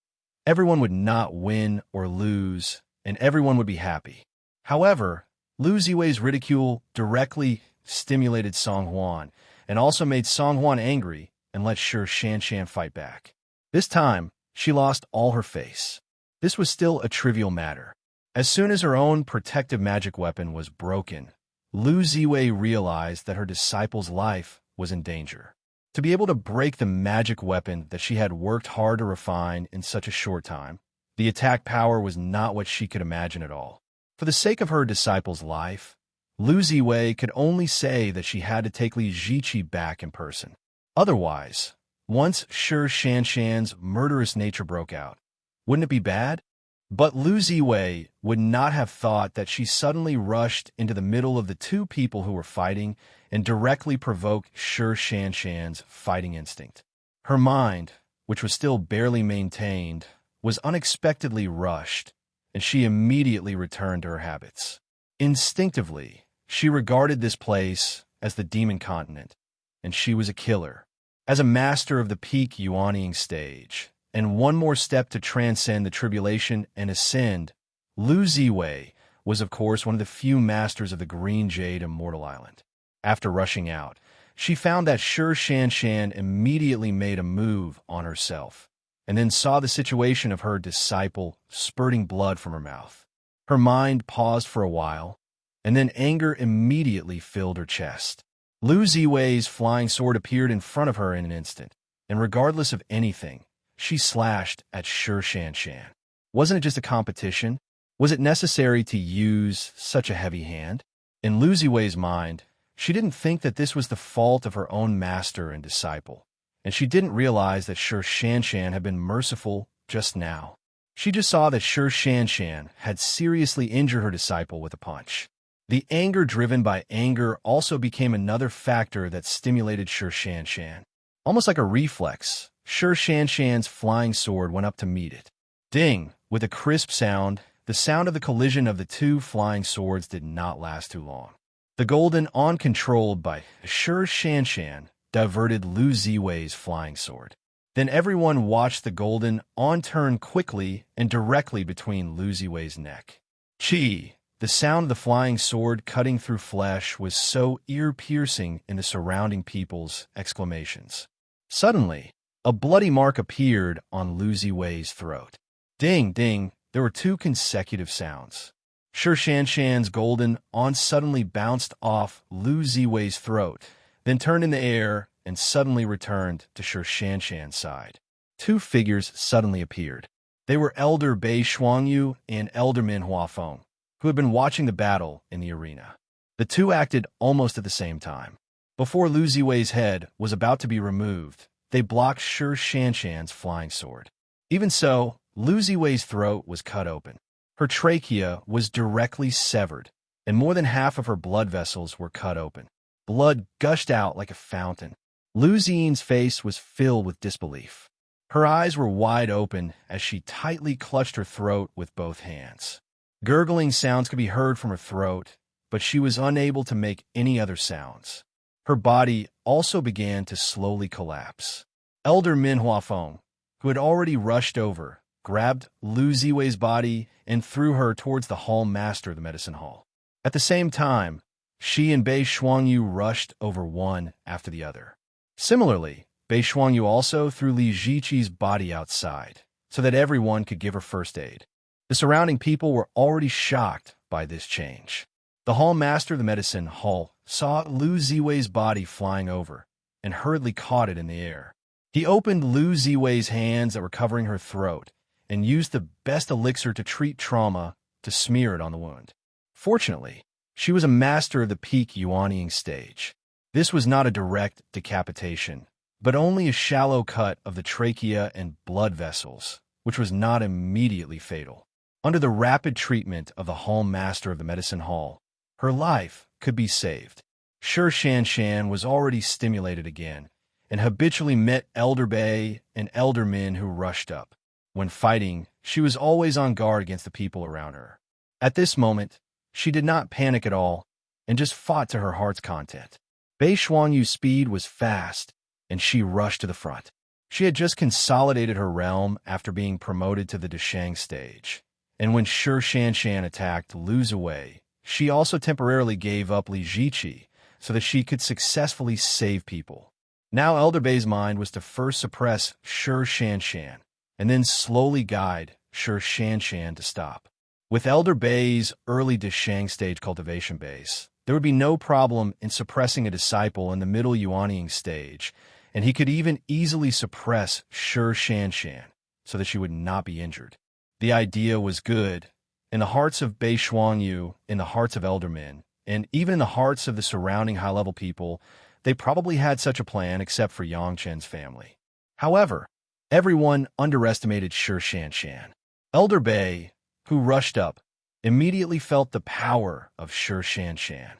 everyone would not win or lose, and everyone would be happy. However, Lu Ziwei's ridicule directly stimulated Song Huan, and also made Song Huan angry and let Shi Shan fight back. This time, she lost all her face. This was still a trivial matter. As soon as her own protective magic weapon was broken, Lu Ziwei realized that her disciple's life was in danger. To be able to break the magic weapon that she had worked hard to refine in such a short time, the attack power was not what she could imagine at all. For the sake of her disciple's life, Lu Ziwei could only say that she had to take Li Ziqi back in person. Otherwise, once Shi Shan's murderous nature broke out, wouldn't it be bad? But Lu Ziwei would not have thought that she suddenly rushed into the middle of the two people who were fighting and directly provoked Shi Shan's fighting instinct. Her mind, which was still barely maintained, was unexpectedly rushed, and she immediately returned to her habits. Instinctively, she regarded this place as the Demon Continent, and she was a killer. As a master of the peak Yuanying stage, and one more step to transcend the tribulation and ascend, Lu Ziwei was of course one of the few masters of the Green Jade Immortal Island. After rushing out, she found that Shi Shanshan immediately made a move on herself, and then saw the situation of her disciple spurting blood from her mouth. Her mind paused for a while, and then anger immediately filled her chest. Lu Ziwei's flying sword appeared in front of her in an instant, and regardless of anything, she slashed at Shi Shanshan. Wasn't it just a competition? Was it necessary to use such a heavy hand? In Lu Ziwei's mind, she didn't think that this was the fault of her own master and disciple, and she didn't realize that Shi Shanshan had been merciful just now. She just saw that Shi Shanshan had seriously injured her disciple with a punch. The anger driven by anger also became another factor that stimulated Shi Shanshan. Almost like a reflex, Shi Shanshan's flying sword went up to meet it. Ding! With a crisp sound, the sound of the collision of the two flying swords did not last too long. The golden on controlled by Shi Shanshan diverted Lu Ziwei's flying sword. Then everyone watched the golden on turn quickly and directly between Lu Ziwei's neck. Chi! The sound of the flying sword cutting through flesh was so ear-piercing in the surrounding people's exclamations. Suddenly, a bloody mark appeared on Lu Ziwei's throat. Ding, ding, there were two consecutive sounds. Shi Shanshan's golden on suddenly bounced off Lu Ziwei's throat, then turned in the air and suddenly returned to Shi Shanshan's side. Two figures suddenly appeared. They were Elder Bei Shuangyu and Elder Min Huafeng, who had been watching the battle in the arena. The two acted almost at the same time. Before Lu Ziwei's head was about to be removed, they blocked Shi Shanshan's flying sword. Even so, Lu Ziwei's throat was cut open. Her trachea was directly severed, and more than half of her blood vessels were cut open. Blood gushed out like a fountain. Lu Ziying's face was filled with disbelief. Her eyes were wide open as she tightly clutched her throat with both hands. Gurgling sounds could be heard from her throat, but she was unable to make any other sounds. Her body also began to slowly collapse. Elder Min Huafeng, who had already rushed over, grabbed Lu Ziwei's body and threw her towards the hall master of the medicine hall. At the same time, she and Bei Shuangyu rushed over one after the other. Similarly, Bei Shuangyu also threw Li Ziqi's body outside, so that everyone could give her first aid. The surrounding people were already shocked by this change. The hall master of the medicine hall saw Lu Ziwei's body flying over and hurriedly caught it in the air. He opened Lu Ziwei's hands that were covering her throat and used the best elixir to treat trauma to smear it on the wound. Fortunately, she was a master of the peak Yuanying stage. This was not a direct decapitation, but only a shallow cut of the trachea and blood vessels, which was not immediately fatal. Under the rapid treatment of the hall master of the medicine hall, her life could be saved. Shi Shanshan was already stimulated again, and habitually met Elder Bei and Elder Min who rushed up. When fighting, she was always on guard against the people around her. At this moment, she did not panic at all and just fought to her heart's content. Bei Shuangyu's speed was fast, and she rushed to the front. She had just consolidated her realm after being promoted to the Deshang stage, and when Shi Shanshan attacked Lu Ziwei, she also temporarily gave up Li Ziqi so that she could successfully save people. Now Elder Bei's mind was to first suppress Shi Shanshan, and then slowly guide Shi Shanshan to stop. With Elder Bei's early Deshang stage cultivation base, there would be no problem in suppressing a disciple in the middle Yuanying stage, and he could even easily suppress Shi Shanshan so that she would not be injured. The idea was good. In the hearts of Bei Shuangyu, in the hearts of Eldermen, and even in the hearts of the surrounding high-level people, they probably had such a plan except for Yang Chen's family. However, everyone underestimated Shi Shanshan. Elder Bei, who rushed up, immediately felt the power of Shi Shanshan.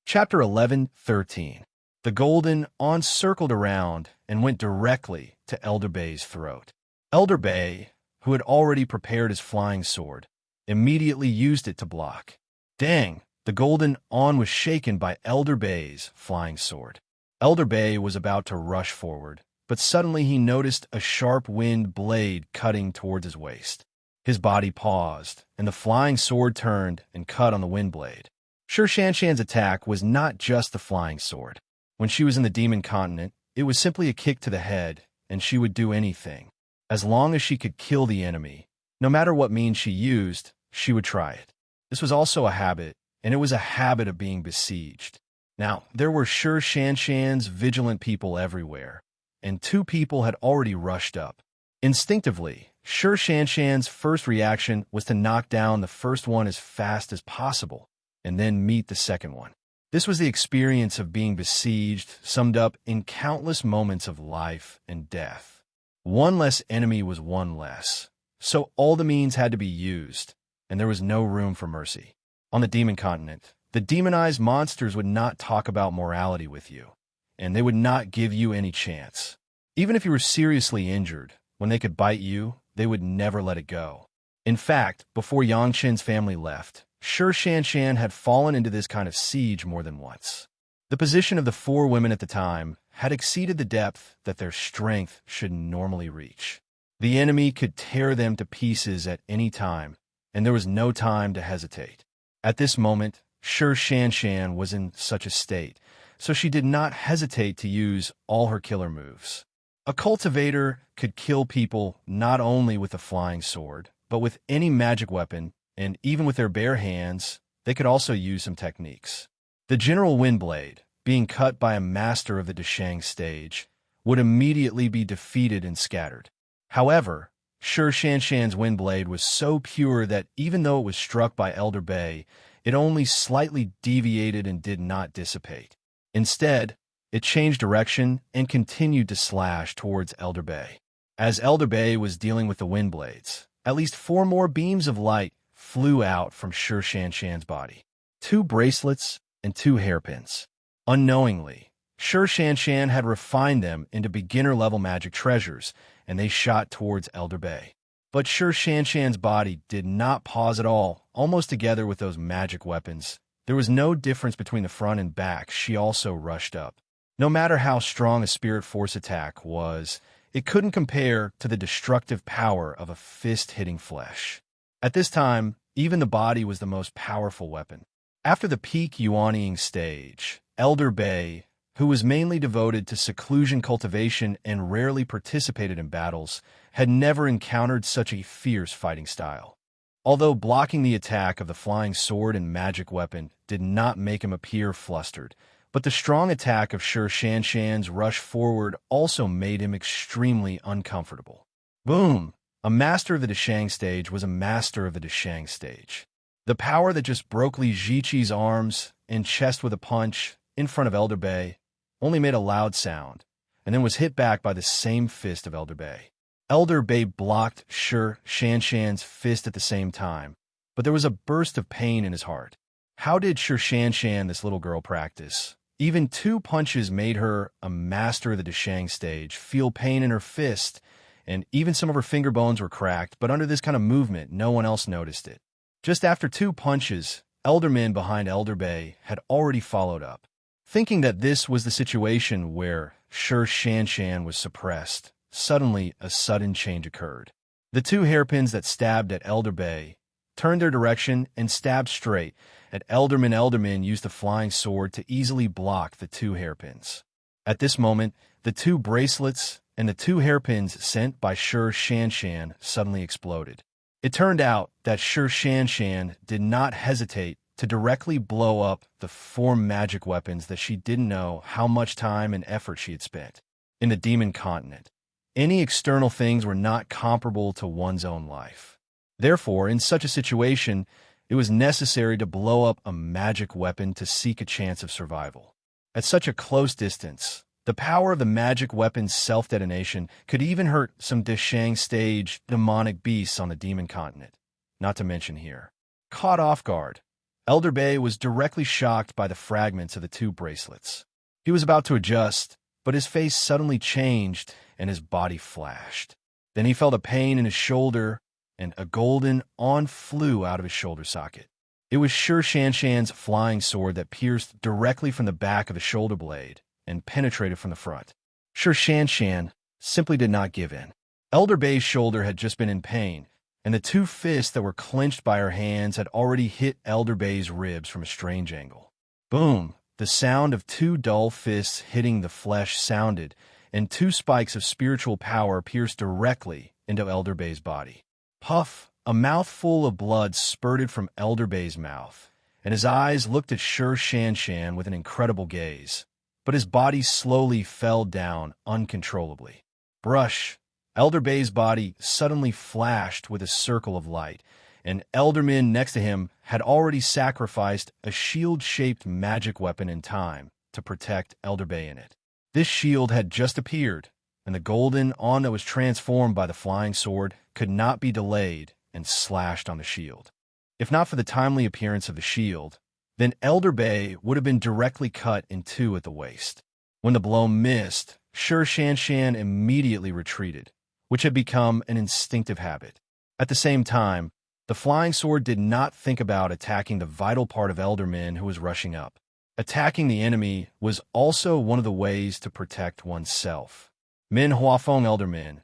Chapter 11:13. The golden on circled around and went directly to Elder Bei's throat. Elder Bei, who had already prepared his flying sword, immediately used it to block. Dang! The golden on was shaken by Elder Bei's flying sword. Elder Bay was about to rush forward, but suddenly he noticed a sharp wind blade cutting towards his waist. His body paused, and the flying sword turned and cut on the wind blade. Sure Shanshan's attack was not just the flying sword. When she was in the demon continent, it was simply a kick to the head, and she would do anything. As long as she could kill the enemy, no matter what means she used, she would try it. This was also a habit, and it was a habit of being besieged. Now, there were Sure Shanshan's vigilant people everywhere, and two people had already rushed up. Instinctively, Sure Shanshan's first reaction was to knock down the first one as fast as possible, and then meet the second one. This was the experience of being besieged, summed up in countless moments of life and death. One less enemy was one less, so all the means had to be used, and there was no room for mercy. On the demon continent, the demonized monsters would not talk about morality with you, and they would not give you any chance. Even if you were seriously injured, when they could bite you, they would never let it go. In fact, before Yangqin's family left, Sure Shanshan had fallen into this kind of siege more than once. The position of the four women at the time had exceeded the depth that their strength should normally reach. The enemy could tear them to pieces at any time, and there was no time to hesitate. At this moment, Sure Shanshan was in such a state, so she did not hesitate to use all her killer moves. A cultivator could kill people not only with a flying sword, but with any magic weapon, and even with their bare hands, they could also use some techniques. The General Windblade, being cut by a master of the Deshang stage, would immediately be defeated and scattered. However, Sure Shanshan's Windblade was so pure that even though it was struck by Elder Bay, it only slightly deviated and did not dissipate. Instead, it changed direction and continued to slash towards Elder Bay. As Elder Bay was dealing with the Windblades, at least 4 more beams of light flew out from Sure Shanshan's body. 2 bracelets and 2 hairpins. Unknowingly, Sure Shanshan had refined them into beginner-level magic treasures, and they shot towards Elder Bay. But Sure Shanshan's body did not pause at all, almost together with those magic weapons. There was no difference between the front and back. She also rushed up. No matter how strong a spirit force attack was, it couldn't compare to the destructive power of a fist hitting flesh. At this time, even the body was the most powerful weapon. After the peak Yuanying stage, Elder Bay, who was mainly devoted to seclusion cultivation and rarely participated in battles, had never encountered such a fierce fighting style. Although blocking the attack of the flying sword and magic weapon did not make him appear flustered, but the strong attack of Sure Shanshan's rush forward also made him extremely uncomfortable. Boom! A master of the Deshang stage was a master of the Deshang stage. The power that just broke Li Ziqi's arms and chest with a punch in front of Elder Bay only made a loud sound, and then was hit back by the same fist of Elder Bay. Elder Bay blocked Sure Shanshan's fist at the same time, but there was a burst of pain in his heart. How did Sure Shanshan, this little girl, practice? Even 2 punches made her, a master of the Deshang stage, feel pain in her fist, and even some of her finger bones were cracked, but under this kind of movement, no one else noticed it. Just after 2 punches, Eldermen behind Elder Bay had already followed up. Thinking that this was the situation where Sure Shanshan was suppressed, suddenly a sudden change occurred. The 2 hairpins that stabbed at Elder Bay turned their direction and stabbed straight at Elderman. Elderman used the flying sword to easily block the 2 hairpins. At this moment, the 2 bracelets and the 2 hairpins sent by Sure Shanshan suddenly exploded. It turned out that Sure Shanshan did not hesitate to directly blow up the 4 magic weapons that she didn't know how much time and effort she had spent. In the demon continent, any external things were not comparable to one's own life. Therefore, in such a situation, it was necessary to blow up a magic weapon to seek a chance of survival. At such a close distance, the power of the magic weapon's self-detonation could even hurt some Deshang stage demonic beasts on the demon continent, not to mention here. Caught off guard, Elder Bay was directly shocked by the fragments of the 2 bracelets. He was about to adjust, but his face suddenly changed and his body flashed. Then he felt a pain in his shoulder, and a golden awn flew out of his shoulder socket. It was Sure Shanshan's flying sword that pierced directly from the back of the shoulder blade and penetrated from the front. Sure Shan simply did not give in. Elder Bay's shoulder had just been in pain, and the two fists that were clenched by her hands had already hit Elder Bay's ribs from a strange angle. Boom! The sound of two dull fists hitting the flesh sounded, and two spikes of spiritual power pierced directly into Elder Bay's body. Puff! A mouthful of blood spurted from Elder Bay's mouth, and his eyes looked at Sure Shan with an incredible gaze. But his body slowly fell down uncontrollably. Brush! Elder Bay's body suddenly flashed with a circle of light, and Elderman next to him had already sacrificed a shield-shaped magic weapon in time to protect Elder Bay in it. This shield had just appeared, and the golden awn that was transformed by the flying sword could not be delayed and slashed on the shield. If not for the timely appearance of the shield, then Elder Bay would have been directly cut in two at the waist. When the blow missed, Sure Shan immediately retreated, which had become an instinctive habit. At the same time, the flying sword did not think about attacking the vital part of Elderman who was rushing up. Attacking the enemy was also one of the ways to protect oneself. Min Huafeng Elderman,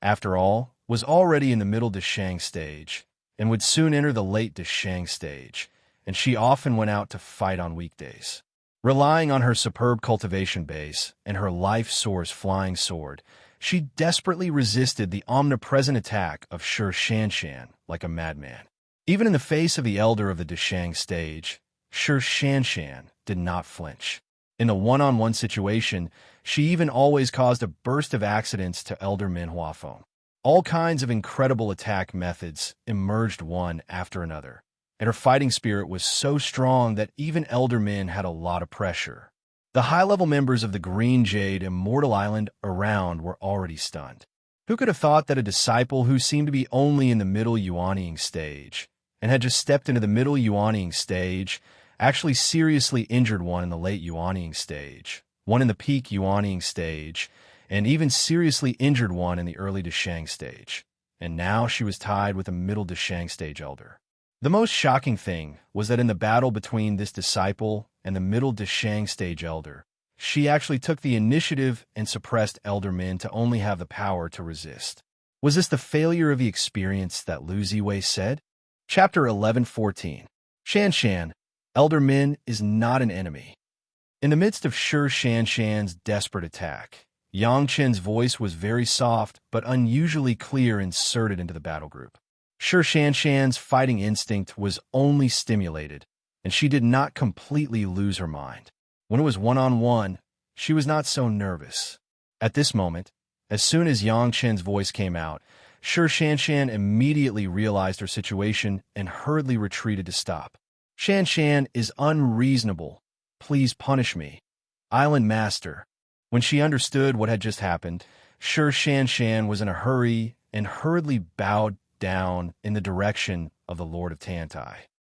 after all, was already in the middle Deshang stage, and would soon enter the late Deshang stage, and she often went out to fight on weekdays. Relying on her superb cultivation base and her life source flying sword, she desperately resisted the omnipresent attack of Sure Shan like a madman. Even in the face of the elder of the Deshang stage, Sure Shan did not flinch. In the one-on-one situation, she even always caused a burst of accidents to Elder Min Huafeng. All kinds of incredible attack methods emerged one after another, and her fighting spirit was so strong that even Elder Min had a lot of pressure. The high-level members of the Green Jade Immortal Island around were already stunned. Who could have thought that a disciple who seemed to be only in the middle Yuanying stage, and had just stepped into the middle Yuanying stage, actually seriously injured one in the late Yuanying stage, one in the peak Yuanying stage, and even seriously injured one in the early Deshang stage, and now she was tied with a middle Deshang stage elder. The most shocking thing was that in the battle between this disciple and the middle Deshang stage elder, she actually took the initiative and suppressed Elder Min to only have the power to resist. Was this the failure of the experience that Lu Ziwei said? Chapter 11:14. Shan, Elder Min is not an enemy. In the midst of Sure Shan's desperate attack, Yang Chen's voice was very soft but unusually clear inserted into the battle group. Sure Shan's fighting instinct was only stimulated, and she did not completely lose her mind. When it was one-on-one, she was not so nervous. At this moment, as soon as Yang Chen's voice came out, Sure Shan immediately realized her situation and hurriedly retreated to stop. Shan is unreasonable. Please punish me. Island Master. When she understood what had just happened, Sure Shan was in a hurry and hurriedly bowed down in the direction of the Lord of Tantai.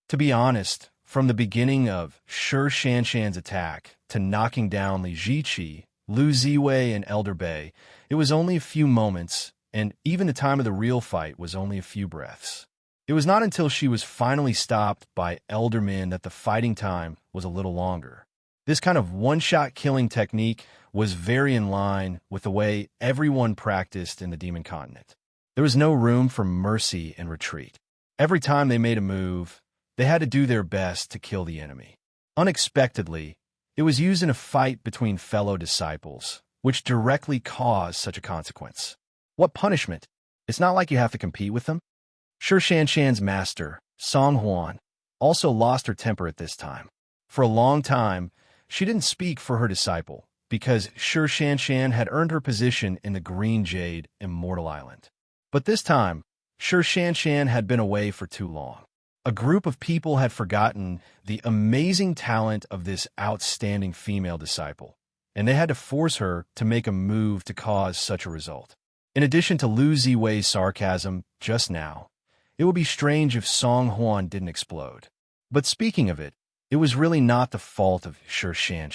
To be honest, from the beginning of Sure Shan's attack to knocking down Li Ziqi, Lu Ziwei, and Elder Bay, it was only a few moments, and even the time of the real fight was only a few breaths. It was not until she was finally stopped by Elder Min that the fighting time was a little longer. This kind of one-shot killing technique was very in line with the way everyone practiced in the Demon Continent. There was no room for mercy and retreat. Every time they made a move, they had to do their best to kill the enemy. Unexpectedly, it was used in a fight between fellow disciples, which directly caused such a consequence. What punishment? It's not like you have to compete with them. Sure Shan's master, Song Huan, also lost her temper at this time. For a long time, she didn't speak for her disciple, because Sure Shan had earned her position in the Green Jade Immortal Island. But this time, Sure Shan had been away for too long. A group of people had forgotten the amazing talent of this outstanding female disciple, and they had to force her to make a move to cause such a result. In addition to Lu Ziwei's sarcasm just now, it would be strange if Song Huan didn't explode. But speaking of it, it was really not the fault of Sure Shan.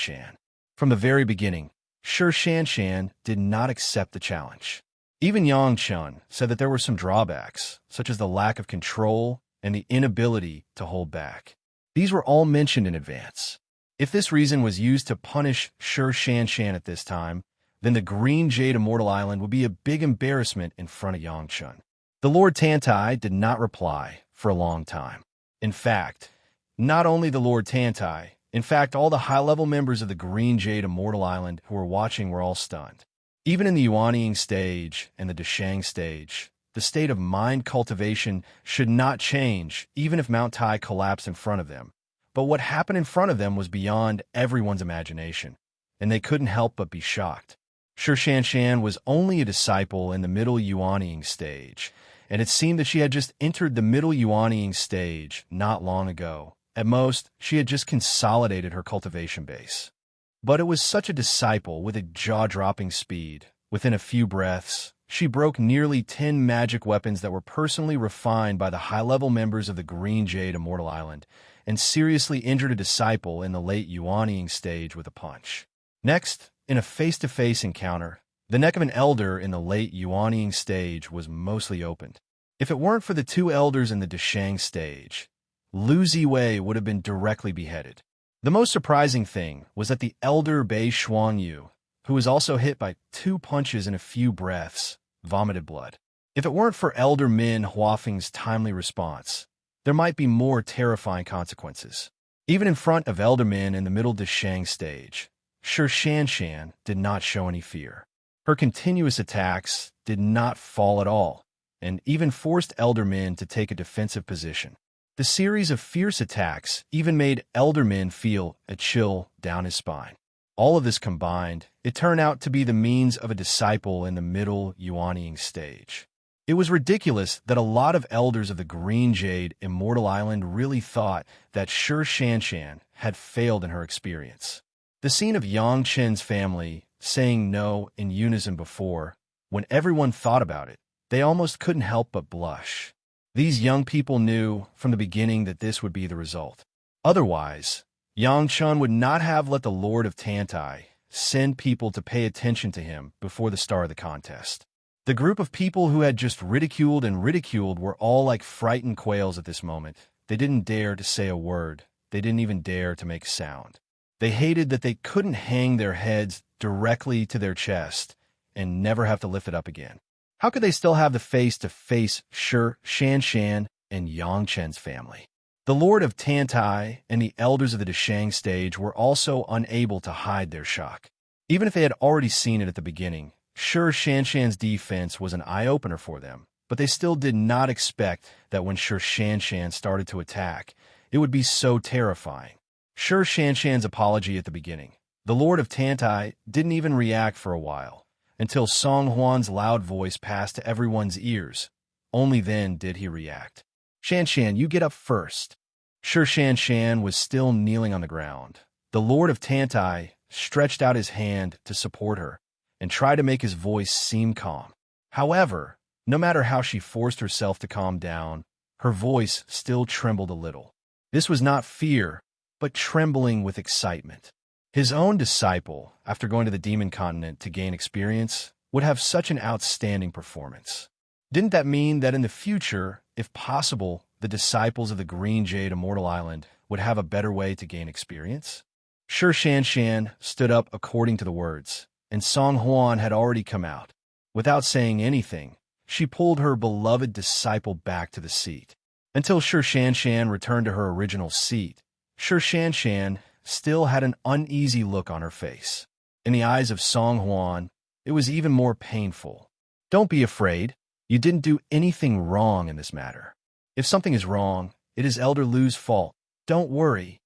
From the very beginning, Sure Shan did not accept the challenge. Even Yang Chun said that there were some drawbacks, such as the lack of control and the inability to hold back. These were all mentioned in advance. If this reason was used to punish Sher Shan at this time, then the Green Jade Immortal Island would be a big embarrassment in front of Yangchun. The Lord Tantai did not reply for a long time. In fact, not only the Lord Tantai, in fact, all the high-level members of the Green Jade Immortal Island who were watching were all stunned. Even in the Yuanying stage and the Deshang stage, the state of mind cultivation should not change even if Mount Tai collapsed in front of them. But what happened in front of them was beyond everyone's imagination, and they couldn't help but be shocked. Sher Shan was only a disciple in the middle Yuanying stage, and it seemed that she had just entered the middle Yuanying stage not long ago. At most, she had just consolidated her cultivation base. But it was such a disciple with a jaw-dropping speed. Within a few breaths, she broke nearly 10 magic weapons that were personally refined by the high-level members of the Green Jade Immortal Island, and seriously injured a disciple in the late Yuanying stage with a punch. Next, in a face-to-face encounter, the neck of an elder in the late Yuanying stage was mostly opened. If it weren't for the two elders in the Deshang stage, Lu Ziwei would have been directly beheaded. The most surprising thing was that the elder Bei Shuangyu, who was also hit by 2 punches in a few breaths, vomited blood. If it weren't for Elder Min Huafeng's timely response, there might be more terrifying consequences. Even in front of Elder Min in the middle Deshang stage, Sher Shan did not show any fear. Her continuous attacks did not fall at all, and even forced Elder Min to take a defensive position. The series of fierce attacks even made Elder Min feel a chill down his spine. All of this combined, it turned out to be the means of a disciple in the middle Yuanying stage. It was ridiculous that a lot of elders of the Green Jade Immortal Island really thought that Sher Shan had failed in her experience. The scene of Yang Chen's family saying no in unison before, when everyone thought about it, they almost couldn't help but blush. These young people knew from the beginning that this would be the result. Otherwise, Yang Chen would not have let the Lord of Tantai send people to pay attention to him before the start of the contest. The group of people who had just ridiculed were all like frightened quails at this moment. They didn't dare to say a word. They didn't even dare to make a sound. They hated that they couldn't hang their heads directly to their chest and never have to lift it up again. How could they still have the face to face Sher Shan and Yang Chen's family? The Lord of Tantai and the elders of the Deshang stage were also unable to hide their shock. Even if they had already seen it at the beginning, Sher Shan's defense was an eye-opener for them, but they still did not expect that when Sher Shan started to attack, it would be so terrifying. Sher Shan's apology at the beginning. The Lord of Tantai didn't even react for a while, until Song Huan's loud voice passed to everyone's ears. Only then did he react. Shan, you get up first. Sher Shan was still kneeling on the ground. The Lord of Tantai stretched out his hand to support her and tried to make his voice seem calm. However, no matter how she forced herself to calm down, her voice still trembled a little. This was not fear, but trembling with excitement. His own disciple, after going to the Demon Continent to gain experience, would have such an outstanding performance. Didn't that mean that in the future, if possible, the disciples of the Green Jade Immortal Island would have a better way to gain experience? Sher Shan stood up according to the words, and Song Huan had already come out. Without saying anything, she pulled her beloved disciple back to the seat. Until Sher Shan returned to her original seat, Sher Shan still had an uneasy look on her face. In the eyes of Song Huan, it was even more painful. Don't be afraid. You didn't do anything wrong in this matter. If something is wrong, it is Elder Lu's fault. Don't worry.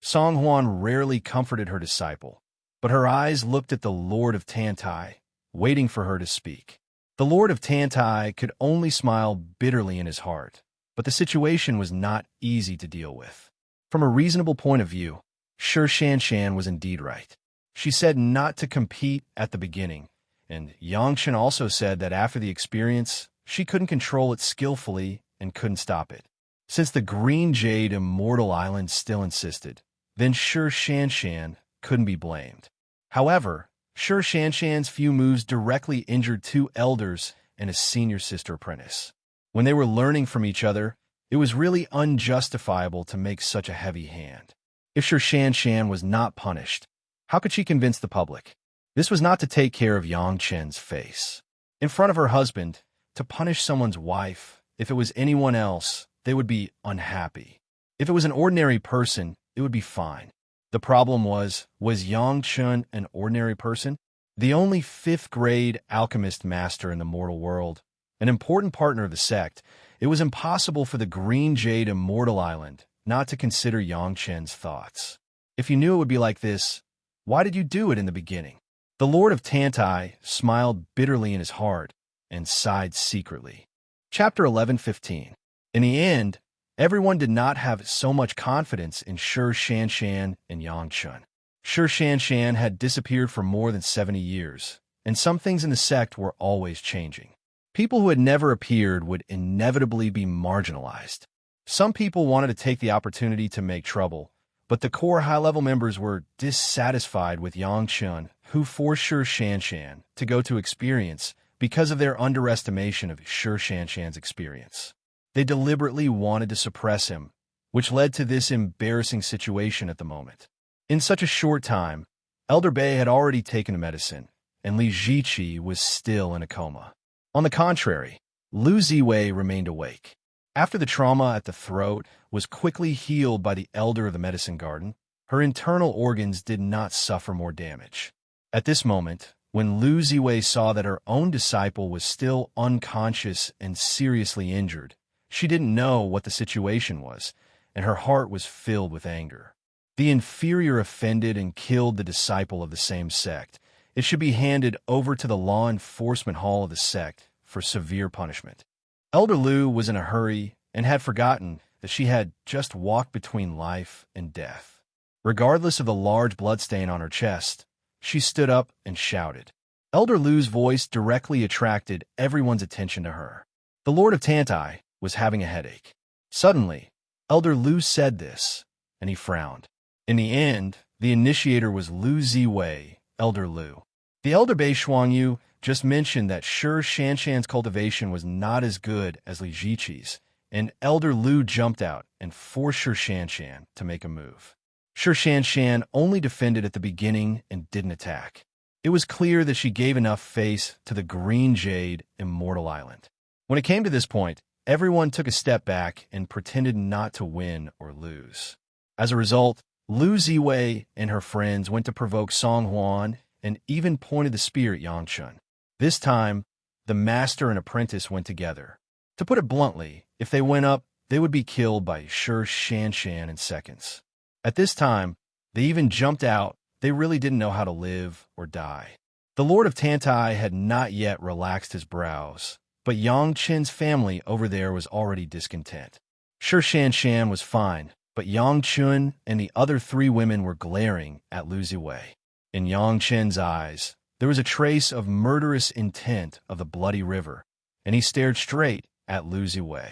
Song Huan rarely comforted her disciple, but her eyes looked at the Lord of Tantai, waiting for her to speak. The Lord of Tantai could only smile bitterly in his heart, but the situation was not easy to deal with. From a reasonable point of view, Sher Shan was indeed right. She said not to compete at the beginning, and Yang Chen also said that after the experience, she couldn't control it skillfully and couldn't stop it. Since the Green Jade Immortal Island still insisted, then Sher Shan couldn't be blamed. However, Sher Shan's few moves directly injured 2 elders and a senior sister apprentice. When they were learning from each other, it was really unjustifiable to make such a heavy hand. If Sir Shan Shan was not punished, how could she convince the public? This was not to take care of Yang Chen's face. In front of her husband, to punish someone's wife. If it was anyone else, they would be unhappy. If it was an ordinary person, it would be fine. The problem was Yang Chun an ordinary person? The only fifth-grade alchemist master in the mortal world, an important partner of the sect, it was impossible for the Green Jade Immortal Island not to consider Yang Chen's thoughts. If you knew it would be like this, why did you do it in the beginning? The Lord of Tantai smiled bitterly in his heart and sighed secretly. Chapter 11:15. In the end, everyone did not have so much confidence in Sir Shan Shan and Yang Chun. Sir Shan Shan had disappeared for more than 70 years, and some things in the sect were always changing. People who had never appeared would inevitably be marginalized. Some people wanted to take the opportunity to make trouble, but the core high-level members were dissatisfied with Yang Chun, who forced Sir Shan Shan to go to experience because of their underestimation of Sir Shan Shan's experience. They deliberately wanted to suppress him, which led to this embarrassing situation at the moment. In such a short time, Elder Bei had already taken the medicine, and Li Ziqi was still in a coma. On the contrary, Lu Ziwei remained awake. After the trauma at the throat was quickly healed by the elder of the medicine garden, her internal organs did not suffer more damage. At this moment, when Lu Ziwei saw that her own disciple was still unconscious and seriously injured, she didn't know what the situation was, and her heart was filled with anger. The inferior offended and killed the disciple of the same sect. It should be handed over to the law enforcement hall of the sect for severe punishment. Elder Lu was in a hurry and had forgotten that she had just walked between life and death. Regardless of the large bloodstain on her chest, she stood up and shouted. Elder Lu's voice directly attracted everyone's attention to her. The Lord of Tantai was having a headache. Suddenly, Elder Lu said this, and he frowned. In the end, the initiator was Lu Ziwei, Elder Lu. The Elder Bei Shuangyu just mentioned that Sir Shan Shan's cultivation was not as good as Li Ziqi's, and Elder Lu jumped out and forced Sir Shan Shan to make a move. Sir Shan Shan only defended at the beginning and didn't attack. It was clear that she gave enough face to the Green Jade Immortal Island. When it came to this point, everyone took a step back and pretended not to win or lose. As a result, Lu Ziwei and her friends went to provoke Song Huan and even pointed the spear at Yang Chun. This time, the master and apprentice went together. To put it bluntly, if they went up, they would be killed by Sir Shan Shan in seconds. At this time, they even jumped out. They really didn't know how to live or die. The Lord of Tantai had not yet relaxed his brows, but Yang Chen's family over there was already discontent. Sir Shan Shan was fine, but Yang Chun and the other three women were glaring at Lu Ziwei. In Yang Chen's eyes, there was a trace of murderous intent of the bloody river, and he stared straight at Lu Ziwei.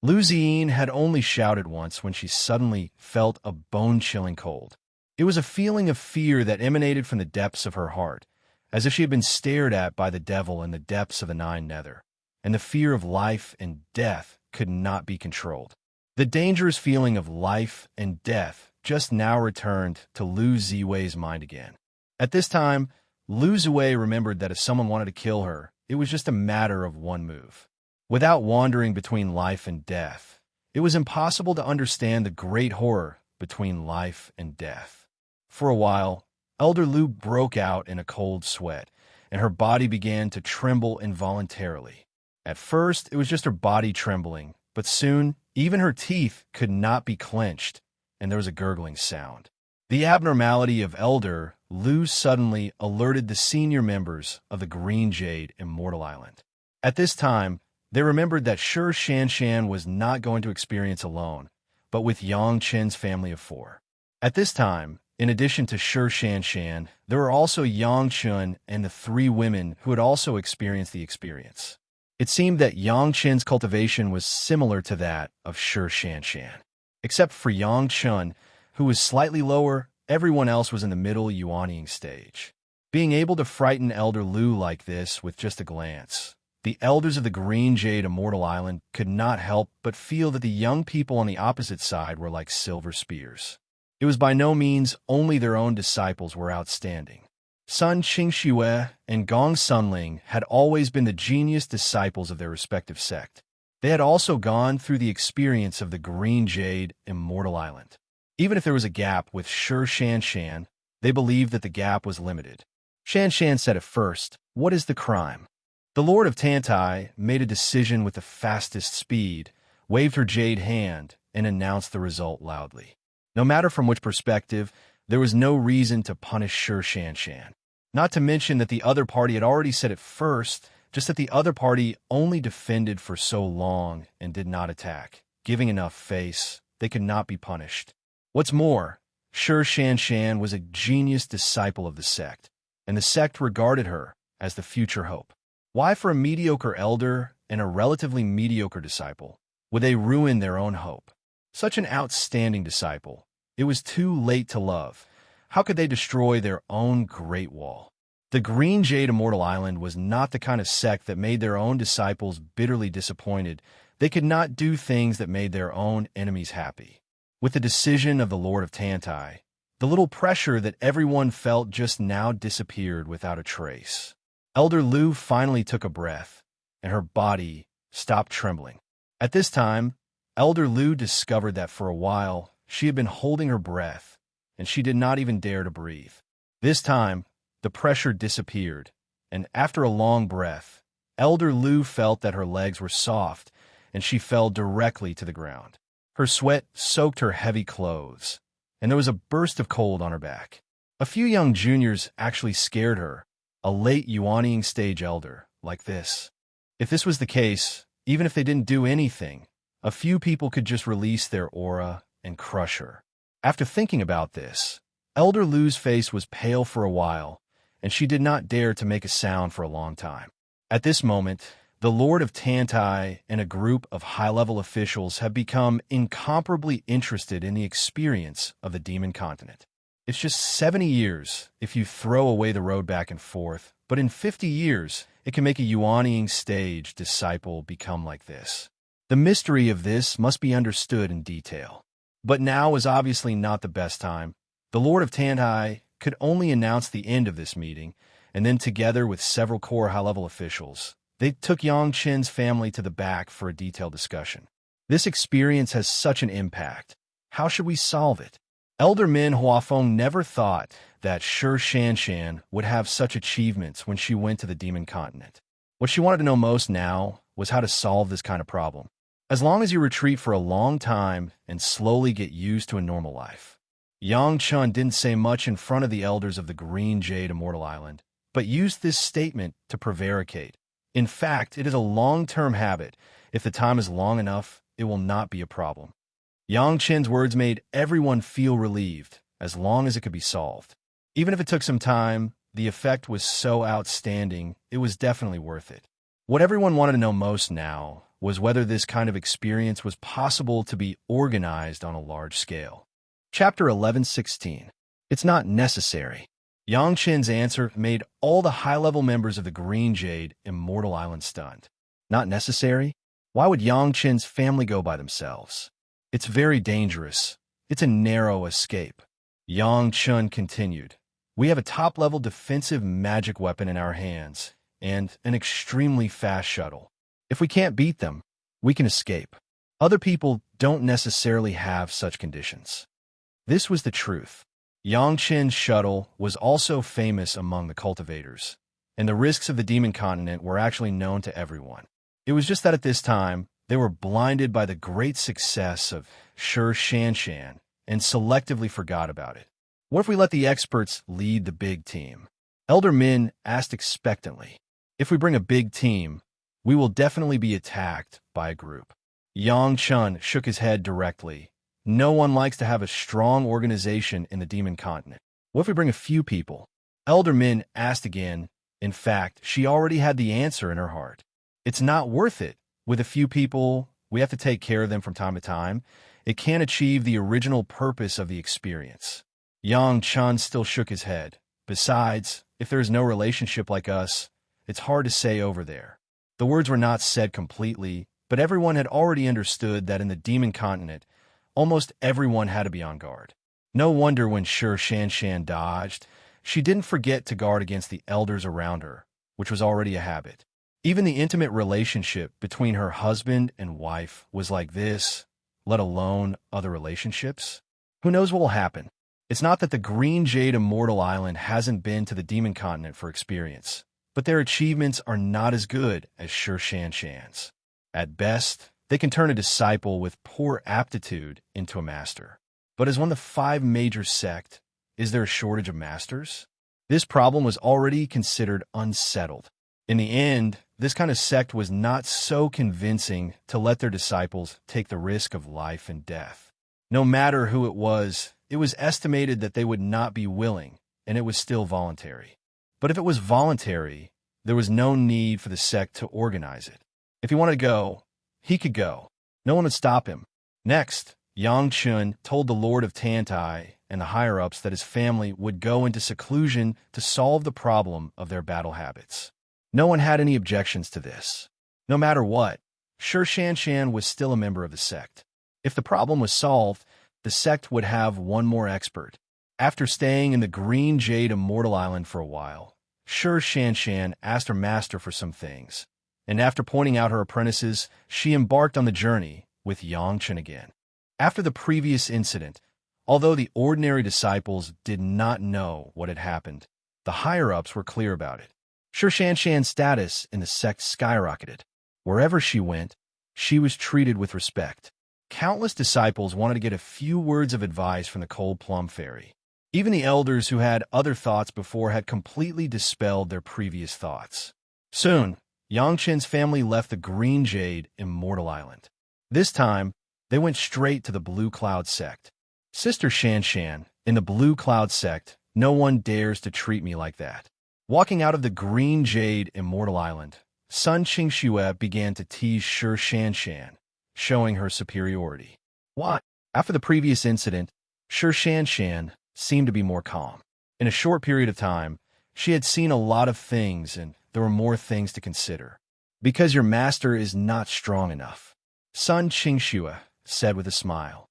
Lu Ziyin had only shouted once when she suddenly felt a bone-chilling cold. It was a feeling of fear that emanated from the depths of her heart, as if she had been stared at by the devil in the depths of the Nine Nether, and the fear of life and death could not be controlled. The dangerous feeling of life and death just now returned to Lu Ziwei's mind again. At this time, Lu Ziwei remembered that if someone wanted to kill her, it was just a matter of one move. Without wandering between life and death, it was impossible to understand the great horror between life and death. For a while, Elder Lu broke out in a cold sweat, and her body began to tremble involuntarily. At first, it was just her body trembling, but soon, even her teeth could not be clenched, and there was a gurgling sound. The abnormality of Elder Lu suddenly alerted the senior members of the Green Jade Immortal Island. At this time, they remembered that Sir Shan Shan was not going to experience alone, but with Yang Chen's family of 4. At this time, in addition to Sir Shan Shan, there were also Yang Chun and the 3 women who had also experienced the experience. It seemed that Yang Chen's cultivation was similar to that of Sir Shan Shan. Except for Yang Chun, who was slightly lower, everyone else was in the middle yuanying stage. Being able to frighten Elder Lu like this with just a glance, the elders of the Green Jade Immortal Island could not help but feel that the young people on the opposite side were like silver spears. It was by no means only their own disciples were outstanding. Sun Qingxue and Gong Sunling had always been the genius disciples of their respective sect. They had also gone through the experience of the Green Jade Immortal Island. Even if there was a gap with Shi Shanshan, they believed that the gap was limited. Shanshan said at first, "What is the crime?" The Lord of Tantai made a decision with the fastest speed, waved her jade hand, and announced the result loudly. No matter from which perspective, there was no reason to punish Shi Shanshan. Not to mention that the other party had already said it first, just that the other party only defended for so long and did not attack, giving enough face, they could not be punished. What's more, Shi Shanshan was a genius disciple of the sect, and the sect regarded her as the future hope. Why for a mediocre elder and a relatively mediocre disciple would they ruin their own hope? Such an outstanding disciple. It was too late to love. How could they destroy their own Great Wall? The Green Jade Immortal Island was not the kind of sect that made their own disciples bitterly disappointed. They could not do things that made their own enemies happy. With the decision of the Lord of Tantai, the little pressure that everyone felt just now disappeared without a trace. Elder Lu finally took a breath, and her body stopped trembling. At this time, Elder Lu discovered that for a while, she had been holding her breath, and she did not even dare to breathe. This time, the pressure disappeared, and after a long breath, Elder Lu felt that her legs were soft, and she fell directly to the ground. Her sweat soaked her heavy clothes, and there was a burst of cold on her back. A few young juniors actually scared her, a late Yuanying stage elder, like this. If this was the case, even if they didn't do anything, a few people could just release their aura and crush her. After thinking about this, Elder Lu's face was pale for a while, and she did not dare to make a sound for a long time. At this moment, the Lord of Tantai and a group of high-level officials have become incomparably interested in the experience of the Demon Continent. It's just 70 years if you throw away the road back and forth, but in 50 years, it can make a Yuanying stage disciple become like this. The mystery of this must be understood in detail. But now was obviously not the best time. The Lord of Tantai could only announce the end of this meeting, and then together with several core high-level officials, they took Yang Chen's family to the back for a detailed discussion. This experience has such an impact. How should we solve it? Elder Min Huafeng never thought that Shi Shanshan would have such achievements when she went to the Demon Continent. What she wanted to know most now was how to solve this kind of problem. As long as you retreat for a long time and slowly get used to a normal life. Yang Chun didn't say much in front of the elders of the Green Jade Immortal Island, but used this statement to prevaricate. In fact, it is a long-term habit. If the time is long enough, it will not be a problem. Yang Chen's words made everyone feel relieved, as long as it could be solved. Even if it took some time, the effect was so outstanding, it was definitely worth it. What everyone wanted to know most now was whether this kind of experience was possible to be organized on a large scale. Chapter 11:16. It's not necessary. Yang Chen's answer made all the high-level members of the Green Jade Immortal Island stunned. Not necessary? Why would Yang Chen's family go by themselves? It's very dangerous. It's a narrow escape. Yang Chen continued. We have a top-level defensive magic weapon in our hands, and an extremely fast shuttle. If we can't beat them, we can escape. Other people don't necessarily have such conditions. This was the truth. Yang Chen's shuttle was also famous among the cultivators, and the risks of the Demon Continent were actually known to everyone. It was just that at this time, they were blinded by the great success of Shi Shanshan and selectively forgot about it. What if we let the experts lead the big team? Elder Min asked expectantly. If we bring a big team, we will definitely be attacked by a group. Yang Chun shook his head directly. No one likes to have a strong organization in the Demon Continent. What if we bring a few people? Elder Min asked again. In fact, she already had the answer in her heart. It's not worth it. With a few people, we have to take care of them from time to time. It can't achieve the original purpose of the experience. Yang Chun still shook his head. Besides, if there is no relationship like us, it's hard to say over there. The words were not said completely, but everyone had already understood that in the Demon Continent, almost everyone had to be on guard. No wonder when Sure Shanshan dodged, she didn't forget to guard against the elders around her, which was already a habit. Even the intimate relationship between her husband and wife was like this, let alone other relationships. Who knows what will happen? It's not that the Green Jade Immortal Island hasn't been to the Demon Continent for experience, but their achievements are not as good as Sure Shanshan's. At best, they can turn a disciple with poor aptitude into a master. But as one of the 5 major sects, is there a shortage of masters? This problem was already considered unsettled. In the end, this kind of sect was not so convincing to let their disciples take the risk of life and death. No matter who it was estimated that they would not be willing, and it was still voluntary. But if it was voluntary, there was no need for the sect to organize it. If he wanted to go, he could go. No one would stop him. Next, Yang Chun told the Lord of Tantai and the higher-ups that his family would go into seclusion to solve the problem of their battle habits. No one had any objections to this. No matter what, Sure Shanshan was still a member of the sect. If the problem was solved, the sect would have one more expert. After staying in the Green Jade Immortal Island for a while, Sure Shanshan asked her master for some things, and after pointing out her apprentices, she embarked on the journey with Yang Chun again. After the previous incident, although the ordinary disciples did not know what had happened, the higher-ups were clear about it. Sure Shanshan's status in the sect skyrocketed. Wherever she went, she was treated with respect. Countless disciples wanted to get a few words of advice from the Cold Plum Fairy. Even the elders who had other thoughts before had completely dispelled their previous thoughts. Soon, Yang Chen's family left the Green Jade Immortal Island. This time, they went straight to the Blue Cloud sect. Sister Shanshan, in the Blue Cloud sect, no one dares to treat me like that. Walking out of the Green Jade Immortal Island, Sun Qingxue began to tease Sure Shanshan, showing her superiority. Why? After the previous incident, Sure Shanshan seemed to be more calm. In a short period of time, she had seen a lot of things and there were more things to consider. Because your master is not strong enough, Sun Qingxue said with a smile.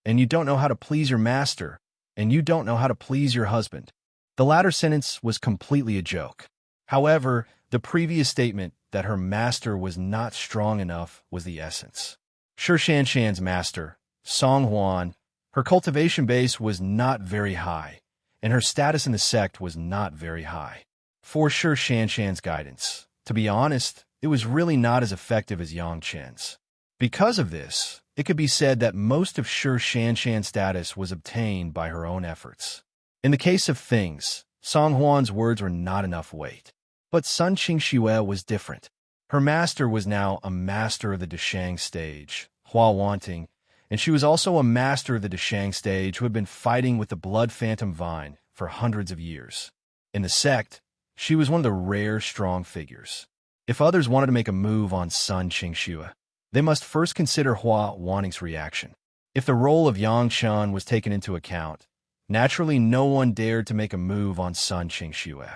And you don't know how to please your master, and you don't know how to please your husband. The latter sentence was completely a joke. However, the previous statement that her master was not strong enough was the essence. Sure Shanshan's master, Song Huan, her cultivation base was not very high, and her status in the sect was not very high. For Sure Shanshan's guidance, to be honest, it was really not as effective as Yang Chen's. Because of this, it could be said that most of Sure Shanshan's status was obtained by her own efforts. In the case of things, Song Huan's words were not enough weight. But Sun Qingxue was different. Her master was now a master of the Deshang stage, Hua Wanting, and she was also a master of the Deshang stage who had been fighting with the Blood Phantom Vine for hundreds of years. In the sect, she was one of the rare strong figures. If others wanted to make a move on Sun Qingxue, they must first consider Hua Wanting's reaction. If the role of Yang Chun was taken into account, naturally no one dared to make a move on Sun Qingxue.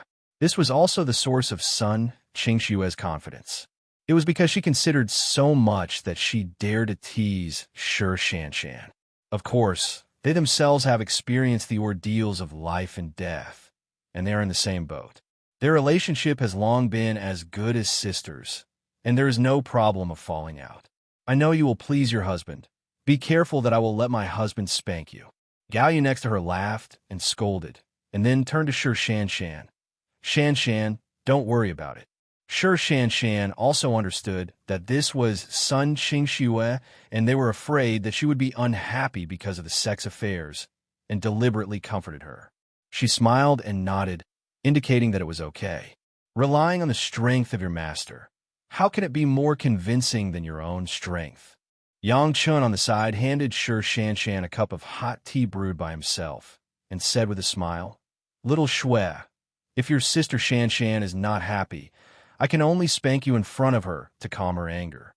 This was also the source of Sun Qingxue's confidence. It was because she considered so much that she dared to tease Sure Shanshan. Of course, they themselves have experienced the ordeals of life and death, and they are in the same boat. Their relationship has long been as good as sisters, and there is no problem of falling out. I know you will please your husband. Be careful that I will let my husband spank you. Gao Yu next to her laughed and scolded, and then turned to Sure Shanshan. Shanshan, don't worry about it. Sure Shanshan also understood that this was Sun Qingxue, and they were afraid that she would be unhappy because of the sex affairs, and deliberately comforted her. She smiled and nodded, indicating that it was okay. Relying on the strength of your master, how can it be more convincing than your own strength? Yang Chun on the side handed Sure Shanshan a cup of hot tea brewed by himself, and said with a smile, "Little Shui, if your sister Shanshan is not happy, I can only spank you in front of her to calm her anger."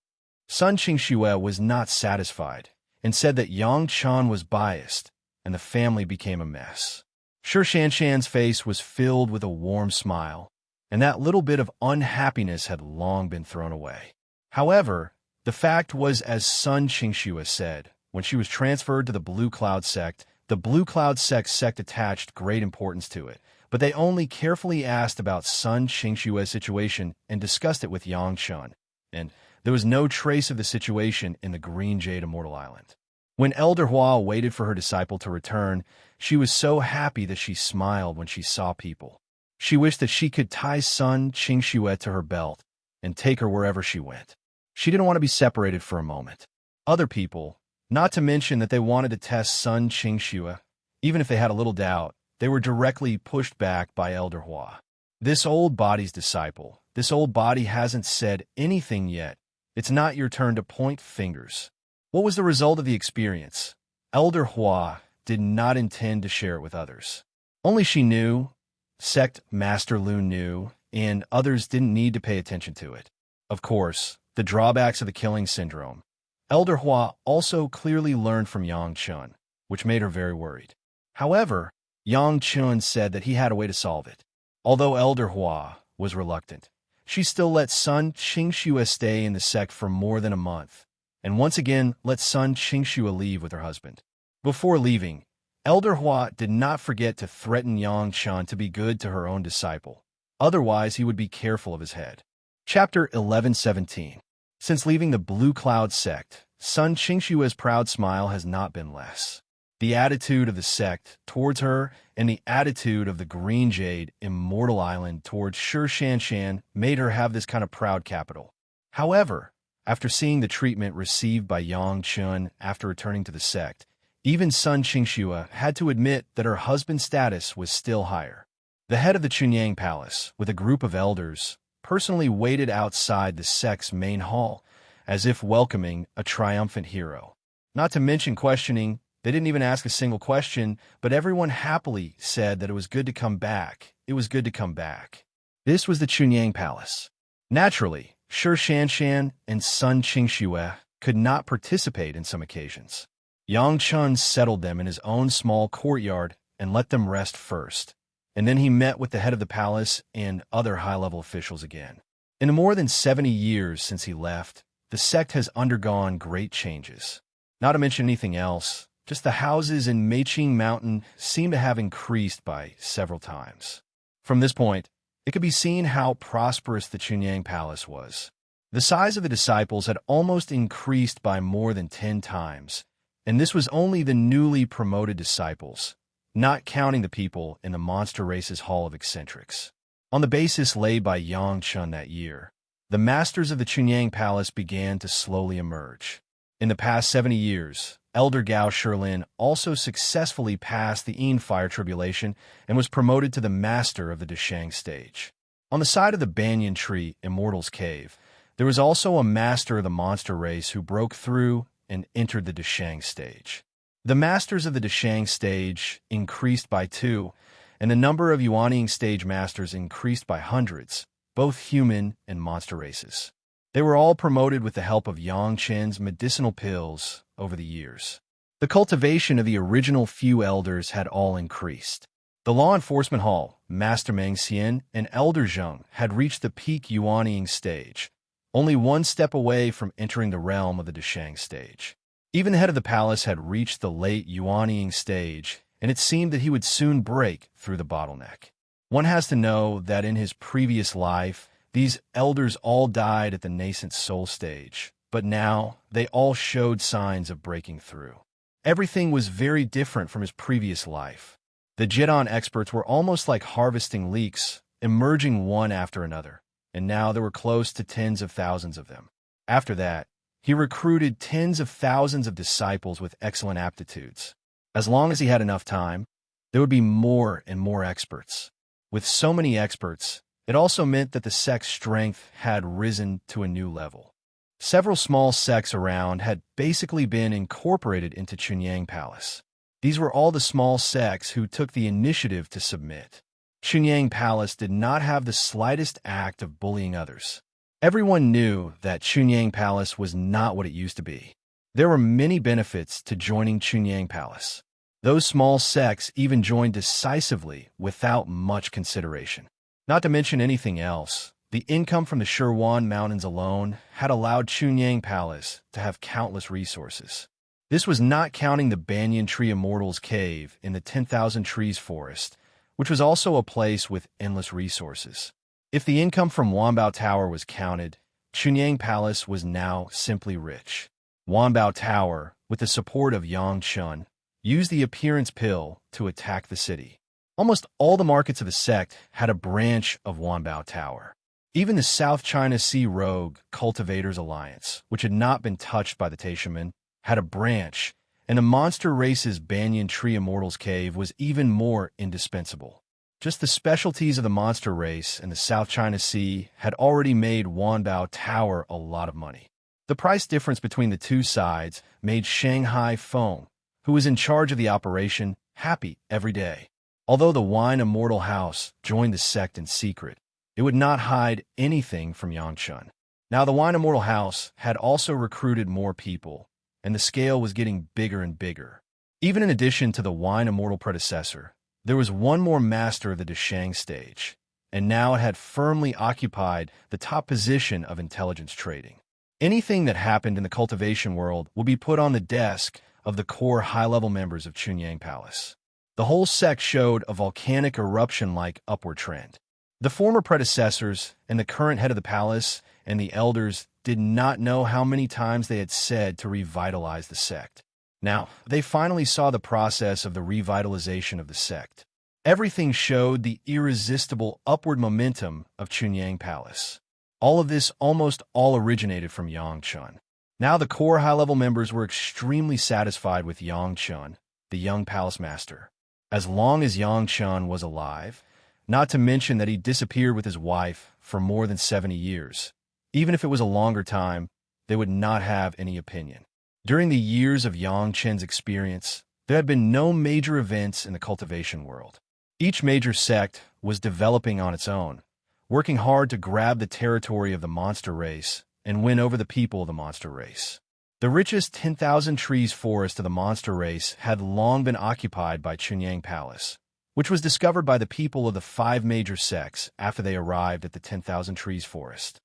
Sun Qingxue was not satisfied, and said that Yang Chun was biased, and the family became a mess. Sure Shanshan's face was filled with a warm smile, and that little bit of unhappiness had long been thrown away. However, the fact was as Sun Qingxue said, when she was transferred to the Blue Cloud sect, The Blue Cloud sect attached great importance to it, but they only carefully asked about Sun Qingshue's situation and discussed it with Yang Chun, and there was no trace of the situation in the Green Jade Immortal Island. When Elder Hua waited for her disciple to return, she was so happy that she smiled when she saw people. She wished that she could tie Sun Qingxue to her belt and take her wherever she went. She didn't want to be separated for a moment. Other people, not to mention that they wanted to test Sun Qingxue, even if they had a little doubt, they were directly pushed back by Elder Hua. This old body's disciple, this old body hasn't said anything yet. It's not your turn to point fingers. What was the result of the experience? Elder Hua did not intend to share it with others. Only she knew, Sect Master Lu knew, and others didn't need to pay attention to it. Of course, the drawbacks of the killing syndrome. Elder Hua also clearly learned from Yang Chun, which made her very worried. However, Yang Chun said that he had a way to solve it. Although Elder Hua was reluctant, she still let Sun Qingxue stay in the sect for more than a month, and once again let Sun Qingxue leave with her husband. Before leaving, Elder Hua did not forget to threaten Yang Chun to be good to her own disciple. Otherwise, he would be careful of his head. Chapter 11:17. Since leaving the Blue Cloud sect, Sun Qingxue's proud smile has not been less. The attitude of the sect towards her and the attitude of the Green Jade Immortal Island towards Shi Shanshan made her have this kind of proud capital. However, after seeing the treatment received by Yang Chun after returning to the sect, even Sun Qingxue had to admit that her husband's status was still higher. The head of the Chunyang Palace, with a group of elders, personally waited outside the sect's main hall, as if welcoming a triumphant hero. Not to mention questioning, they didn't even ask a single question, but everyone happily said that it was good to come back. It was good to come back. This was the Chunyang Palace. Naturally, Shi Shanshan and Sun Qingxue could not participate in some occasions. Yang Chun settled them in his own small courtyard and let them rest first, and then he met with the head of the palace and other high-level officials again. In the more than 70 years since he left, the sect has undergone great changes. Not to mention anything else, just the houses in Meiqing Mountain seem to have increased by several times. From this point, it could be seen how prosperous the Chunyang Palace was. The size of the disciples had almost increased by more than 10 times, and this was only the newly promoted disciples, not counting the people in the Monster Race's Hall of Eccentrics. On the basis laid by Yang Chun that year, the masters of the Chunyang Palace began to slowly emerge. In the past 70 years, Elder Gao Shilin also successfully passed the Yin Fire Tribulation and was promoted to the master of the Deshang stage. On the side of the banyan tree, Immortal's Cave, there was also a master of the monster race who broke through and entered the Deshang stage. The masters of the Deshang stage increased by 2, and the number of Yuanying stage masters increased by hundreds, both human and monster races. They were all promoted with the help of Yang Chen's medicinal pills over the years. The cultivation of the original few elders had all increased. The Law Enforcement Hall, Master Meng Xian, and Elder Zheng had reached the peak Yuanying stage, only one step away from entering the realm of the Deshang stage. Even the head of the palace had reached the late Yuanying stage, and it seemed that he would soon break through the bottleneck. One has to know that in his previous life, these elders all died at the nascent soul stage, but now they all showed signs of breaking through. Everything was very different from his previous life. The Jidan experts were almost like harvesting leeks, emerging one after another, and now there were close to tens of thousands of them. After that, he recruited tens of thousands of disciples with excellent aptitudes. As long as he had enough time, there would be more and more experts. With so many experts, it also meant that the sect's strength had risen to a new level. Several small sects around had basically been incorporated into Chunyang Palace. These were all the small sects who took the initiative to submit. Chunyang Palace did not have the slightest act of bullying others. Everyone knew that Chunyang Palace was not what it used to be. There were many benefits to joining Chunyang Palace. Those small sects even joined decisively without much consideration. Not to mention anything else, the income from the Shirwan Mountains alone had allowed Chunyang Palace to have countless resources. This was not counting the banyan tree Immortal's cave in the 10,000 trees forest, which was also a place with endless resources. If the income from Wanbao Tower was counted, Chunyang Palace was now simply rich. Wanbao Tower, with the support of Yang Chun, used the appearance pill to attack the city. Almost all the markets of the sect had a branch of Wanbao Tower. Even the South China Sea Rogue Cultivators Alliance, which had not been touched by the Taishaman, had a branch, and the monster race's banyan tree Immortal's cave was even more indispensable. Just the specialties of the monster race and the South China Sea had already made Wanbao Tower a lot of money. The price difference between the two sides made Shanghai Feng, who was in charge of the operation, happy every day. Although the Wine Immortal House joined the sect in secret, it would not hide anything from Yangchun. Now the Wine Immortal House had also recruited more people, and the scale was getting bigger and bigger. Even in addition to the Wine Immortal predecessor, there was one more master of the Deshang stage, and now it had firmly occupied the top position of intelligence trading. Anything that happened in the cultivation world would be put on the desk of the core high-level members of Chunyang Palace. The whole sect showed a volcanic eruption-like upward trend. The former predecessors and the current head of the palace and the elders did not know how many times they had said to revitalize the sect. Now, they finally saw the process of the revitalization of the sect. Everything showed the irresistible upward momentum of Chunyang Palace. All of this almost all originated from Yang Chun. Now the core high-level members were extremely satisfied with Yang Chun, the young palace master. As long as Yang Chun was alive, not to mention that he disappeared with his wife for more than 70 years. Even if it was a longer time, they would not have any opinion. During the years of Yang Chen's experience, there had been no major events in the cultivation world. Each major sect was developing on its own, working hard to grab the territory of the monster race and win over the people of the monster race. The richest 10,000 trees forest of the monster race had long been occupied by Chunyang Palace, which was discovered by the people of the 5 major sects after they arrived at the 10,000 trees forest.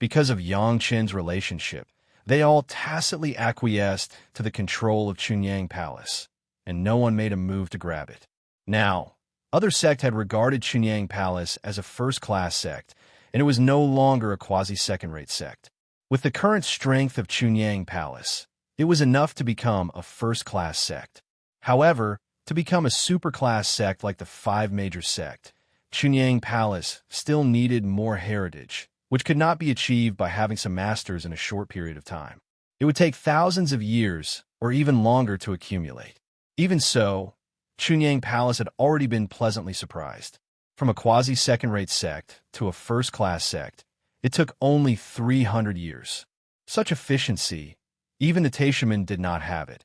Because of Yang Chen's relationship, they all tacitly acquiesced to the control of Chunyang Palace, and no one made a move to grab it. Now, other sects had regarded Chunyang Palace as a first-class sect, and it was no longer a quasi-second-rate sect. With the current strength of Chunyang Palace, it was enough to become a first-class sect. However, to become a super-class sect like the 5 major sect, Chunyang Palace still needed more heritage, which could not be achieved by having some masters in a short period of time. It would take thousands of years or even longer to accumulate. Even so, Chunyang Palace had already been pleasantly surprised. From a quasi-second-rate sect to a first-class sect, it took only 300 years. Such efficiency, even the Taishaman did not have it,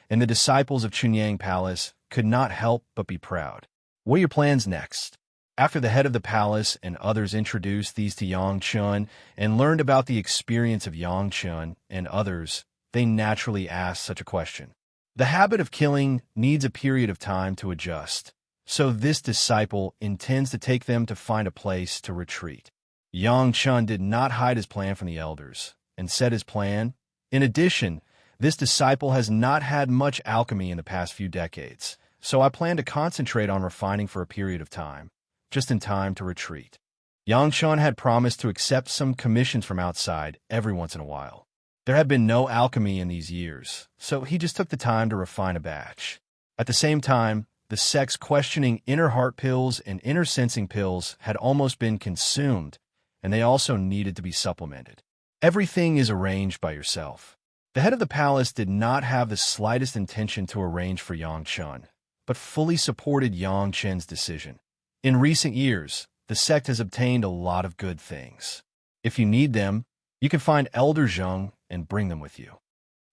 and the disciples of Chunyang Palace could not help but be proud. What are your plans next? After the head of the palace and others introduced these to Yang Chun and learned about the experience of Yang Chun and others, they naturally asked such a question. The habit of killing needs a period of time to adjust, so this disciple intends to take them to find a place to retreat. Yang Chun did not hide his plan from the elders, and said his plan. In addition, this disciple has not had much alchemy in the past few decades, so I plan to concentrate on refining for a period of time, just in time to retreat. Yang Chun had promised to accept some commissions from outside every once in a while. There had been no alchemy in these years, so he just took the time to refine a batch. At the same time, the sect's questioning inner heart pills and inner sensing pills had almost been consumed, and they also needed to be supplemented. Everything is arranged by yourself. The head of the palace did not have the slightest intention to arrange for Yang Chun, but fully supported Yang Chen's decision. In recent years, the sect has obtained a lot of good things. If you need them, you can find Elder Zheng and bring them with you.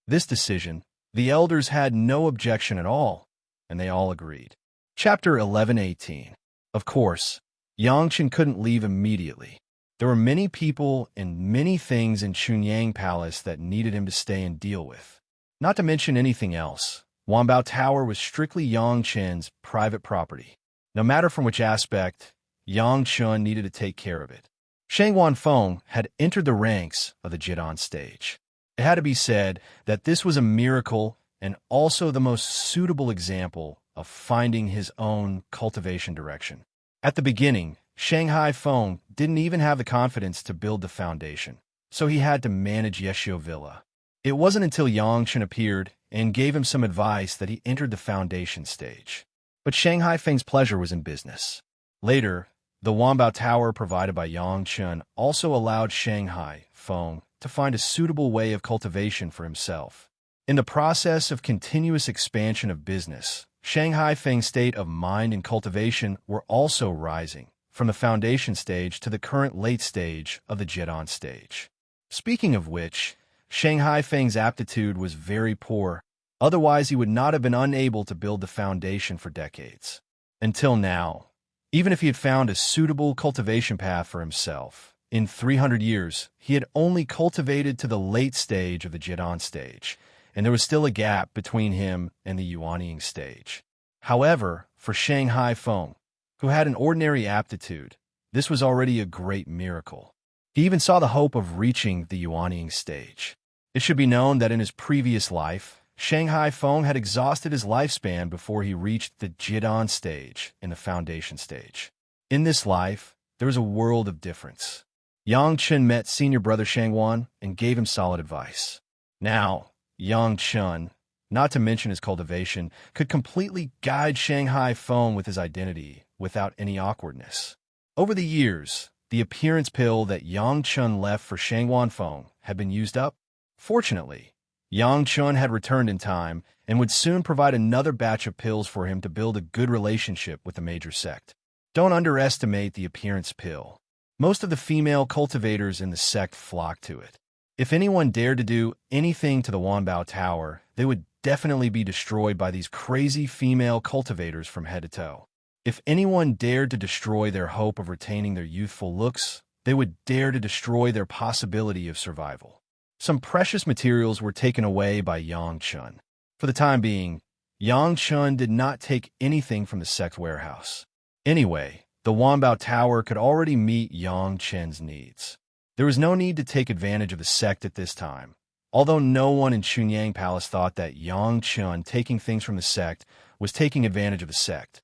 This decision, the elders had no objection at all, and they all agreed. Chapter 11:18. Of course, Yang Chen couldn't leave immediately. There were many people and many things in Chunyang Palace that needed him to stay and deal with. Not to mention anything else, Wanbao Tower was strictly Yang Chen's private property. No matter from which aspect, Yang Chun needed to take care of it. Shang Wanfeng had entered the ranks of the Jidan stage. It had to be said that this was a miracle and also the most suitable example of finding his own cultivation direction. At the beginning, Shanghai Feng didn't even have the confidence to build the foundation, so he had to manage Yeshio Villa. It wasn't until Yangchen appeared and gave him some advice that he entered the foundation stage. But Shanghai Feng's pleasure was in business. Later, the Wanbao Tower provided by Yangchen also allowed Shanghai Feng to find a suitable way of cultivation for himself. In the process of continuous expansion of business, Shanghai Feng's state of mind and cultivation were also rising, from the foundation stage to the current late stage of the Jidan stage. Speaking of which, Shanghai Feng's aptitude was very poor, otherwise he would not have been unable to build the foundation for decades. Until now, even if he had found a suitable cultivation path for himself, in 300 years, he had only cultivated to the late stage of the Jidan stage, and there was still a gap between him and the Yuanying stage. However, for Shanghai Feng, who had an ordinary aptitude, this was already a great miracle. He even saw the hope of reaching the Yuanying stage. It should be known that in his previous life, Shanghai Feng had exhausted his lifespan before he reached the Jidan stage in the foundation stage. In this life, there was a world of difference. Yangchen met senior brother Shangwan and gave him solid advice. Now, Yangchen, not to mention his cultivation, could completely guide Shanghai Feng with his identity without any awkwardness. Over the years, the appearance pill that Yangchen left for Shangwan Feng had been used up. Fortunately, Yangchen had returned in time and would soon provide another batch of pills for him to build a good relationship with the major sect. Don't underestimate the appearance pill. Most of the female cultivators in the sect flocked to it. If anyone dared to do anything to the Wanbao Tower, they would definitely be destroyed by these crazy female cultivators from head to toe. If anyone dared to destroy their hope of retaining their youthful looks, they would dare to destroy their possibility of survival. Some precious materials were taken away by Yangchen. For the time being, Yangchen did not take anything from the sect warehouse. Anyway, the Wanbao Tower could already meet Yangchen's needs. There was no need to take advantage of the sect at this time, although no one in Chunyang Palace thought that Yangchen taking things from the sect was taking advantage of the sect.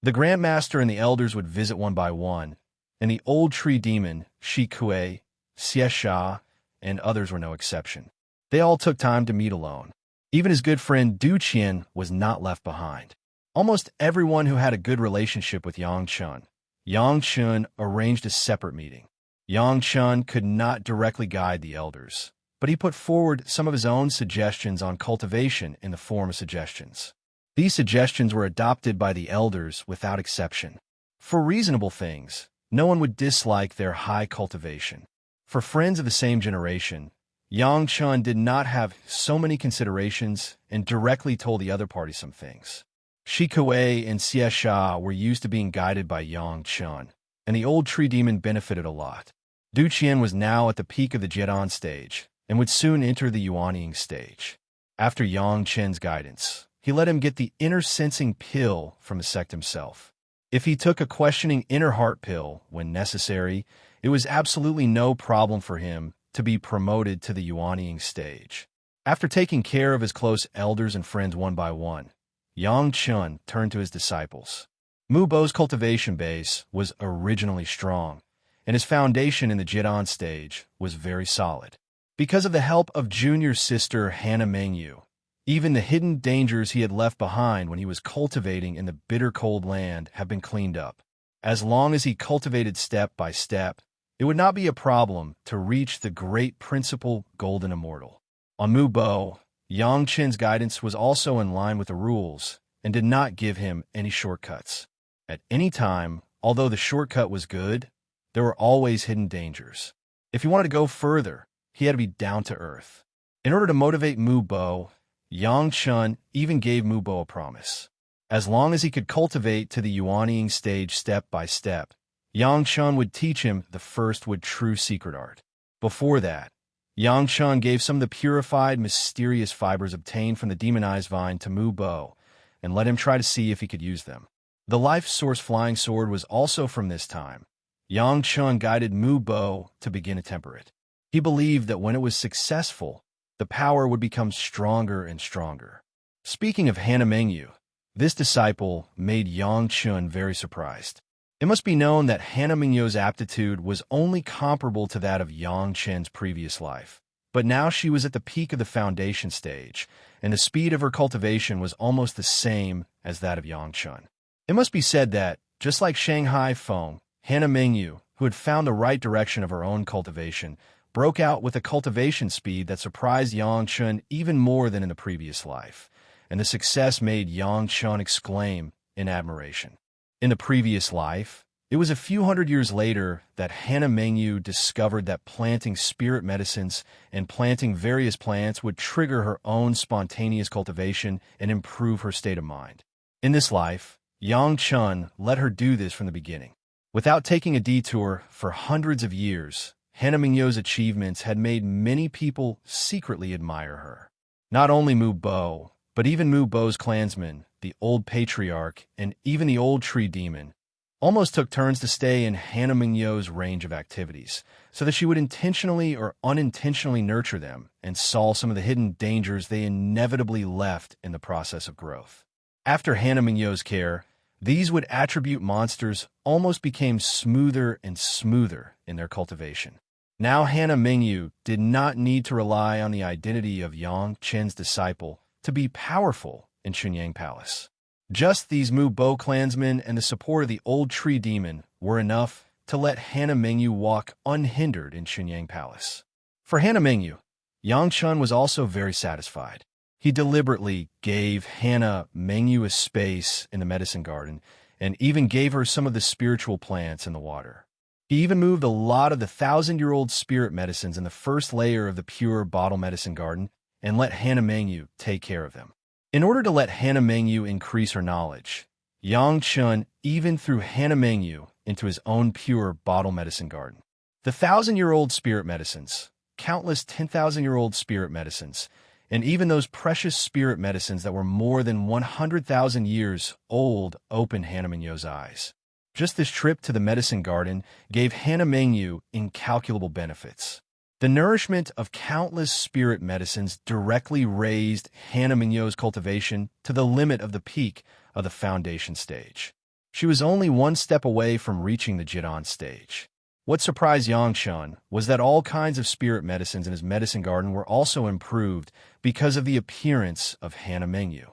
The Grand Master and the elders would visit one by one, and the old tree demon, Shi Kuei, Xie Sha, and others were no exception. They all took time to meet alone. Even his good friend Du Qian was not left behind. Almost everyone who had a good relationship with Yangchen arranged a separate meeting. Yangchen could not directly guide the elders, but he put forward some of his own suggestions on cultivation in the form of suggestions. These suggestions were adopted by the elders without exception. For reasonable things, no one would dislike their high cultivation. For friends of the same generation, Yangchen did not have so many considerations and directly told the other party some things. Shi Kuei and Xie Sha were used to being guided by Yangchen, and the old tree demon benefited a lot. Du Qian was now at the peak of the Jidan stage and would soon enter the Yuanying stage. After Yangchen's guidance, he let him get the inner sensing pill from the sect himself. If he took a questioning inner heart pill when necessary, it was absolutely no problem for him to be promoted to the Yuanying stage. After taking care of his close elders and friends one by one, Yangchen turned to his disciples. Mu Bo's cultivation base was originally strong, and his foundation in the Jidan stage was very solid. Because of the help of junior sister Hannah Mengyu, even the hidden dangers he had left behind when he was cultivating in the bitter cold land have been cleaned up. As long as he cultivated step by step, it would not be a problem to reach the great principal golden immortal. On Mu Bo, Yangchen's guidance was also in line with the rules and did not give him any shortcuts. At any time, although the shortcut was good, there were always hidden dangers. If he wanted to go further, he had to be down to earth. In order to motivate Mu Bo, Yangchen even gave Mu Bo a promise. As long as he could cultivate to the Yuanying stage step by step, Yangchen would teach him the first true secret art. Before that, Yangchen gave some of the purified, mysterious fibers obtained from the demonized vine to Mu Bo and let him try to see if he could use them. The life source flying sword was also from this time. Yangchen guided Mu Bo to begin to temper it. He believed that when it was successful, the power would become stronger and stronger. Speaking of Hannah Mengyu, this disciple made Yang Chun very surprised. It must be known that Hannah Mengyu's aptitude was only comparable to that of Yang Chen's previous life. But now she was at the peak of the foundation stage, and the speed of her cultivation was almost the same as that of Yang Chun. It must be said that, just like Shanghai Feng, Hannah Mengyu, who had found the right direction of her own cultivation, broke out with a cultivation speed that surprised Yang Chun even more than in the previous life, and the success made Yang Chun exclaim in admiration. In the previous life, it was a few hundred years later that Hannah Mengyu discovered that planting spirit medicines and planting various plants would trigger her own spontaneous cultivation and improve her state of mind. In this life, Yang Chun let her do this from the beginning. Without taking a detour for hundreds of years, Hannah Mengyu's achievements had made many people secretly admire her. Not only Mu Bo, but even Mu Bo's clansmen, the old patriarch, and even the old tree demon, almost took turns to stay in Hannah Mengyu's range of activities, so that she would intentionally or unintentionally nurture them and solve some of the hidden dangers they inevitably left in the process of growth. After Hannah Mengyu's care, these would attribute monsters almost became smoother and smoother in their cultivation. Now Hannah Mengyu did not need to rely on the identity of Yang Chen's disciple to be powerful in Chunyang Palace. Just these Mu Bo clansmen and the support of the old tree demon were enough to let Hannah Mengyu walk unhindered in Chunyang Palace. For Hannah Mengyu, Yang Chun was also very satisfied. He deliberately gave Hannah Mengyu a space in the medicine garden and even gave her some of the spiritual plants in the water. He even moved a lot of the 1,000-year-old spirit medicines in the first layer of the pure bottle medicine garden and let Hannah Mengyu take care of them. In order to let Hannah Mengyu increase her knowledge, Yang Chun even threw Hannah Mengyu into his own pure bottle medicine garden. The 1,000-year-old spirit medicines, countless 10,000-year-old spirit medicines, and even those precious spirit medicines that were more than 100,000 years old opened Hannah Mengyu's eyes. Just this trip to the medicine garden gave Hannah Mengyu incalculable benefits. The nourishment of countless spirit medicines directly raised Hannah Mengyu's cultivation to the limit of the peak of the foundation stage. She was only one step away from reaching the Jidan stage. What surprised Yang Chun was that all kinds of spirit medicines in his medicine garden were also improved because of the appearance of Hannah Mengyu.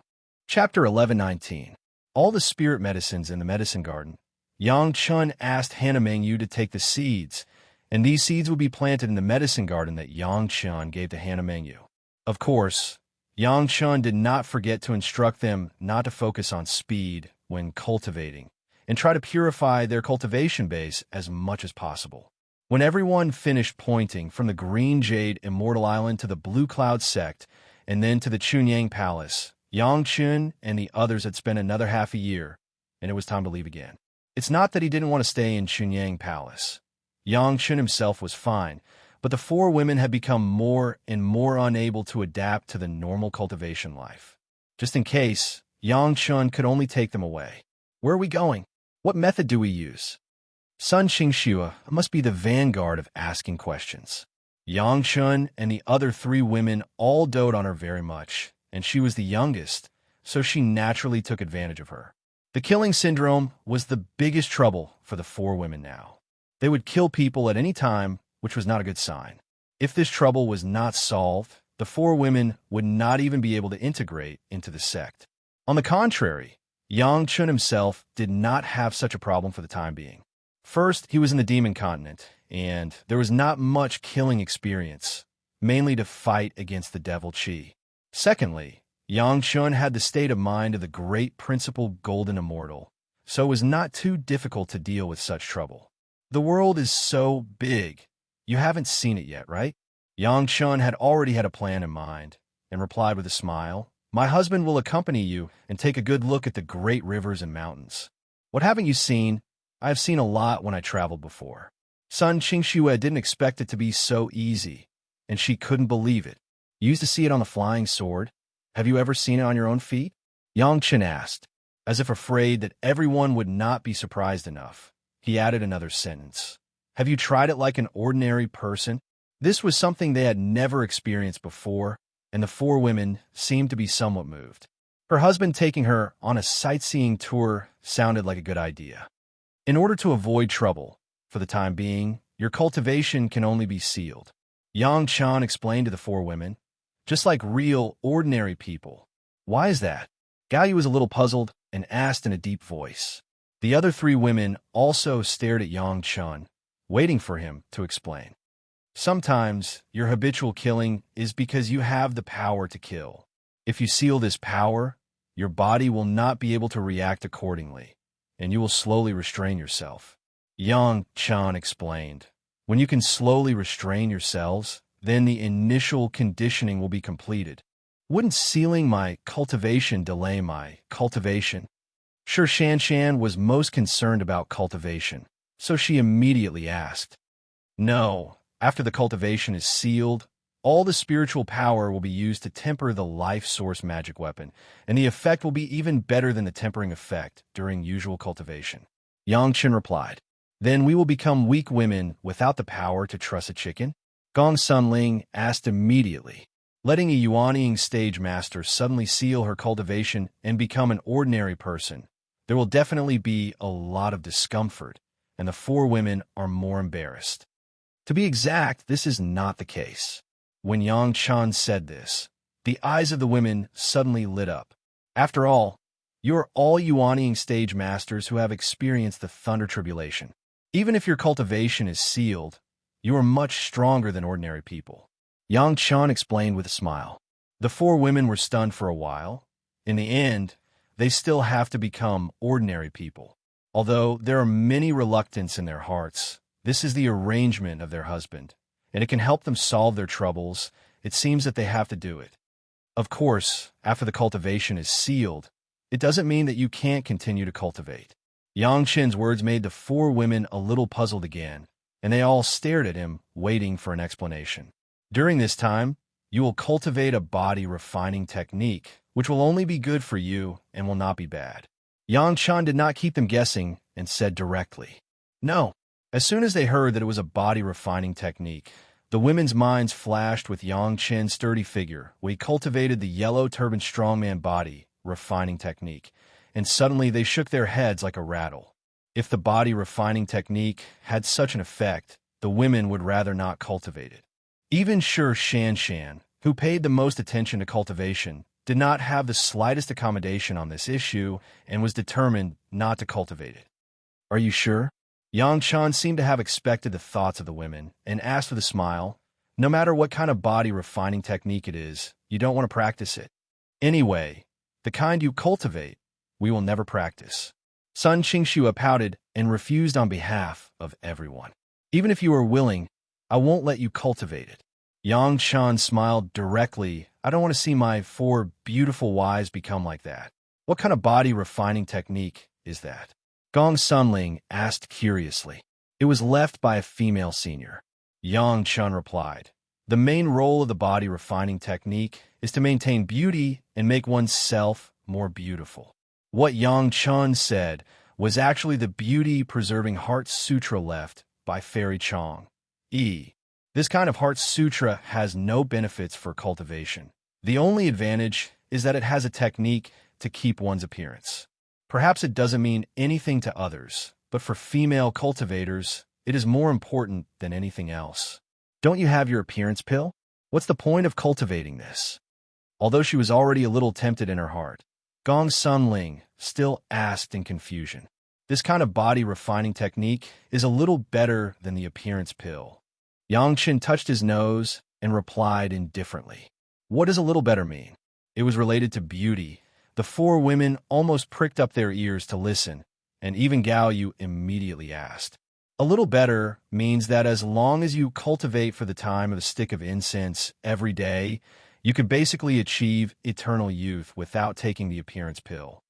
Chapter 11:19. All the spirit medicines in the medicine garden, Yang Chun asked Hannah Mengyu to take the seeds, and these seeds would be planted in the medicine garden that Yang Chun gave to Hannah Mengyu. Of course, Yang Chun did not forget to instruct them not to focus on speed when cultivating, and try to purify their cultivation base as much as possible. When everyone finished pointing from the Green Jade Immortal Island to the Blue Cloud Sect, and then to the Chunyang Palace, Yang Chun and the others had spent another half a year, and it was time to leave again. It's not that he didn't want to stay in Chunyang Palace. Yang Chun himself was fine, but the four women had become more and more unable to adapt to the normal cultivation life. Just in case, Yang Chun could only take them away. Where are we going? What method do we use? Sun Qingxue must be the vanguard of asking questions. Yang Chun and the other three women all doted on her very much, and she was the youngest, so she naturally took advantage of her. The killing syndrome was the biggest trouble for the four women now. They would kill people at any time, which was not a good sign. If this trouble was not solved, the four women would not even be able to integrate into the sect. On the contrary, Yang Chun himself did not have such a problem for the time being. First, he was in the demon continent, and there was not much killing experience, mainly to fight against the devil Qi. Secondly, Yang Chun had the state of mind of the great principal golden immortal, so it was not too difficult to deal with such trouble. The world is so big. You haven't seen it yet, right? Yang Chun had already had a plan in mind, and replied with a smile, "My husband will accompany you and take a good look at the great rivers and mountains. What haven't you seen? I have seen a lot when I traveled before." Sun Qingxue didn't expect it to be so easy, and she couldn't believe it. "You used to see it on the flying sword? Have you ever seen it on your own feet?" Yang Chun asked, as if afraid that everyone would not be surprised enough. He added another sentence. "Have you tried it like an ordinary person?" This was something they had never experienced before, and the four women seemed to be somewhat moved. Her husband taking her on a sightseeing tour sounded like a good idea. In order to avoid trouble, for the time being, your cultivation can only be sealed. Yang Chan explained to the four women, just like real, ordinary people. Why is that? Gao Yu was a little puzzled and asked in a deep voice. The other three women also stared at Yang Chun, waiting for him to explain. Sometimes your habitual killing is because you have the power to kill. If you seal this power, your body will not be able to react accordingly, and you will slowly restrain yourself. Yang Chan explained. When you can slowly restrain yourselves, then the initial conditioning will be completed. Wouldn't sealing my cultivation delay my cultivation? Sure, Shan was most concerned about cultivation, so she immediately asked. No, after the cultivation is sealed, all the spiritual power will be used to temper the life source magic weapon, and the effect will be even better than the tempering effect during usual cultivation. Yang Chen replied. Then we will become weak women without the power to truss a chicken? Gong Sunling asked immediately. Letting a Yuanying stage master suddenly seal her cultivation and become an ordinary person, there will definitely be a lot of discomfort, and the four women are more embarrassed. To be exact, this is not the case. When Yang Chan said this, the eyes of the women suddenly lit up. After all, you are all Yuanying stage masters who have experienced the Thunder Tribulation. Even if your cultivation is sealed, you are much stronger than ordinary people. Yang Chan explained with a smile. The four women were stunned for a while. In the end, they still have to become ordinary people. Although there are many reluctance in their hearts, this is the arrangement of their husband, and it can help them solve their troubles. It seems that they have to do it. Of course, after the cultivation is sealed, it doesn't mean that you can't continue to cultivate. Yang Chen's words made the four women a little puzzled again, and they all stared at him, waiting for an explanation. During this time, you will cultivate a body refining technique, which will only be good for you and will not be bad. Yang Chan did not keep them guessing and said directly, No. As soon as they heard that it was a body refining technique, the women's minds flashed with Yang Chen's sturdy figure, where he cultivated the yellow turban strongman body refining technique, and suddenly they shook their heads like a rattle. If the body refining technique had such an effect, the women would rather not cultivate it. Even Shan, who paid the most attention to cultivation, did not have the slightest accommodation on this issue and was determined not to cultivate it. Are you sure? Yang Chan seemed to have expected the thoughts of the women and asked with a smile, No matter what kind of body refining technique it is, you don't want to practice it. Anyway, the kind you cultivate, we will never practice. Sun Qingxua pouted and refused on behalf of everyone. Even if you are willing, I won't let you cultivate it. Yang Chan smiled directly. I don't want to see my four beautiful wives become like that. What kind of body refining technique is that? Gong Sunling asked curiously. It was left by a female senior. Yang Chun replied. The main role of the body refining technique is to maintain beauty and make oneself more beautiful. What Yang Chun said was actually the beauty-preserving Heart Sutra left by Fairy Chong. This kind of Heart Sutra has no benefits for cultivation. The only advantage is that it has a technique to keep one's appearance. Perhaps it doesn't mean anything to others, but for female cultivators, it is more important than anything else. Don't you have your appearance pill? What's the point of cultivating this? Although she was already a little tempted in her heart, Gong Sunling still asked in confusion. This kind of body refining technique is a little better than the appearance pill. Yang Qin touched his nose and replied indifferently. What does a little better mean? It was related to beauty. The four women almost pricked up their ears to listen, and even Gao Yu immediately asked. A little better means that as long as you cultivate for the time of a stick of incense every day, you could basically achieve eternal youth without taking the appearance pill.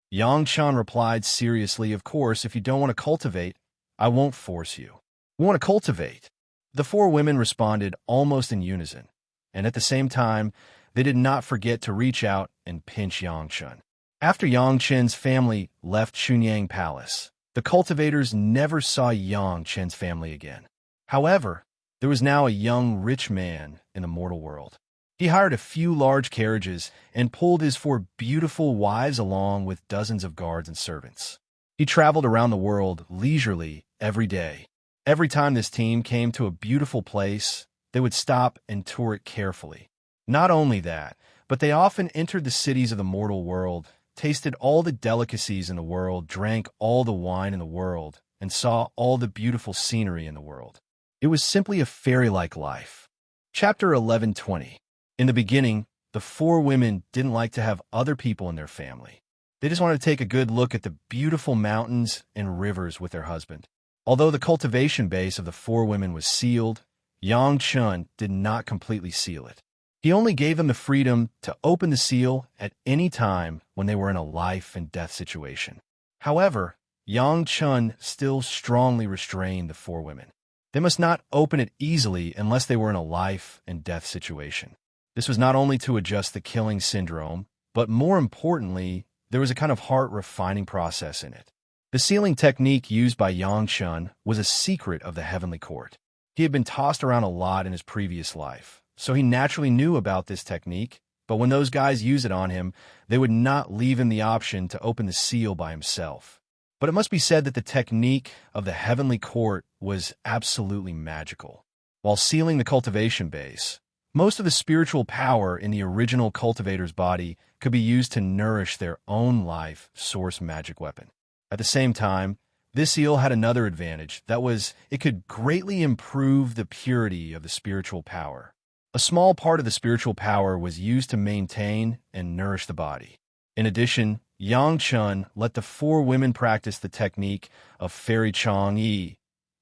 Yang Chan replied seriously, Of course, if you don't want to cultivate, I won't force you. We want to cultivate. The four women responded almost in unison, and at the same time, they did not forget to reach out and pinch Yang Chen. After Yang Chen's family left Chunyang Palace, the cultivators never saw Yang Chen's family again. However, there was now a young, rich man in the mortal world. He hired a few large carriages and pulled his 4 beautiful wives along with dozens of guards and servants. He traveled around the world leisurely every day. Every time this team came to a beautiful place, they would stop and tour it carefully. Not only that, but they often entered the cities of the mortal world, tasted all the delicacies in the world, drank all the wine in the world, and saw all the beautiful scenery in the world. It was simply a fairy-like life. Chapter 11:20. In the beginning, the 4 women didn't like to have other people in their family. They just wanted to take a good look at the beautiful mountains and rivers with their husband. Although the cultivation base of the 4 women was sealed, Yang Chun did not completely seal it. He only gave them the freedom to open the seal at any time when they were in a life and death situation. However, Yang Chun still strongly restrained the 4 women. They must not open it easily unless they were in a life and death situation. This was not only to adjust the killing syndrome, but more importantly, there was a kind of heart-refining process in it. The sealing technique used by Yang Chun was a secret of the heavenly court. He had been tossed around a lot in his previous life, so he naturally knew about this technique, but when those guys used it on him, they would not leave him the option to open the seal by himself. But it must be said that the technique of the heavenly court was absolutely magical. While sealing the cultivation base, most of the spiritual power in the original cultivator's body could be used to nourish their own life source magic weapon. At the same time, this seal had another advantage, that was, it could greatly improve the purity of the spiritual power. A small part of the spiritual power was used to maintain and nourish the body. In addition, Yang Chun let the 4 women practice the technique of fairy Chong Yi.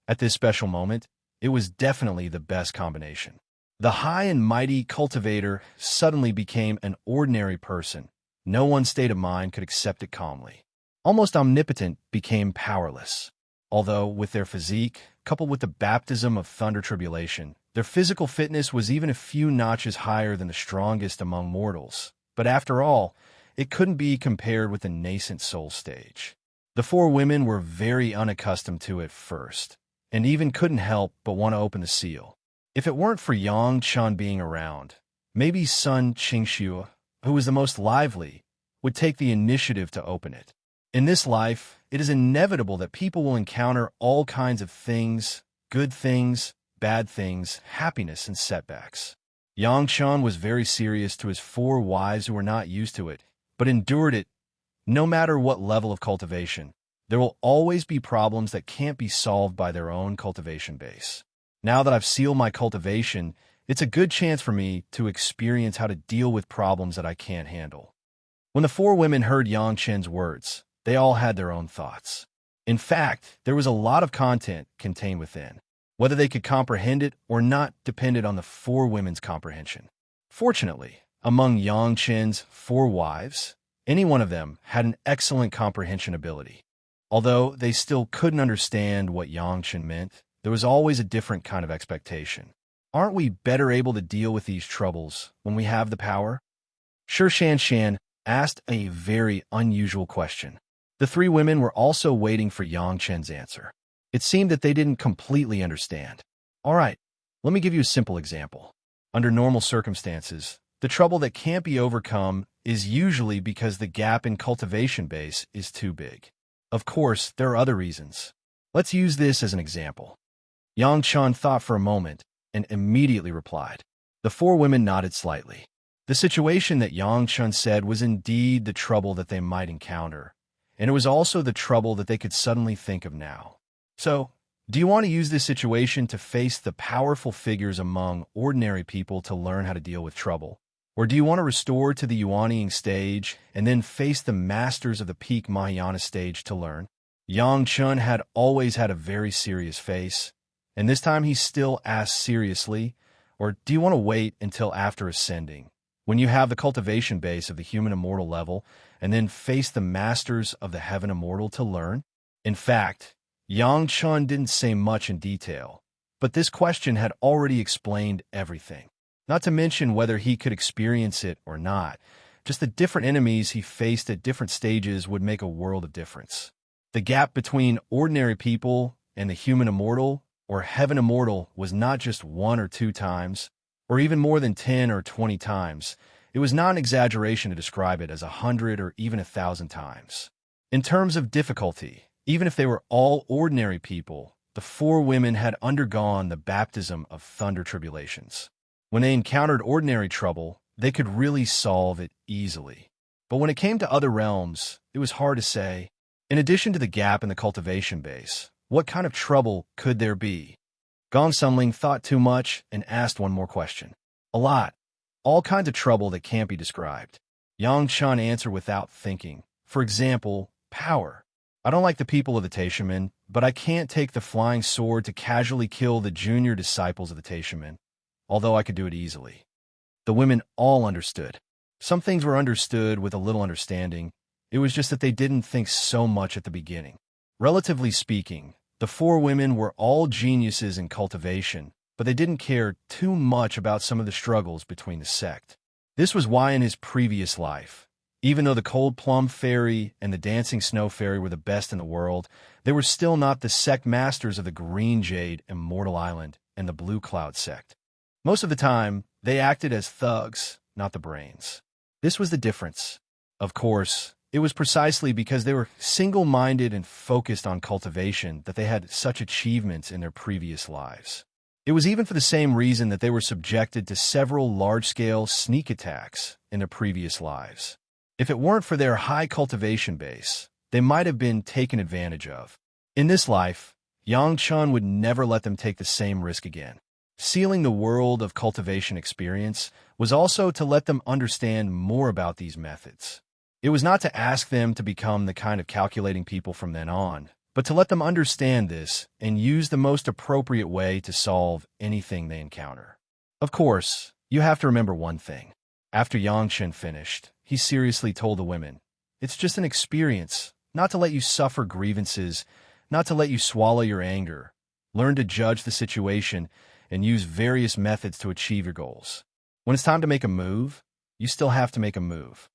At this special moment, it was definitely the best combination. The high and mighty cultivator suddenly became an ordinary person. No one state of mind could accept it calmly. Almost omnipotent became powerless. Although, with their physique, coupled with the baptism of thunder tribulation, their physical fitness was even a few notches higher than the strongest among mortals. But after all, it couldn't be compared with the nascent soul stage. The 4 women were very unaccustomed to it first, and even couldn't help but want to open the seal. If it weren't for Yang Chun being around, maybe Sun Qingxue, who was the most lively, would take the initiative to open it. In this life, it is inevitable that people will encounter all kinds of things, good things, bad things, happiness, and setbacks. Yang Chun was very serious to his 4 wives who were not used to it, but endured it. No matter what level of cultivation, there will always be problems that can't be solved by their own cultivation base. Now that I've sealed my cultivation, it's a good chance for me to experience how to deal with problems that I can't handle. When the 4 women heard Yang Chen's words, they all had their own thoughts. In fact, there was a lot of content contained within. Whether they could comprehend it or not depended on the 4 women's comprehension. Fortunately, among Yang Chen's 4 wives, any one of them had an excellent comprehension ability. Although they still couldn't understand what Yang Chen meant, there was always a different kind of expectation. Aren't we better able to deal with these troubles when we have the power? Shi Shan asked a very unusual question. The 3 women were also waiting for Yang Chen's answer. It seemed that they didn't completely understand. All right, let me give you a simple example. Under normal circumstances, the trouble that can't be overcome is usually because the gap in cultivation base is too big. Of course, there are other reasons. Let's use this as an example. Yang Chun thought for a moment and immediately replied. The 4 women nodded slightly. The situation that Yang Chun said was indeed the trouble that they might encounter, and it was also the trouble that they could suddenly think of now. So, do you want to use this situation to face the powerful figures among ordinary people to learn how to deal with trouble? Or do you want to restore to the Yuanying stage and then face the masters of the peak Mahayana stage to learn? Yang Chun had always had a very serious face, and this time he still asked seriously, or do you want to wait until after ascending, when you have the cultivation base of the human immortal level, and then face the masters of the heaven immortal to learn? In fact, Yang Chun didn't say much in detail, but this question had already explained everything. Not to mention whether he could experience it or not. Just the different enemies he faced at different stages would make a world of difference. The gap between ordinary people and the human immortal or heaven immortal was not just 1 or 2 times, or even more than 10 or 20 times, it was not an exaggeration to describe it as 100 or even 1,000 times. In terms of difficulty, even if they were all ordinary people, the four women had undergone the baptism of thunder tribulations. When they encountered ordinary trouble, they could really solve it easily. But when it came to other realms, it was hard to say. In addition to the gap in the cultivation base, what kind of trouble could there be? Gong Sunling thought too much and asked one more question. A lot. All kinds of trouble that can't be described. Yang Chun answered without thinking. For example, power. I don't like the people of the Taishaman, but I can't take the flying sword to casually kill the junior disciples of the Taishaman, although I could do it easily. The women all understood. Some things were understood with a little understanding. It was just that they didn't think so much at the beginning. Relatively speaking, the four women were all geniuses in cultivation, but they didn't care too much about some of the struggles between the sect. This was why in his previous life, even though the Cold Plum Fairy and the Dancing Snow Fairy were the best in the world, they were still not the sect masters of the Green Jade, Immortal Island, and the Blue Cloud sect. Most of the time, they acted as thugs, not the brains. This was the difference. Of course, it was precisely because they were single-minded and focused on cultivation that they had such achievements in their previous lives. It was even for the same reason that they were subjected to several large-scale sneak attacks in their previous lives. If it weren't for their high cultivation base, they might have been taken advantage of. In this life, Yang Chun would never let them take the same risk again. Sealing the world of cultivation experience was also to let them understand more about these methods. It was not to ask them to become the kind of calculating people from then on, but to let them understand this and use the most appropriate way to solve anything they encounter. Of course, you have to remember one thing. After Yang Chen finished, he seriously told the women, "It's just an experience, not to let you suffer grievances, not to let you swallow your anger. Learn to judge the situation and use various methods to achieve your goals. When it's time to make a move, you still have to make a move."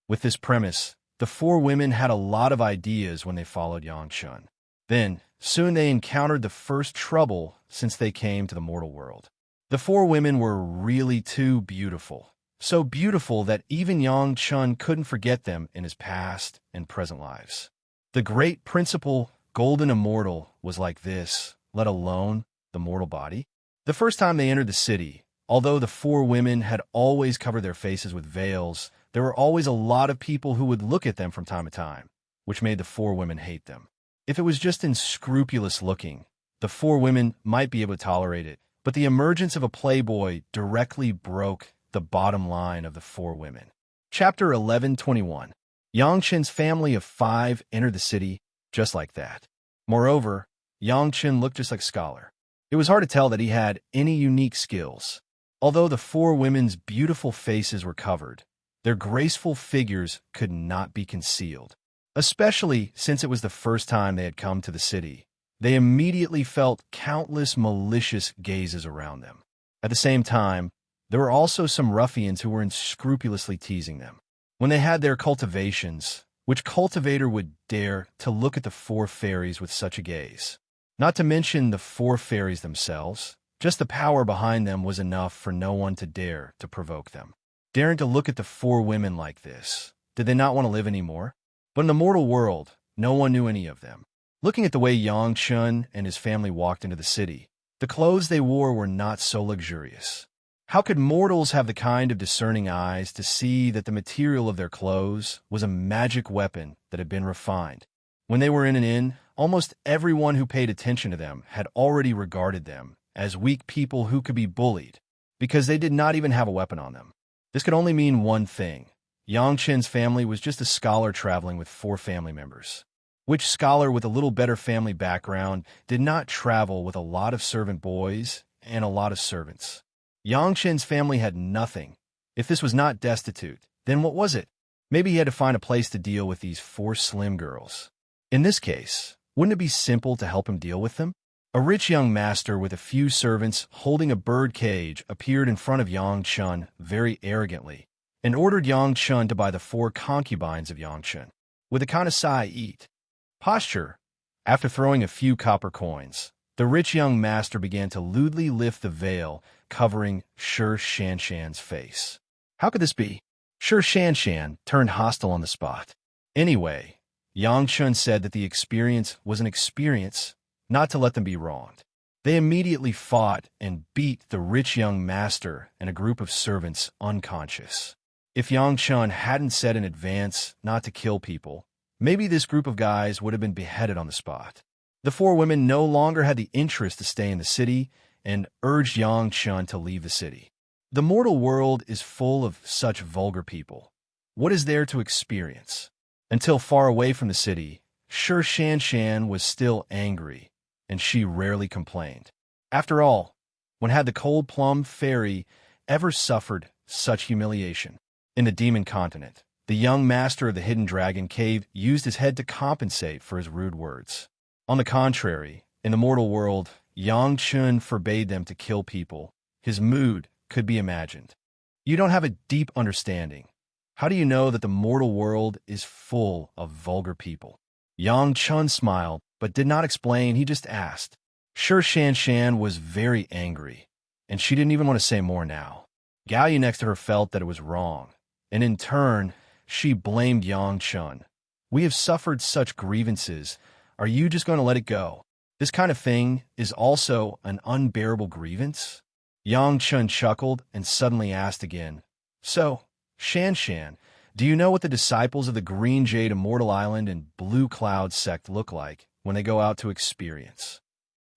With this premise, the four women had a lot of ideas when they followed Yang Chun. Then, soon they encountered the first trouble since they came to the mortal world. The four women were really too beautiful. So beautiful that even Yang Chun couldn't forget them in his past and present lives. The great principal, Golden Immortal, was like this, let alone the mortal body. The first time they entered the city, although the four women had always covered their faces with veils, there were always a lot of people who would look at them from time to time, which made the four women hate them. If it was just unscrupulous looking, the four women might be able to tolerate it, but the emergence of a playboy directly broke the bottom line of the four women. Chapter 11:21. Yang Chen's family of 5 entered the city just like that. Moreover, Yang Chen looked just like a scholar. It was hard to tell that he had any unique skills. Although the four women's beautiful faces were covered, their graceful figures could not be concealed. Especially since it was the first time they had come to the city, they immediately felt countless malicious gazes around them. At the same time, there were also some ruffians who were unscrupulously teasing them. When they had their cultivations, which cultivator would dare to look at the four fairies with such a gaze? Not to mention the four fairies themselves, just the power behind them was enough for no one to dare to provoke them. Daring to look at the four women like this, did they not want to live anymore? But in the mortal world, no one knew any of them. Looking at the way Yang Chun and his family walked into the city, the clothes they wore were not so luxurious. How could mortals have the kind of discerning eyes to see that the material of their clothes was a magic weapon that had been refined? When they were in an inn, almost everyone who paid attention to them had already regarded them as weak people who could be bullied, because they did not even have a weapon on them. This could only mean one thing. Yang Chen's family was just a scholar traveling with 4 family members. Which scholar with a little better family background did not travel with a lot of servant boys and a lot of servants? Yang Chen's family had nothing. If this was not destitute, then what was it? Maybe he had to find a place to deal with these 4 slim girls. In this case, wouldn't it be simple to help him deal with them? A rich young master with a few servants holding a bird cage appeared in front of Yang Chun very arrogantly and ordered Yang Chun to buy the 4 concubines of Yang Chun with a kind of sigh eat. Posture. After throwing a few copper coins, The rich young master began to lewdly lift the veil, covering Shi Shanshan's face. How could this be? Shi Shanshan turned hostile on the spot. Anyway, Yang Chun said that the experience was an experience, not to let them be wronged. They immediately fought and beat the rich young master and a group of servants unconscious. If Yang Chun hadn't said in advance not to kill people, maybe this group of guys would have been beheaded on the spot. The four women no longer had the interest to stay in the city and urged Yang Chun to leave the city. The mortal world is full of such vulgar people. What is there to experience? Until far away from the city, Shi Shanshan was still angry, and she rarely complained. After all, when had the Cold Plum Fairy ever suffered such humiliation? In the Demon Continent, the young master of the Hidden Dragon Cave used his head to compensate for his rude words. On the contrary, in the mortal world, Yang Chun forbade them to kill people. His mood could be imagined. You don't have a deep understanding. How do you know that the mortal world is full of vulgar people? Yang Chun smiled, but did not explain. He just asked. Shi Shanshan was very angry, and she didn't even want to say more now. Galya next to her felt that it was wrong, and in turn, she blamed Yang Chun. We have suffered such grievances. Are you just going to let it go? This kind of thing is also an unbearable grievance? Yang Chun chuckled and suddenly asked again, So, Shanshan, do you know what the disciples of the Green Jade Immortal Island and Blue Cloud sect look like when they go out to experience?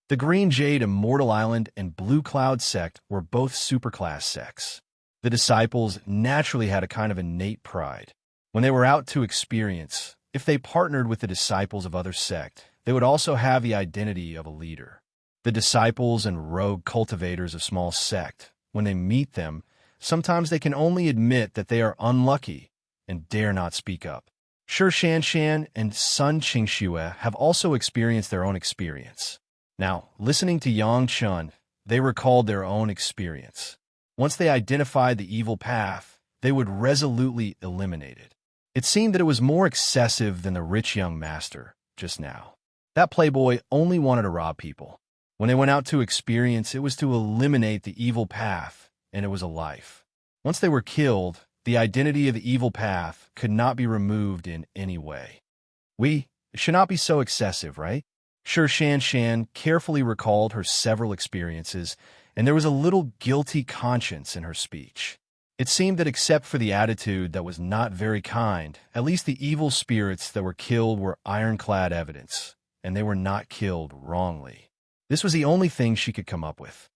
The Green Jade Immortal Island and Blue Cloud sect were both superclass sects. The disciples naturally had a kind of innate pride. When they were out to experience, if they partnered with the disciples of other sect, they would also have the identity of a leader. The disciples and rogue cultivators of small sect, when they meet them, sometimes they can only admit that they are unlucky and dare not speak up. Shi Shanshan and Sun Qingxue have also experienced their own experience. Now, listening to Yang Chun, they recalled their own experience. Once they identified the evil path, they would resolutely eliminate it. It seemed that it was more excessive than the rich young master just now. That playboy only wanted to rob people. When they went out to experience, it was to eliminate the evil path, and it was a life. Once they were killed, the identity of the evil path could not be removed in any way. It should not be so excessive, right? Shi Shanshan carefully recalled her several experiences, and there was a little guilty conscience in her speech. It seemed that except for the attitude that was not very kind, at least the evil spirits that were killed were ironclad evidence, and they were not killed wrongly. This was the only thing she could come up with.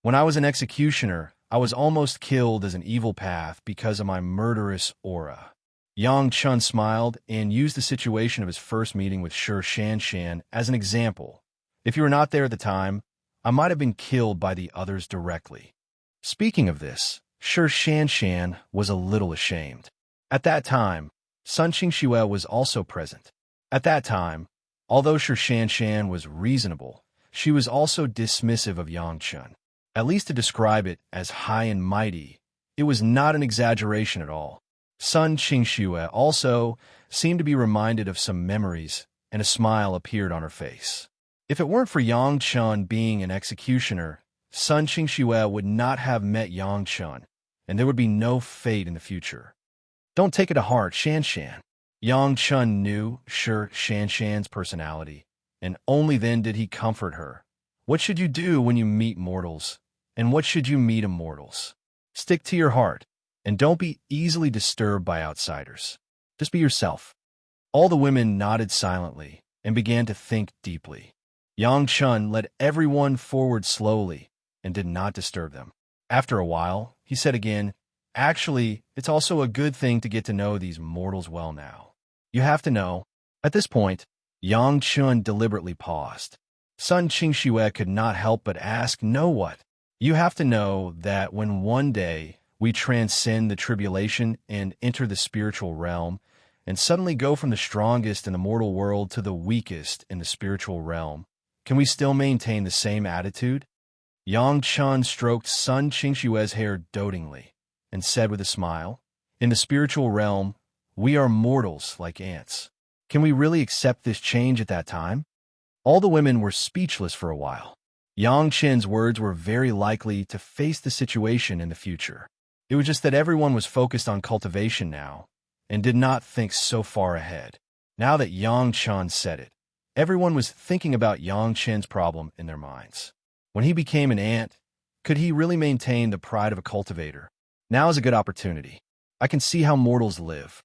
When I was an executioner, I was almost killed as an evil path because of my murderous aura. Yang Chun smiled and used the situation of his first meeting with Shi Shanshan as an example. If you were not there at the time, I might have been killed by the others directly. Speaking of this, Shi Shanshan was a little ashamed. At that time, Sun Qingxue was also present. At that time, although Shi Shanshan was reasonable, she was also dismissive of Yang Chun. At least to describe it as high and mighty, it was not an exaggeration at all. Sun Qingxue also seemed to be reminded of some memories, and a smile appeared on her face. If it weren't for Yang Chun being an executioner, Sun Qingxue would not have met Yang Chun, and there would be no fate in the future. Don't take it to heart, Shanshan. Yang Chun knew Shi Shanshan's personality, and only then did he comfort her. What should you do when you meet mortals, and what should you meet immortals? Stick to your heart, and don't be easily disturbed by outsiders. Just be yourself. All the women nodded silently and began to think deeply. Yang Chun led everyone forward slowly and did not disturb them. After a while, he said again, Actually, it's also a good thing to get to know these mortals well now. You have to know. At this point, Yang Chun deliberately paused. Sun Qingxue could not help but ask, Know what? You have to know that when one day we transcend the tribulation and enter the spiritual realm, and suddenly go from the strongest in the mortal world to the weakest in the spiritual realm, can we still maintain the same attitude? Yang Chun stroked Sun Qingxue's hair dotingly and said with a smile, In the spiritual realm, we are mortals like ants. Can we really accept this change at that time? All the women were speechless for a while. Yang Chen's words were very likely to face the situation in the future. It was just that everyone was focused on cultivation now and did not think so far ahead. Now that Yang Chen said it, everyone was thinking about Yang Chen's problem in their minds. When he became an ant, could he really maintain the pride of a cultivator? Now is a good opportunity. I can see how mortals live.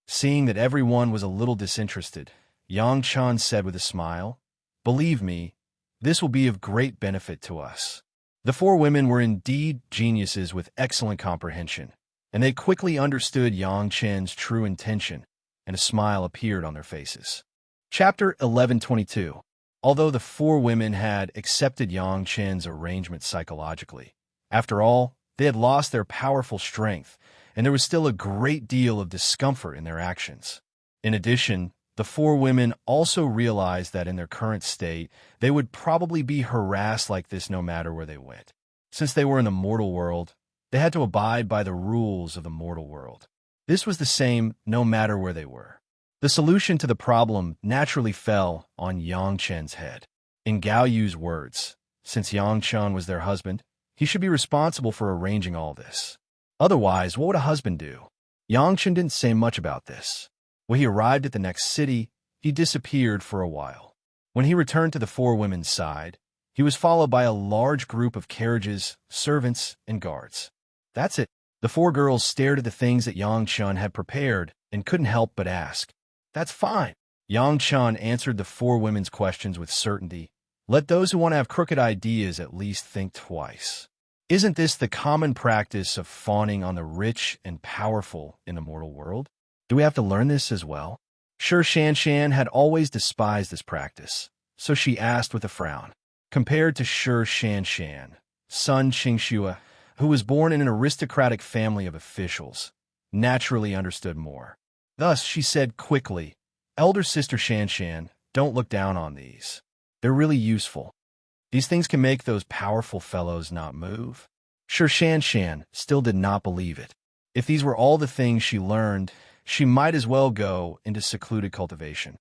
Seeing that everyone was a little disinterested, Yang Chen said with a smile, "Believe me, this will be of great benefit to us." The four women were indeed geniuses with excellent comprehension, and they quickly understood Yang Chen's true intention, and a smile appeared on their faces. Chapter 11:22. Although the four women had accepted Yang Chen's arrangement psychologically, after all, they had lost their powerful strength, and there was still a great deal of discomfort in their actions. In addition, the four women also realized that in their current state, they would probably be harassed like this no matter where they went. Since they were in the mortal world, they had to abide by the rules of the mortal world. This was the same no matter where they were. The solution to the problem naturally fell on Yang Chen's head. In Gao Yu's words, since Yang Chen was their husband, he should be responsible for arranging all this. Otherwise, what would a husband do? Yang Chen didn't say much about this. When he arrived at the next city, he disappeared for a while. When he returned to the four women's side, he was followed by a large group of carriages, servants, and guards. That's it. The four girls stared at the things that Yang Chen had prepared and couldn't help but ask, "That's fine." Yang Chen answered the four women's questions with certainty. Let those who want to have crooked ideas at least think twice. Isn't this the common practice of fawning on the rich and powerful in the mortal world? Do we have to learn this as well? Sure, Shanshan had always despised this practice, so she asked with a frown. Compared to Sure Shanshan, son Qingxue, who was born in an aristocratic family of officials, naturally understood more. Thus, she said quickly, "Elder sister Shanshan, don't look down on these. They're really useful. These things can make those powerful fellows not move." Sure Shanshan still did not believe it. If these were all the things she learned, she might as well go into secluded cultivation.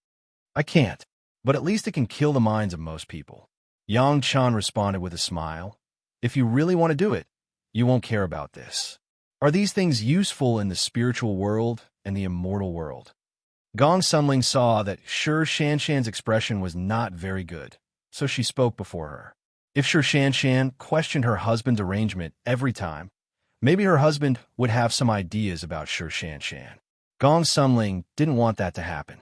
"I can't, but at least it can kill the minds of most people." Yang Chen responded with a smile. "If you really want to do it, you won't care about this. Are these things useful in the spiritual world and the immortal world?" Gong Sunling saw that Sure Shanshan's expression was not very good, so she spoke before her. If Sure Shanshan questioned her husband's arrangement every time, maybe her husband would have some ideas about Sure Shanshan. Gong Sunling didn't want that to happen.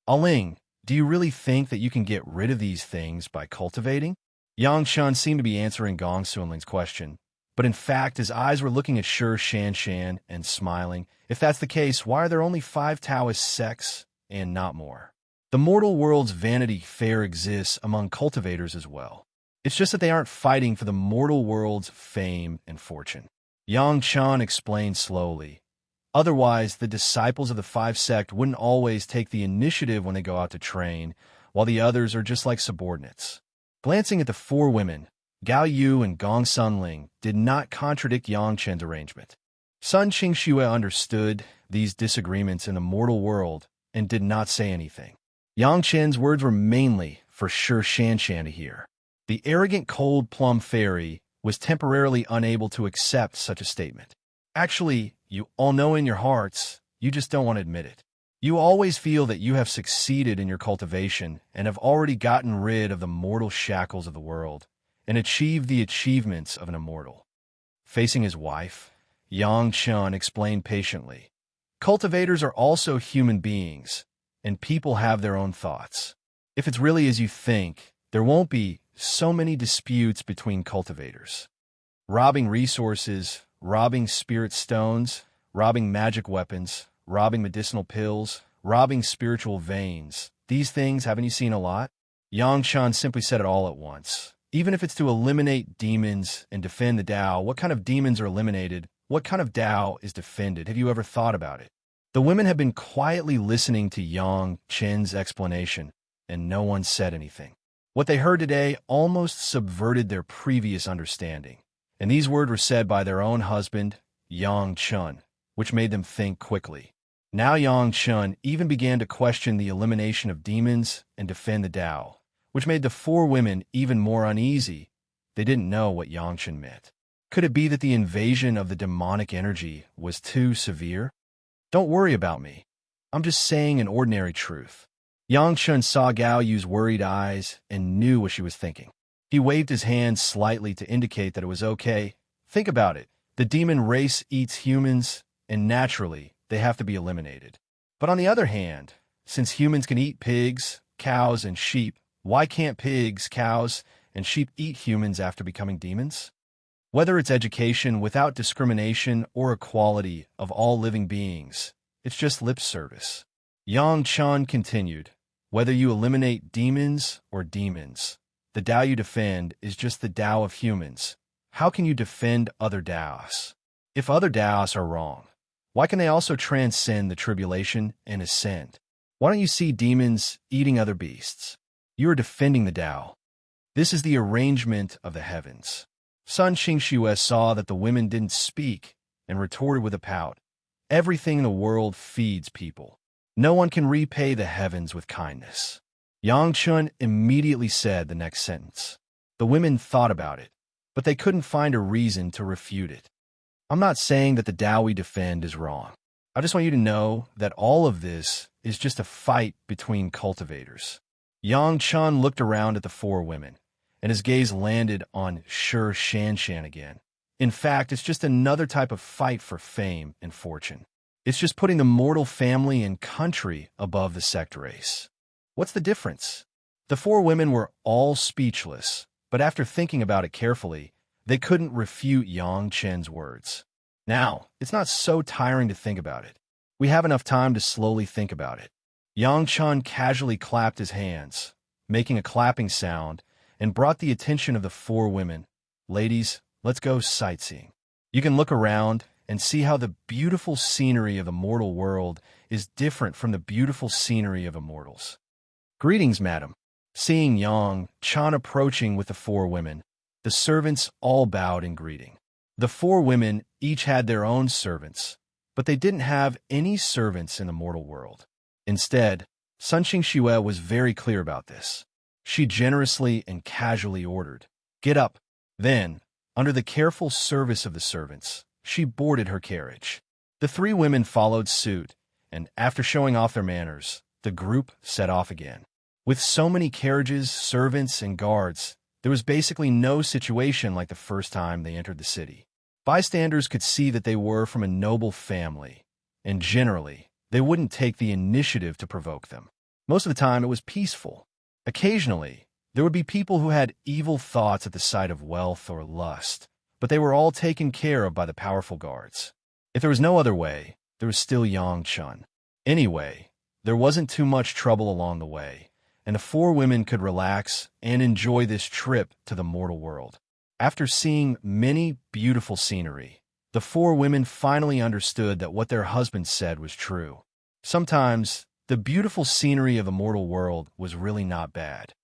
"Aling, do you really think that you can get rid of these things by cultivating?" Yang Chen seemed to be answering Gong Sunling's question, but in fact his eyes were looking at Sure Shanshan and smiling. If that's the case, why are there only 5 Taoist sects and not more? The mortal world's Vanity Fair exists among cultivators as well. It's just that they aren't fighting for the mortal world's fame and fortune. Yang Chen explained slowly. Otherwise, the disciples of the 5 sect wouldn't always take the initiative when they go out to train, while the others are just like subordinates. Glancing at the 4 women, Gao Yu and Gong Sunling did not contradict Yang Chen's arrangement. Sun Qingxue understood these disagreements in the mortal world and did not say anything. Yang Chen's words were mainly for Sure Shanshan to hear. The arrogant cold plum fairy was temporarily unable to accept such a statement. Actually, you all know in your hearts, you just don't want to admit it. You always feel that you have succeeded in your cultivation and have already gotten rid of the mortal shackles of the world and achieved the achievements of an immortal. Facing his wife, Yang Chen explained patiently, "Cultivators are also human beings, and people have their own thoughts. If it's really as you think, there won't be so many disputes between cultivators. Robbing resources, robbing spirit stones, robbing magic weapons, robbing medicinal pills, robbing spiritual veins. These things, haven't you seen a lot?" Yang Chen simply said it all at once. Even if it's to eliminate demons and defend the Tao, what kind of demons are eliminated? What kind of Tao is defended? Have you ever thought about it? The women had been quietly listening to Yang Chen's explanation, and no one said anything. What they heard today almost subverted their previous understanding, and these words were said by their own husband, Yang Chen, which made them think quickly. Now Yang Chen even began to question the elimination of demons and defend the Tao, which made the four women even more uneasy. They didn't know what Yangchen meant. Could it be that the invasion of the demonic energy was too severe? Don't worry about me. I'm just saying an ordinary truth. Yangchen saw Gao Yu's worried eyes and knew what she was thinking. He waved his hand slightly to indicate that it was okay. Think about it. The demon race eats humans, and naturally, they have to be eliminated. But on the other hand, since humans can eat pigs, cows, and sheep, why can't pigs, cows, and sheep eat humans after becoming demons? Whether it's education without discrimination or equality of all living beings, it's just lip service. Yang Chen continued, whether you eliminate demons or demons, the Tao you defend is just the Tao of humans. How can you defend other Taos? If other Taos are wrong, why can they also transcend the tribulation and ascend? Why don't you see demons eating other beasts? You are defending the Tao. This is the arrangement of the heavens. Sun Xingxue saw that the women didn't speak and retorted with a pout. Everything in the world feeds people. No one can repay the heavens with kindness. Yang Chun immediately said the next sentence. The women thought about it, but they couldn't find a reason to refute it. I'm not saying that the Tao we defend is wrong. I just want you to know that all of this is just a fight between cultivators. Yang Chun looked around at the four women, and his gaze landed on Shi Shanshan again. In fact, it's just another type of fight for fame and fortune. It's just putting the mortal family and country above the sect race. What's the difference? The four women were all speechless, but after thinking about it carefully, they couldn't refute Yang Chen's words. Now, it's not so tiring to think about it. We have enough time to slowly think about it. Yang Chen casually clapped his hands, making a clapping sound, and brought the attention of the four women. Ladies, let's go sightseeing. You can look around and see how the beautiful scenery of the mortal world is different from the beautiful scenery of immortals. Greetings, madam. Seeing Yang Chen approaching with the four women, the servants all bowed in greeting. The four women each had their own servants, but they didn't have any servants in the mortal world. Instead, Sun Xingxue was very clear about this. She generously and casually ordered, "Get up." Then, under the careful service of the servants, she boarded her carriage. The three women followed suit, and after showing off their manners, the group set off again. With so many carriages, servants, and guards, there was basically no situation like the first time they entered the city. Bystanders could see that they were from a noble family, and generally, they wouldn't take the initiative to provoke them. Most of the time, it was peaceful. Occasionally, there would be people who had evil thoughts at the sight of wealth or lust, but they were all taken care of by the powerful guards. If there was no other way, there was still Yang Chun. Anyway, there wasn't too much trouble along the way, and the four women could relax and enjoy this trip to the mortal world. After seeing many beautiful scenery, the four women finally understood that what their husbands said was true. Sometimes, the beautiful scenery of the mortal world was really not bad.